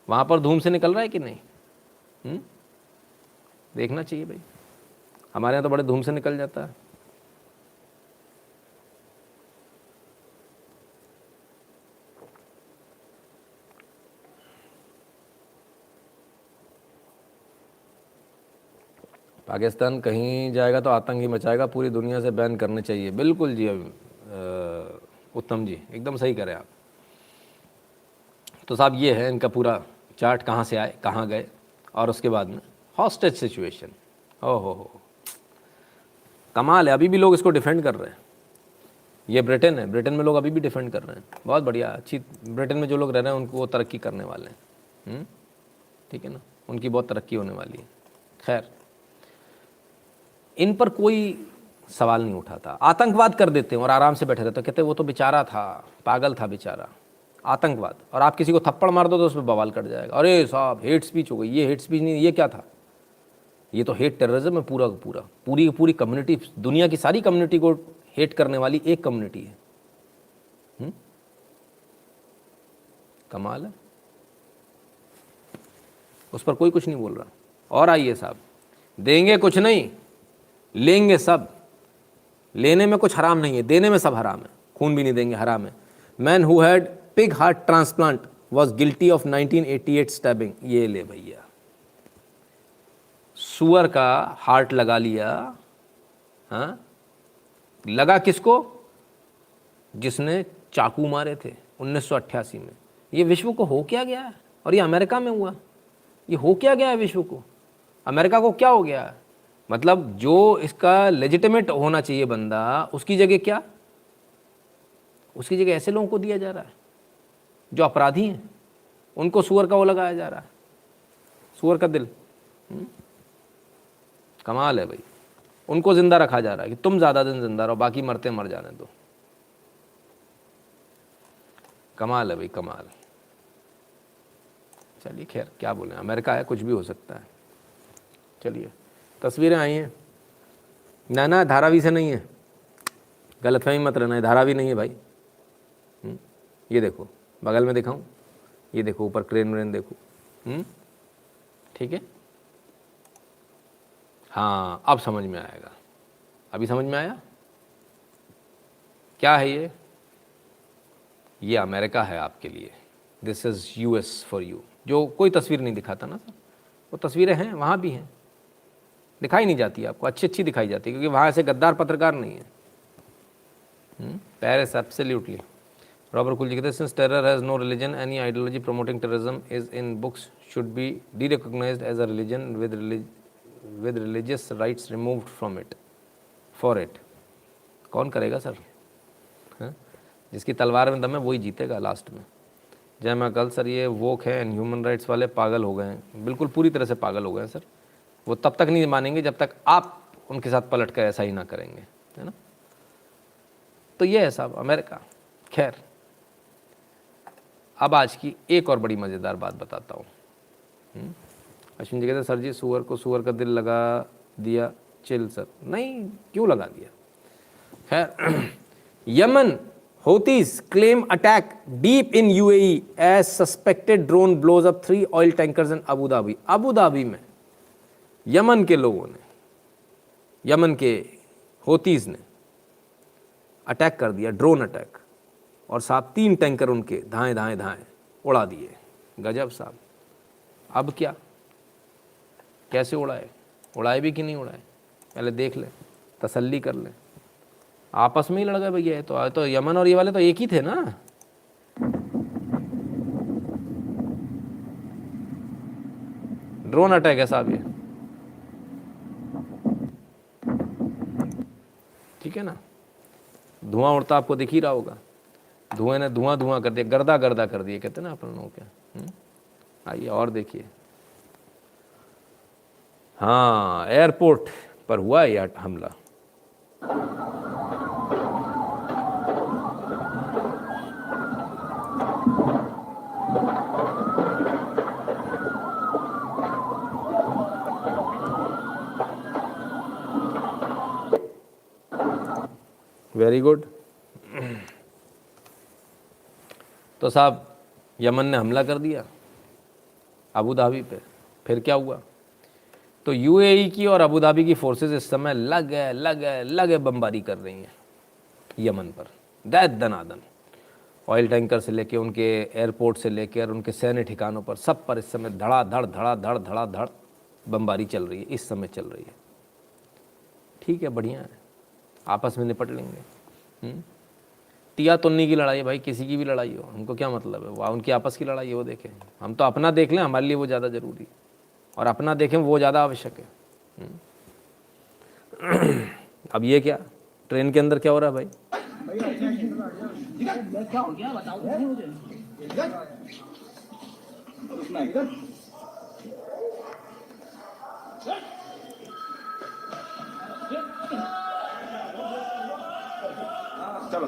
Speaker 1: वहाँ पर धूम से निकल रहा है कि नहीं? देखना चाहिए भाई. हमारे यहाँ तो बड़े धूम से निकल जाता है. पाकिस्तान कहीं जाएगा तो आतंक ही मचाएगा, पूरी दुनिया से बैन करने चाहिए. बिल्कुल जी, उत्तम जी एकदम सही करें आप. तो साहब ये है इनका पूरा चार्ट, कहाँ से आए कहाँ गए, और उसके बाद में हॉस्टेज सिचुएशन. हो कमाल है, अभी भी लोग इसको डिफेंड कर रहे हैं. ये ब्रिटेन है, ब्रिटेन में लोग अभी भी डिफेंड कर रहे हैं. बहुत बढ़िया, अच्छी. ब्रिटेन में जो लोग रह रहे हैं उनको वो तरक्की करने वाले हैं. ठीक है ना, उनकी बहुत तरक्की होने वाली है. खैर, इन पर कोई सवाल नहीं उठाता. आतंकवाद कर देते हैं और आराम से बैठे रहते हैं, कहते हैं वो तो बेचारा था, पागल था बेचारा. आतंकवाद, और आप किसी को थप्पड़ मार दो तो उस पर बवाल कट जाएगा. अरे साहब हेट स्पीच हो गई. ये हेट स्पीच नहीं, ये क्या था? ये तो हेट टेररिज्म है पूरा पूरा. पूरी कम्युनिटी, दुनिया की सारी कम्युनिटी को हेट करने वाली एक कम्युनिटी है. कमाल है. उस पर कोई कुछ नहीं बोल रहा. और आइए साहब, देंगे कुछ नहीं, लेंगे सब. लेने में कुछ हराम नहीं है, देने में सब हराम है. खून भी नहीं देंगे, हराम है. Man who had pig heart transplant was guilty of 1988 stabbing. ये ले भैया, सुअर का हार्ट लगा लिया. हाँ, लगा किसको? जिसने चाकू मारे थे 1988 में. ये विश्व को हो क्या गया है? और ये अमेरिका में हुआ. ये हो क्या गया है विश्व को? अमेरिका को क्या हो गया है? मतलब जो इसका लेजिटिमेट होना चाहिए बंदा, उसकी जगह क्या? उसकी जगह ऐसे लोगों को दिया जा रहा है जो अपराधी हैं. उनको सुअर का वो लगाया जा रहा है, सुअर का दिल. कमाल है भाई. उनको जिंदा रखा जा रहा है कि तुम ज़्यादा दिन जिंदा रहो, बाकी मरते मर जाने दो. कमाल है भाई, कमाल. चलिए खैर, क्या बोलें, अमेरिका है, कुछ भी हो सकता है. चलिए, तस्वीरें आई हैं. ना धारावी से नहीं है, गलतफहमी मत रहना. धारावी नहीं है भाई. ये देखो, बगल में दिखाऊं, ये देखो ऊपर क्रेन व्रेन देखो. ठीक है. हाँ, अब समझ में आएगा. अभी समझ में आया क्या है ये? ये अमेरिका है आपके लिए. This is US for you. जो कोई तस्वीर नहीं दिखाता ना सर, वो तस्वीरें हैं, वहाँ भी हैं, दिखाई नहीं जाती आपको. अच्छी दिखाई जाती है क्योंकि वहाँ ऐसे गद्दार पत्रकार नहीं है. Paris absolutely. रॉबर्ट कुल जी कहते हैं, since terror has no religion, any ideology promoting terrorism is in books should be derecognized as a religion with religious rights removed from it for it. कौन करेगा सर? हाँ? जिसकी तलवार में दम है वही जीतेगा लास्ट में. जय महाकाल सर, ये वोक है एंड ह्यूमन राइट्स वाले पागल हो गए हैं, बिल्कुल पूरी तरह से पागल हो गए हैं सर। वो तब तक नहीं मानेंगे जब तक आप उनके साथ पलट कर ऐसा ही ना करेंगे, है ना। तो ये है साहब अमेरिका। खैर, अब आज की एक और बड़ी मज़ेदार बात बताता हूँ। अश्विन जी कहते सर जी सुअर को सुअर का दिल लगा दिया, चिल सर। नहीं, क्यों लगा दिया। खैर, Yemen Houthis claim attack deep in UAE as suspected drone blows up 3 oil tankers in Abu Dhabi. Abu Dhabi में यमन के लोगों ने, यमन के होतीज ने अटैक कर दिया, ड्रोन अटैक, और साहब 3 टैंकर उनके धाएं धाएं धाएं उड़ा दिए। गजब साहब। अब क्या, कैसे उड़ाए, उड़ाए भी कि नहीं उड़ाए, पहले देख ले, तसल्ली कर ले। आपस में ही लड़ गए भैया। तो यमन और ये वाले तो एक ही थे ना। ड्रोन अटैक है साहब ये, ठीक है ना। धुआं उड़ता आपको दिख ही रहा होगा। धुएं ने धुआं धुआं कर दिया, गर्दा गर्दा कर दिया, कहते ना अपन लोग क्या। आइए और देखिए। हाँ, एयरपोर्ट पर हुआ यह हमला। Very good. तो साहब यमन ने हमला कर दिया अबू धाबी पे। फिर क्या हुआ, तो यूएई की और अबू धाबी की फोर्सेस इस समय लगे बमबारी कर रही हैं यमन पर, दनादन। ऑयल टैंकर से लेके उनके एयरपोर्ट से लेकर उनके सैन्य ठिकानों पर, सब पर इस समय धड़ाधड़ बमबारी चल रही है, इस समय चल रही है। ठीक है, बढ़िया है, आपस में निपट लेंगे। तिया तुन्नी की लड़ाई है भाई, किसी की भी लड़ाई हो, हमको क्या मतलब है, वो उनकी आपस की लड़ाई है, वो देखें। हम तो अपना देख लें, हमारे लिए वो ज़्यादा ज़रूरी है, और अपना देखें वो ज़्यादा आवश्यक है। अब ये क्या, ट्रेन के अंदर क्या हो रहा है भाई?
Speaker 13: क्या हो गया बताओ मुझे।
Speaker 6: चलो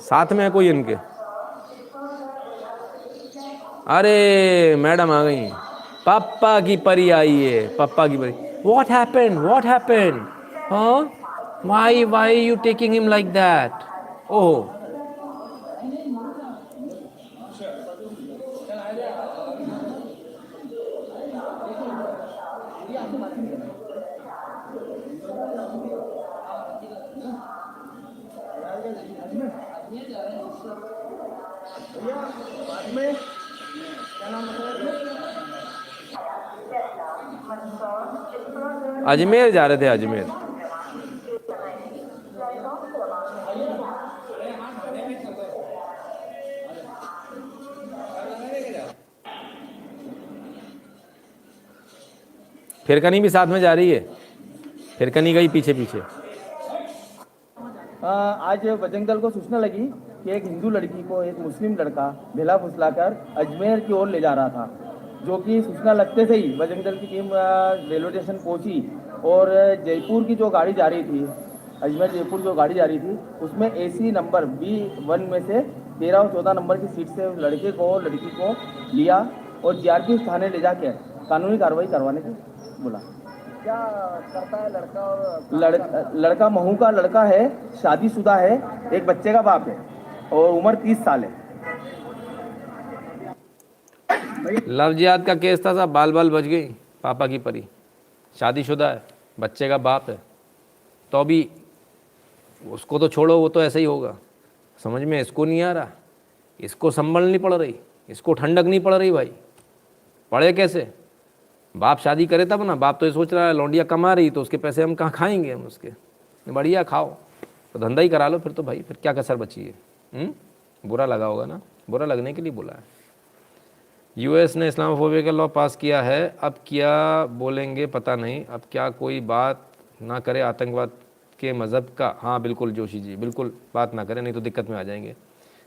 Speaker 1: साथ में है कोई इनके? अरे मैडम आ गई, पापा की परी आई है, पापा की परी। What happened? Huh? Why are you taking him like that? Oh. Ajmer जा रहे थे, अजमेर। फिरकनी भी साथ में जा रही है, फिरकनी गई पीछे पीछे।
Speaker 16: आज बजरंग दल को सूचना लगी कि एक हिंदू लड़की को एक मुस्लिम लड़का ढेला फुसलाकर अजमेर की ओर ले जा रहा था, जो कि सूचना लगते से ही बजरंग दल की टीम रेलवे स्टेशन पहुंची और जयपुर की जो गाड़ी जा रही थी, अजमेर जयपुर जो गाड़ी जा रही थी, उसमें AC नंबर B1 में से 13 और 14 नंबर की सीट से लड़के को और लड़की को लिया और GRP थाने ले जाकर कानूनी कार्रवाई करवाने की बोला। क्या करता है लड़का? और लड़का महू का लड़का है, शादीशुदा है, एक बच्चे का बाप है और उम्र 30 साल है।
Speaker 1: लव जिहाद का केस था साहब, बाल बाल बच गई, पापा की परी, शादीशुदा है, बच्चे का बाप है। तो अभी उसको तो छोड़ो, वो तो ऐसा ही होगा। समझ में इसको नहीं आ रहा, इसको संभल नहीं पड़ रही, इसको ठंडक नहीं पड़ रही भाई। पढ़े कैसे? बाप शादी करे तब ना। बाप तो ये सोच रहा है लौंडिया कमा रही तो उसके पैसे हम कहाँ खाएंगे, हम उसके। बढ़िया खाओ, तो धंधा ही करा लो फिर तो भाई, फिर क्या कसर बची है। बुरा लगा होगा ना, बुरा लगने के लिए बोला है। US ने इस्लामोफोबिया का लॉ पास किया है, अब क्या बोलेंगे पता नहीं। अब क्या कोई बात ना करें आतंकवाद के मज़हब का। हाँ बिल्कुल जोशी जी, बिल्कुल बात ना करें, नहीं तो दिक्कत में आ जाएंगे।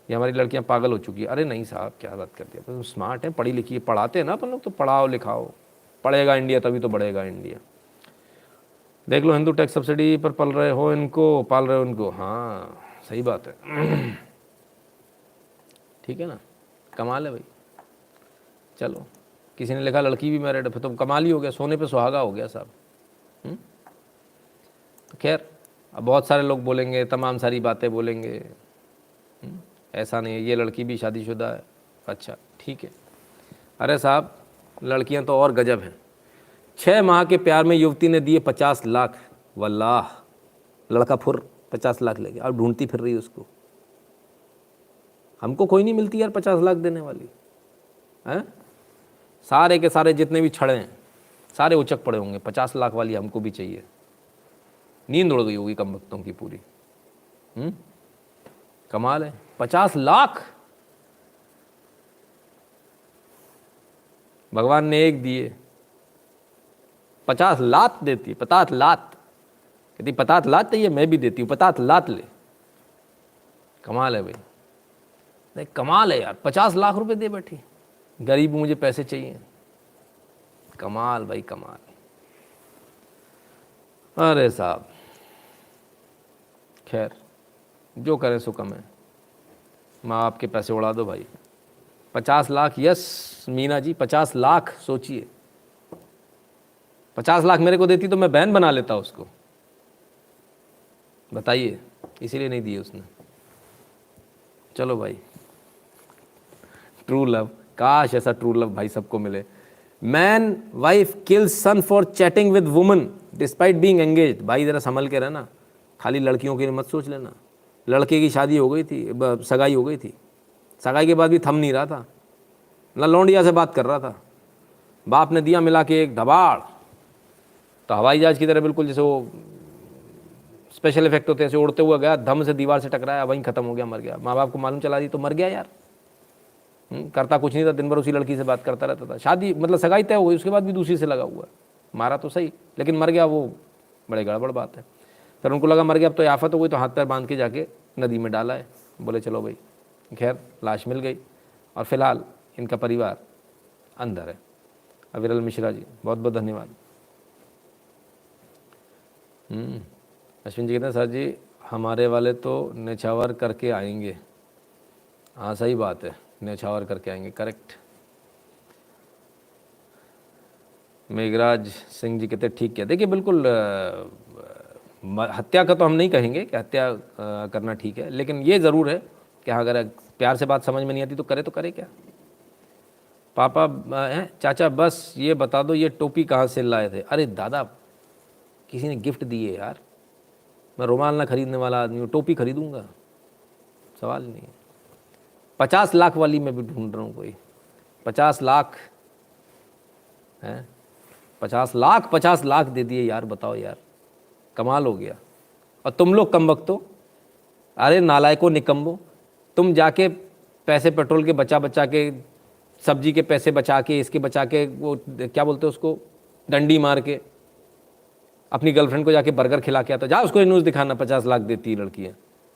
Speaker 1: ये हमारी लड़कियां पागल हो चुकी है। अरे नहीं साहब, क्या बात करती है, तुम स्मार्ट हैं, पढ़ी लिखी है, पढ़ाते हैं ना अपन लोग, तो पढ़ाओ लिखाओ, पढ़ेगा इंडिया तभी तो बढ़ेगा इंडिया। देख लो हिंदू टैक्स सब्सिडी पर पाल रहे हो इनको। हाँ सही बात है, ठीक है ना, कमाल है भाई। चलो किसी ने लिखा लड़की भी मैरिड है, फिर तो कमाल ही हो गया, सोने पे सुहागा हो गया साहब। तो खैर अब बहुत सारे लोग बोलेंगे, तमाम सारी बातें बोलेंगे, ऐसा नहीं है, ये लड़की भी शादीशुदा है। अच्छा ठीक है। अरे साहब लड़कियां तो और गजब हैं। 6 माह के प्यार में युवती ने दिए 50 लाख। वल्लाह लड़का फुर 50 लाख ले गया, अब ढूंढती फिर रही उसको। हमको कोई नहीं मिलती यार 50 लाख देने वाली है। सारे के सारे जितने भी छड़े हैं सारे उचक पड़े होंगे, 50 लाख वाली हमको भी चाहिए। नींद उड़ गई होगी कम वक्तों की पूरी। कमाल है, 50 लाख भगवान ने एक दिए, 50 लात देती है। 50 लात कहती 50 लात चाहिए, मैं भी देती हूँ, 50 लात ले। कमाल है भाई, नहीं कमाल है यार, 50 लाख रुपए दे बैठी, गरीब मुझे पैसे चाहिए। कमाल भाई कमाल। अरे साहब खैर जो करें सो कम है, माँ बाप के पैसे उड़ा दो भाई। 50 लाख, यस मीना जी 50 लाख, सोचिए 50 लाख मेरे को देती तो मैं बहन बना लेता उसको, बताइए, इसीलिए नहीं दिए उसने। चलो भाई, ट्रू लव, काश ऐसा ट्रू लव भाई सबको मिले। Man wife kills son for chatting with woman despite being engaged. भाई जरा संभल के रहना, खाली लड़कियों की मत सोच लेना। लड़के की शादी हो गई थी, सगाई हो गई थी, सगाई के बाद भी थम नहीं रहा था ना, लौंडिया से बात कर रहा था। बाप ने दिया मिला के एक धबाड़, तो हवाई जहाज की तरह बिल्कुल जैसे वो स्पेशल इफेक्ट होते हैं, ऐसे उड़ते हुए गया, धम से दीवार से टकराया, वहीं खत्म हो गया, मर गया। माँ बाप को मालूम चला दी तो मर गया यार। करता कुछ नहीं था, दिन भर उसी लड़की से बात करता रहता था। शादी मतलब सगाई तय हो गई, उसके बाद भी दूसरी से लगा हुआ, मारा तो सही लेकिन मर गया, वो बड़े गड़बड़ बात है। फिर उनको लगा मर गया, अब तो आफत हो गई, तो हाथ पैर बांध के जाके नदी में डाला है। बोले चलो भाई, खैर लाश मिल गई और फिलहाल इनका परिवार अंदर है। अविरल मिश्रा जी बहुत बहुत धन्यवाद। अश्विन जी कहते हैं सर जी हमारे वाले तो नेछावर करके आएंगे। हाँ सही बात है, नेछावर करके आएंगे, करेक्ट। मेघराज सिंह जी कहते ठीक है। देखिए बिल्कुल हत्या का तो हम नहीं कहेंगे कि हत्या करना ठीक है, लेकिन ये ज़रूर है कि अगर प्यार से बात समझ में नहीं आती तो करे क्या। पापा चाचा बस ये बता दो ये टोपी कहाँ से लाए थे। अरे दादा किसी ने गिफ्ट दी है यार, मैं रुमाल ना खरीदने वाला आदमी हूँ, टोपी खरीदूंगा, सवाल नहीं है। 50 लाख वाली मैं भी ढूंढ रहा हूँ कोई, 50 लाख है, 50 लाख दे दिए यार, बताओ यार, कमाल हो गया। और तुम लोग कम वक्तो, अरे नालायको निकम्बो, तुम जाके पैसे पेट्रोल के बचा के, सब्जी के पैसे बचा के, इसके बचा के, वो क्या बोलते हैं उसको, डंडी मार के अपनी गर्लफ्रेंड को जाके बर्गर खिला के आता। जा उसको न्यूज़ दिखाना, 50 लाख देती है लड़कियाँ,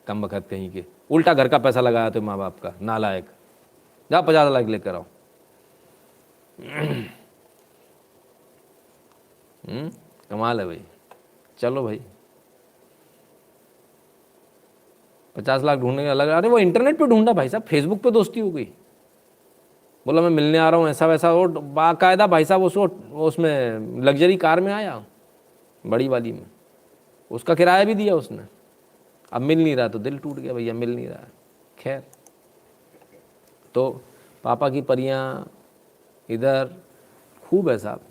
Speaker 1: कम वक्त कहीं के, उल्टा घर का पैसा लगाया तो माँ बाप का, नालायक। जा 50 लाख लेकर आओ। कमाल है भाई। चलो भाई 50 लाख ढूंढने का अलग। अरे वो इंटरनेट पे ढूंढा भाई साहब, फेसबुक पे दोस्ती हो गई, बोला मैं मिलने आ रहा हूँ ऐसा वैसा, और बाकायदा भाई साहब उसमें लग्जरी कार में आया, बड़ी वाली में, उसका किराया भी दिया उसने। अब मिल नहीं रहा तो दिल टूट गया भैया, मिल नहीं रहा। खैर तो पापा की परियां इधर खूब है साहब,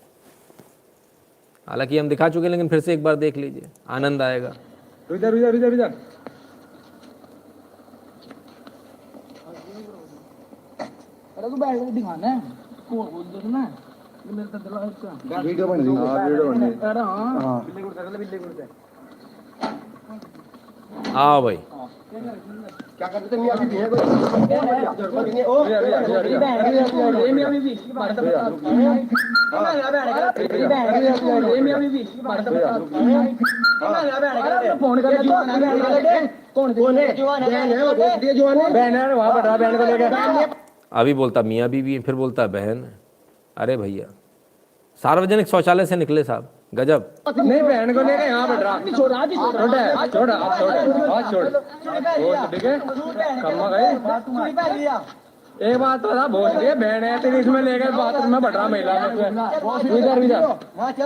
Speaker 1: हालांकि हम दिखा चुके हैं, लेकिन फिर से एक बार देख लीजिए, आनंद आएगा।
Speaker 16: रुजा अरे तू बैठ के दिखाना है को बोल दो ना, ये मेरे तो दिला है वीडियो बन रही है, वीडियो बन रही है। अरे हां बिल्ली को कर ले, बिल्ली को।
Speaker 1: हाँ भाई
Speaker 16: क्या करते थे मियां बीवी है कोई फोन कर वहां बढ़ रहा बहन को लेकर
Speaker 1: अभी बोलता मियाँ बीवी, फिर बोलता बहन। अरे भैया सार्वजनिक शौचालय से निकले साहब, गजब।
Speaker 16: नहीं बहन को लेकर यहाँ बैठ रहा छोड़ा ठीक है कम्मा गए एक बात तो था बोल दिए बहन है तेरी इसमें लेकर बाथरूम में बैठ रहा महिला इधर भी जा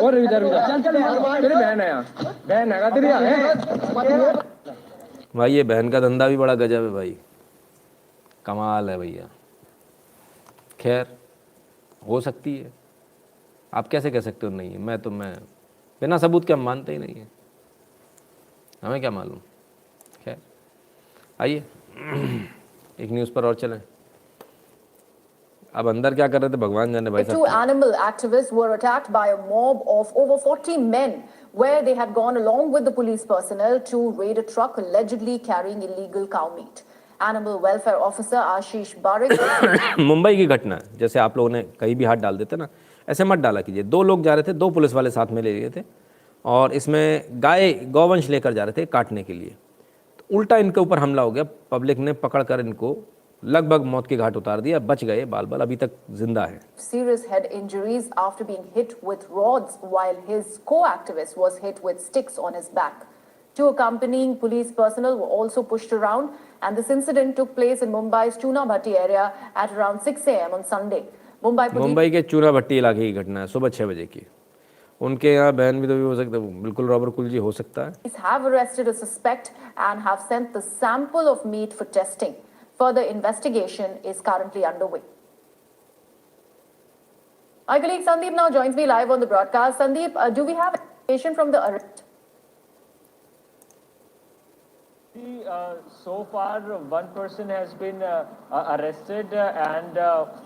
Speaker 16: और इधर भी जा तेरी बहन है यहाँ बहन है तेरी
Speaker 1: भाई ये बहन का धंधा भी बड़ा गजब है भाई, कमाल है भैया। खैर हो सकती है, आप कैसे कह सकते हो नहीं है? मैं बिना सबूत के हम मानते ही नहीं है, हमें क्या मालूम। खैर आइए एक न्यूज़ पर और चलें। अब अंदर क्या कर रहे थे भगवान जाने भाई साहब।
Speaker 17: Two animal activists were attacked by a mob of over 40 men where they had gone along with the police personnel to raid a truck allegedly carrying illegal cow meat. Animal welfare officer Ashish Barik
Speaker 1: Mumbai की घटना है, जैसे आप लोगों ने कहीं भी हाथ डाल देते ना, ऐसे मत डाला कीजिए। 2 लोग जा रहे थे, 2 पुलिस वाले साथ में ले लिए थे और इसमें गौवंश लेकर जा रहे थे काटने के लिए, तो उल्टा इनके ऊपर हमला हो गया। पब्लिक ने पकड़कर इनको लगभग मौत के घाट उतार दिया, बच गए बाल अभी तक जिंदा है।
Speaker 17: serious head injuries after being hit with rods while his co-activist was hit with sticks on his back. 2 accompanying police personnel were also pushed around and this incident took place in Mumbai's Chuna Bhatti area at around 6 a.m. on Sunday.
Speaker 1: Mumbai के चूना भट्टी इलाके की घटना है, सुबह 6 बजे की। उनके यहाँ बहन भी तो भी हो सकता है, बिल्कुल रॉबर्ट कुलजी हो सकता है।
Speaker 17: Police have arrested a suspect and have sent the sample of meat for testing. Further investigation is currently underway. Our colleague Sandeep now joins me live on the broadcast. Sandeep, do we have information from the arrest?
Speaker 18: So far, one person has been arrested and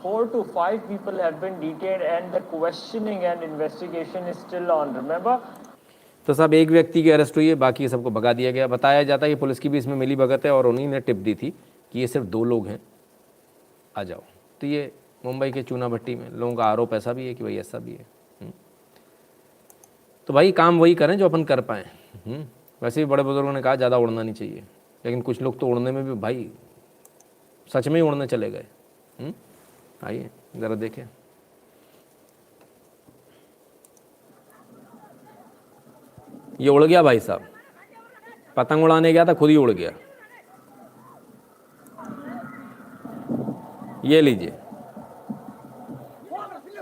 Speaker 18: 4 to 5 people have been detained and the questioning and investigation is still on. Remember?
Speaker 1: तो सब एक व्यक्ति की अरेस्ट हुई है, बाकी सबको भगा दिया गया। बताया जाता है कि पुलिस की भी इसमें मिली भगत है और उन्हीं ने टिप दी थी कि ये सिर्फ 2 लोग हैं, आ जाओ। तो ये मुंबई के चूना भट्टी में लोगों का आरोप ऐसा भी है कि भाई ऐसा भी है। तो भाई काम वही करें जो अपन कर पाएँ। वैसे भी बड़े बुजुर्गों ने कहा ज़्यादा उड़ना नहीं चाहिए, लेकिन कुछ लोग तो उड़ने में भी भाई सच में ही उड़ने चले गए। आइए ज़रा देखें। ये उड़ गया भाई साहब, पतंग उड़ाने गया था, खुद ही उड़ गया। ये लीजिए,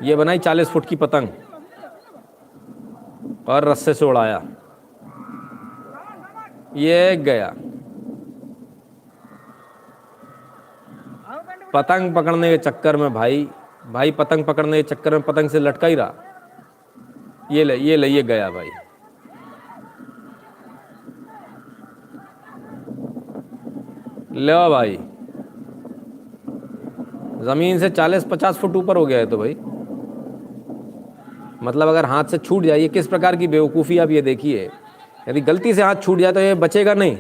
Speaker 1: ये बनाई 40 फुट की पतंग और रस्से से उड़ाया, ये गया। पतंग पकड़ने के चक्कर में भाई पतंग पकड़ने के चक्कर में पतंग से लटका ही रहा। ये गया भाई। लो भाई, जमीन से 40-50 फुट ऊपर हो गया है। तो भाई मतलब अगर हाथ से छूट जाए, ये किस प्रकार की बेवकूफ़ी आप ये देखिए। यदि गलती से हाथ छूट जाए तो ये बचेगा नहीं,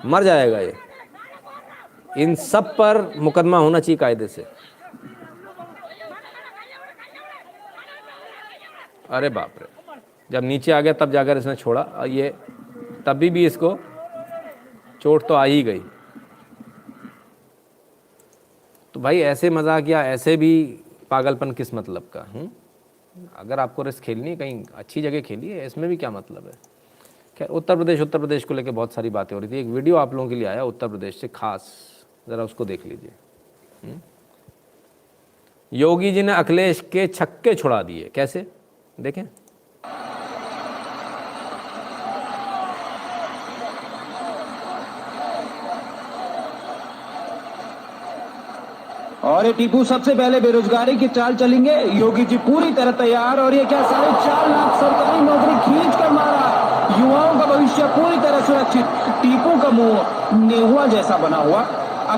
Speaker 1: मर जाएगा ये। इन सब पर मुकदमा होना चाहिए कायदे से। अरे बाप रे, जब नीचे आ गया तब जाकर इसने छोड़ा, और ये तभी भी इसको चोट तो आ ही गई। तो भाई ऐसे मजाकिया, ऐसे भी पागलपन किस मतलब का। अगर आपको रेस खेलनी है कहीं अच्छी जगह खेलिए, इसमें भी क्या मतलब है। खैर उत्तर प्रदेश को लेकर बहुत सारी बातें हो रही थी। एक वीडियो आप लोगों के लिए आया उत्तर प्रदेश से खास, ज़रा उसको देख लीजिए। योगी जी ने अखिलेश के छक्के छुड़ा दिए, कैसे देखें।
Speaker 19: और ये टीपू सबसे पहले बेरोजगारी की चाल चलेंगे। योगी जी पूरी तरह तैयार, और ये क्या 4.5 लाख सरकारी नौकरी खींच कर मारा। युवाओं का भविष्य पूरी तरह सुरक्षित। टीपू का मुंह नेहुआ जैसा बना हुआ,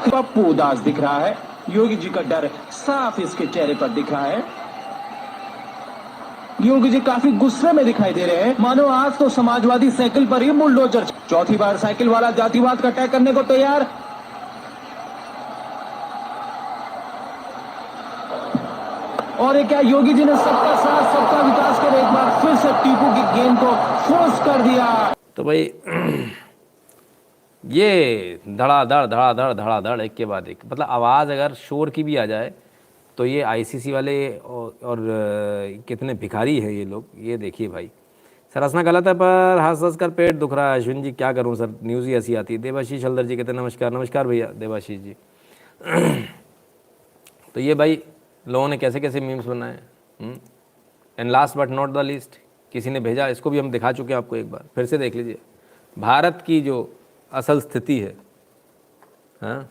Speaker 19: पप्पू उदास दिख रहा है। योगी जी का डर साफ इसके चेहरे पर दिख रहा है। योगी जी काफी गुस्से में दिखाई दे रहे हैं, मानो आज तो समाजवादी साइकिल पर ही बुलडोजर। चौथी बार साइकिल वाला जातिवाद का अटैक करने को तैयार। और ये क्या योगी जी ने सबका साथ सबका विकास कर एक बार फिर से टीपू की गेंद को फोर्स कर दिया।
Speaker 1: तो भाई ये धड़ाधड़ एक के बाद एक, मतलब आवाज़ अगर शोर की भी आ जाए तो ये आईसीसी वाले और कितने भिखारी हैं ये लोग, ये देखिए भाई। सर हंसना गलत है पर हंस कर पेट दुख रहा है। अश्विन जी क्या करूं सर, न्यूज़ ही ऐसी आती है। देवाशीष हल्दर जी कहते हैं नमस्कार। नमस्कार भैया देवाशीष जी। तो ये भाई लोगों ने कैसे कैसे मीम्स बनाए। And last but not the least, किसी ने भेजा, इसको भी हम दिखा चुके हैं आपको, एक बार फिर से देख लीजिए। भारत की जो असल स्थिति है, हाँ,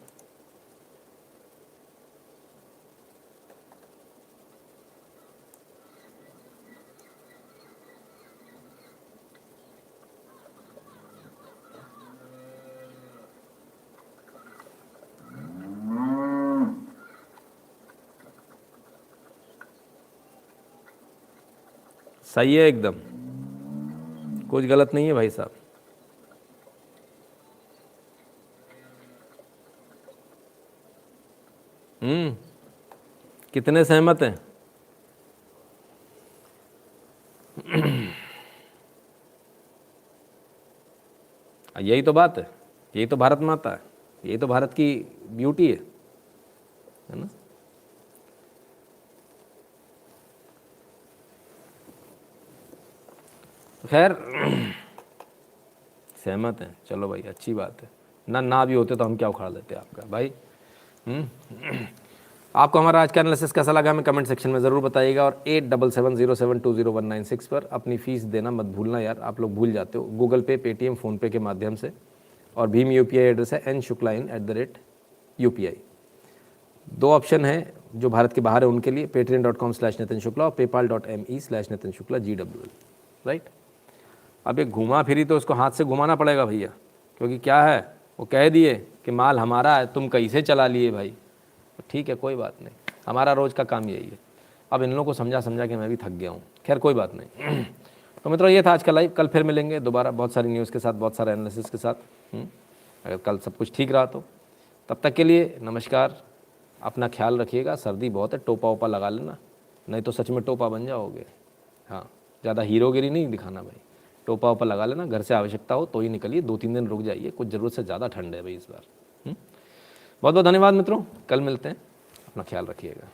Speaker 1: सही है एकदम, कुछ गलत नहीं है भाई साहब। कितने सहमत हैं? यही तो बात है, यही तो भारत माता है, यही तो भारत की ब्यूटी है ना। खैर सहमत हैं, चलो भाई अच्छी बात है। ना भी होते तो हम क्या उखाड़ देते आपका भाई। आपको हमारा आज का एनालिसिस कैसा लगा हमें कमेंट सेक्शन में ज़रूर बताइएगा। और 8770720196 पर अपनी फ़ीस देना मत भूलना यार, आप लोग भूल जाते हो। गूगल पे, पेटीएम, फ़ोनपे के माध्यम से, और भीम यूपीआई एड्रेस है nshukla@UPI। 2 ऑप्शन है जो भारत के बाहर है उनके लिए, patreon.com/नितिन शुक्ला और paypal.me/नितिन शुक्ला GWL, राइट। अब एक घुमा फिरी तो उसको हाथ से घुमाना पड़ेगा भैया, क्योंकि क्या है वो कह दिए कि माल हमारा है, तुम कैसे चला लिए भाई। तो ठीक है कोई बात नहीं, हमारा रोज़ का काम यही है। अब इन लोगों को समझा के मैं भी थक गया हूँ। खैर कोई बात नहीं। तो मित्रों ये था आज का लाइव, कल फिर मिलेंगे दोबारा बहुत सारी न्यूज़ के साथ, बहुत सारे एनालिसिस के साथ। अगर कल सब कुछ ठीक रहा तो तब तक के लिए नमस्कार। अपना ख्याल रखिएगा, सर्दी बहुत है, टोपा वोपा लगा लेना, नहीं तो सच में टोपा बन जाओगे। हाँ, ज़्यादा हीरोगिरी नहीं दिखाना भाई, टोपा वोपा लगा लेना। घर से आवश्यकता हो तो ही निकलिए, 2-3 दिन रुक जाइए, कुछ ज़रूरत से ज़्यादा ठंड है भाई इस बार। बहुत बहुत धन्यवाद मित्रों, कल मिलते हैं, अपना ख्याल रखिएगा।